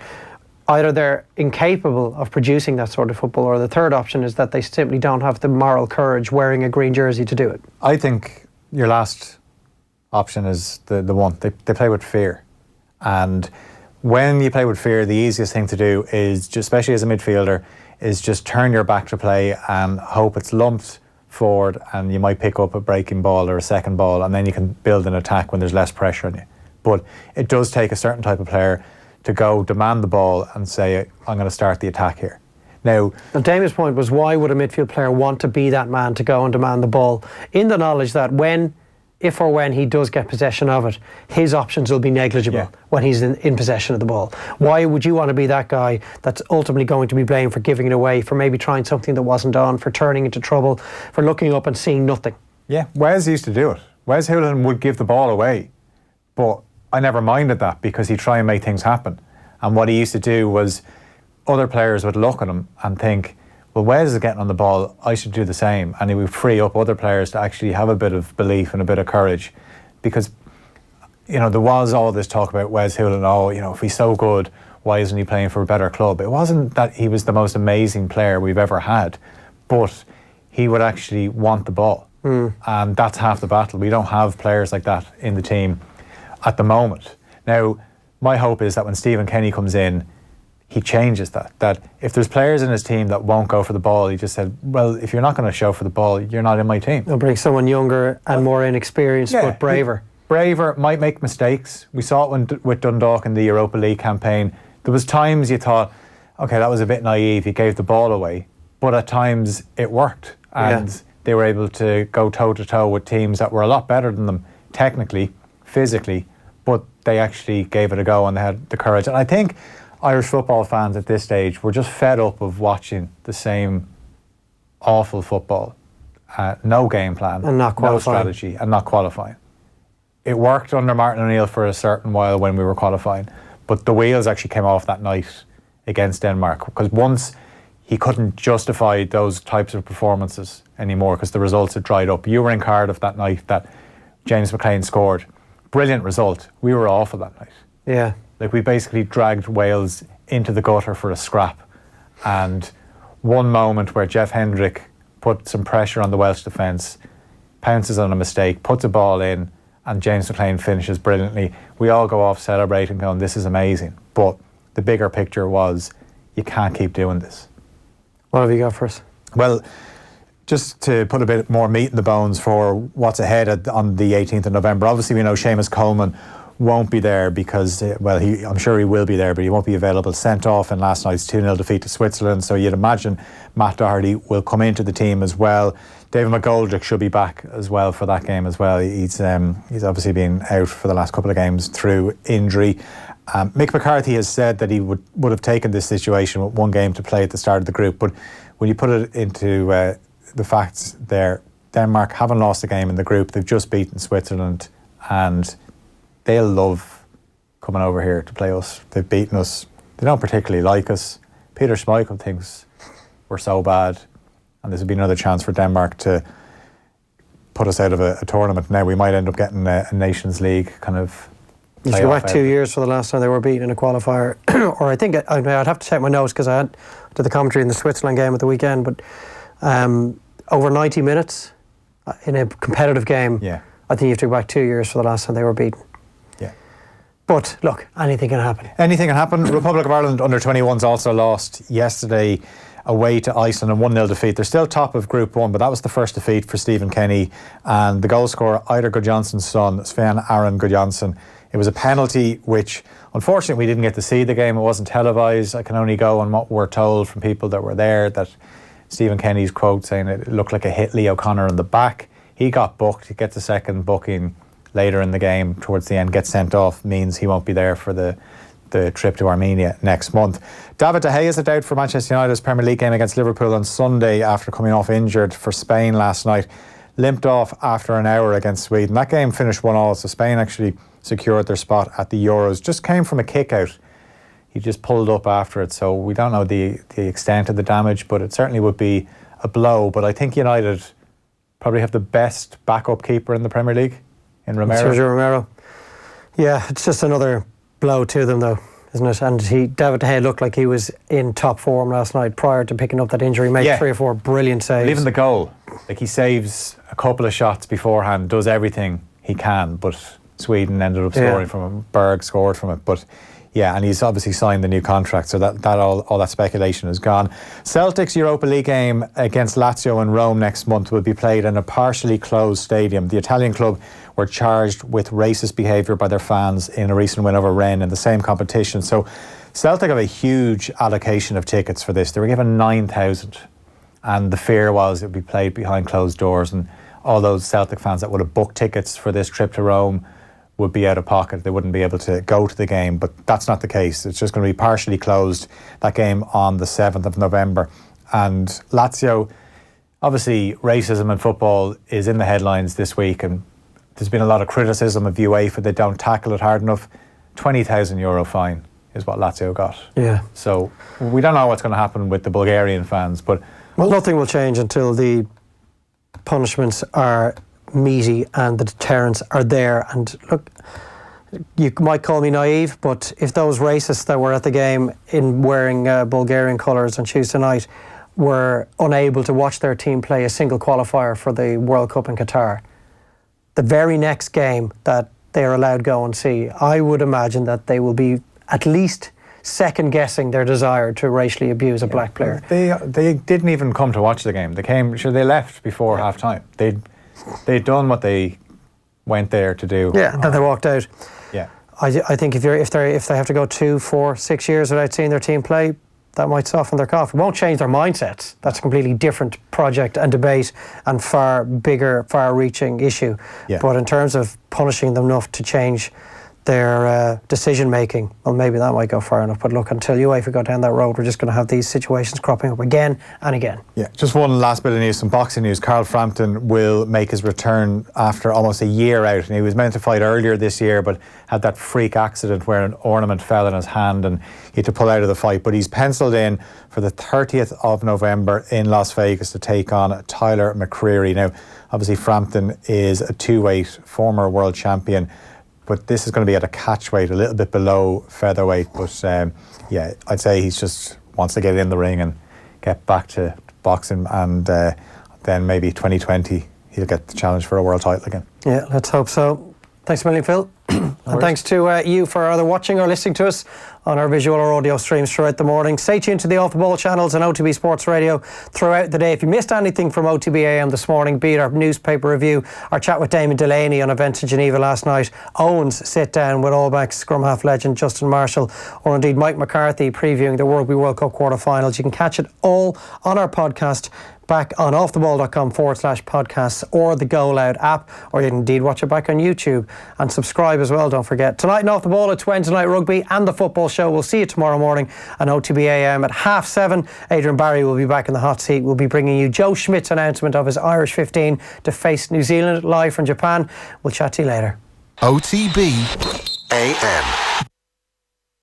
Either they're incapable of producing that sort of football, or the third option is that they simply don't have the moral courage wearing a green jersey to do it. I think your last option is the one. They play with fear. And when you play with fear, the easiest thing to do is, just, especially as a midfielder, is just turn your back to play and hope it's lumped forward, and you might pick up a breaking ball or a second ball, and then you can build an attack when there's less pressure on you. But it does take a certain type of player to go demand the ball and say, I'm going to start the attack here. Now, Damien's point was, why would a midfield player want to be that man to go and demand the ball, in the knowledge that if or when he does get possession of it, his options will be negligible when he's in possession of the ball? Why would you want to be that guy that's ultimately going to be blamed for giving it away, for maybe trying something that wasn't on, for turning into trouble, for looking up and seeing nothing? Yeah, Wes used to do it. Wes Hoolahan would give the ball away, but I never minded that because he'd try and make things happen. And what he used to do was, other players would look at him and think, well, Wes is getting on the ball, I should do the same. And he would free up other players to actually have a bit of belief and a bit of courage. Because, there was all this talk about Wes Hoolahan, if he's so good, why isn't he playing for a better club? It wasn't that he was the most amazing player we've ever had, but he would actually want the ball. And that's half the battle. We don't have players like that in the team at the moment. Now, my hope is that when Stephen Kenny comes in, he changes that if there's players in his team that won't go for the ball, he just said, well, if you're not going to show for the ball, you're not in my team. He'll bring someone younger and more inexperienced, but braver. Braver, might make mistakes. We saw it with Dundalk in the Europa League campaign. There was times you thought, okay, that was a bit naive, he gave the ball away, but at times it worked, and they were able to go toe-to-toe with teams that were a lot better than them, technically, physically, but they actually gave it a go and they had the courage. And I think Irish football fans at this stage were just fed up of watching the same awful football, no game plan, and not qualifying. No strategy, and not qualifying. It worked under Martin O'Neill for a certain while when we were qualifying, but the wheels actually came off that night against Denmark, because once he couldn't justify those types of performances anymore because the results had dried up. You were in Cardiff that night that James McLean scored. Brilliant result. We were awful that night. Yeah. Like, we basically dragged Wales into the gutter for a scrap. And one moment where Jeff Hendrick put some pressure on the Welsh defence, pounces on a mistake, puts a ball in, and James McLean finishes brilliantly. We all go off celebrating, going, this is amazing. But the bigger picture was, you can't keep doing this. What have you got for us? Well, just to put a bit more meat in the bones for what's ahead on the 18th of November, obviously we know Seamus Coleman won't be there because, I'm sure he will be there, but he won't be available. Sent off in last night's 2-0 defeat to Switzerland, so you'd imagine Matt Doherty will come into the team as well. David McGoldrick should be back as well for that game as well. He's obviously been out for the last couple of games through injury. Mick McCarthy has said that he would have taken this situation with one game to play at the start of the group, but when you put it into the facts there, Denmark haven't lost a game in the group. They've just beaten Switzerland, and they'll love coming over here to play us. They've beaten us. They don't particularly like us. Peter Schmeichel thinks we're so bad, and this would be another chance for Denmark to put us out of a tournament. Now we might end up getting a Nations League kind of. You should go back 2 years for the last time they were beaten in a qualifier, or I think I'd have to check my notes because I did the commentary in the Switzerland game at the weekend, but over 90 minutes in a competitive game. Yeah. I think you have to go back 2 years for the last time they were beaten. Yeah. But look, anything can happen. Anything can happen. Republic of Ireland under 21s also lost yesterday away to Iceland, a 1-0 defeat. They're still top of Group 1, but that was the first defeat for Stephen Kenny. And the goal scorer, Eidur Gudjonsson's son, Sven Aron Gudjonsson. It was a penalty which, unfortunately, we didn't get to see the game. It wasn't televised. I can only go on what we're told from people that were there, that Stephen Kenny's quote saying it looked like a hit Lee O'Connor in the back. He got booked. He gets a second booking later in the game towards the end, gets sent off, means he won't be there for the trip to Armenia next month. David De Gea is a doubt for Manchester United's Premier League game against Liverpool on Sunday after coming off injured for Spain last night. Limped off after an hour against Sweden. That game finished 1-1, so Spain actually secured their spot at the Euros. Just came from a kick out. He just pulled up after it, so we don't know the extent of the damage, but it certainly would be a blow. But I think United probably have the best backup keeper in the Premier League in Romero. Sergio Romero. Yeah, it's just another blow to them though, isn't it? And David De Gea looked like he was in top form last night prior to picking up that injury. Made 3 or 4 brilliant saves. Even the goal, like he saves a couple of shots beforehand, does everything he can, but Sweden ended up scoring from it. Berg scored from it. But yeah, and he's obviously signed the new contract, so that all that speculation is gone. Celtic's Europa League game against Lazio in Rome next month will be played in a partially closed stadium. The Italian club were charged with racist behaviour by their fans in a recent win over Rennes in the same competition. So Celtic have a huge allocation of tickets for this. They were given 9,000, and the fear was it would be played behind closed doors, and all those Celtic fans that would have booked tickets for this trip to Rome would be out of pocket. They wouldn't be able to go to the game, but that's not the case. It's just going to be partially closed, that game on the 7th of November. And Lazio, obviously racism in football is in the headlines this week, and there's been a lot of criticism of UEFA. They don't tackle it hard enough. €20,000 fine is what Lazio got. Yeah. So we don't know what's going to happen with the Bulgarian fans, but... Well, nothing will change until the punishments are meaty and the deterrents are there. And look, you might call me naive, but if those racists that were at the game in wearing Bulgarian colours on Tuesday night were unable to watch their team play a single qualifier for the World Cup in Qatar, the very next game that they are allowed to go and see, I would imagine that they will be at least second guessing their desire to racially abuse a black player. They didn't even come to watch the game. They came, sure, they left before half time. They'd done what they went there to do. Yeah, then they walked out. Yeah. I think if they have to go 2, 4, 6 years without seeing their team play, that might soften their cough. It won't change their mindsets. That's a completely different project and debate and far bigger, far-reaching issue. Yeah. But in terms of punishing them enough to change their decision-making, well, maybe that might go far enough. But look, until UEFA go down that road, we're just going to have these situations cropping up again and again. Yeah, just one last bit of news, some boxing news. Carl Frampton will make his return after almost a year out. And he was meant to fight earlier this year, but had that freak accident where an ornament fell in his hand and he had to pull out of the fight. But he's penciled in for the 30th of November in Las Vegas to take on Tyler McCreary. Now, obviously Frampton is a 2-weight former world champion, but this is going to be at a catch weight, a little bit below featherweight. But yeah, I'd say he just wants to get in the ring and get back to boxing, and then maybe 2020 he'll get the challenge for a world title again. Yeah, let's hope so. Thanks a million, Phil. And thanks to you for either watching or listening to us on our visual or audio streams throughout the morning. Stay tuned to the Off the Ball channels and OTB Sports Radio throughout the day. If you missed anything from OTB AM this morning, be it our newspaper review, our chat with Damien Delaney on events in Geneva last night, Owen's sit down with All Blacks scrum half legend Justin Marshall, or indeed Mike McCarthy previewing the Rugby World Cup quarter-finals, you can catch it all on our podcast back on offtheball.com/podcasts or the Go Loud app, or you can indeed watch it back on YouTube and subscribe as well, don't forget. Tonight in Off the Ball, it's Wednesday Night Rugby and the football show. We'll see you tomorrow morning on OTB AM at 7:30. Adrian Barry will be back in the hot seat. We'll be bringing you Joe Schmidt's announcement of his Irish 15 to face New Zealand live from Japan. We'll chat to you later. OTB AM.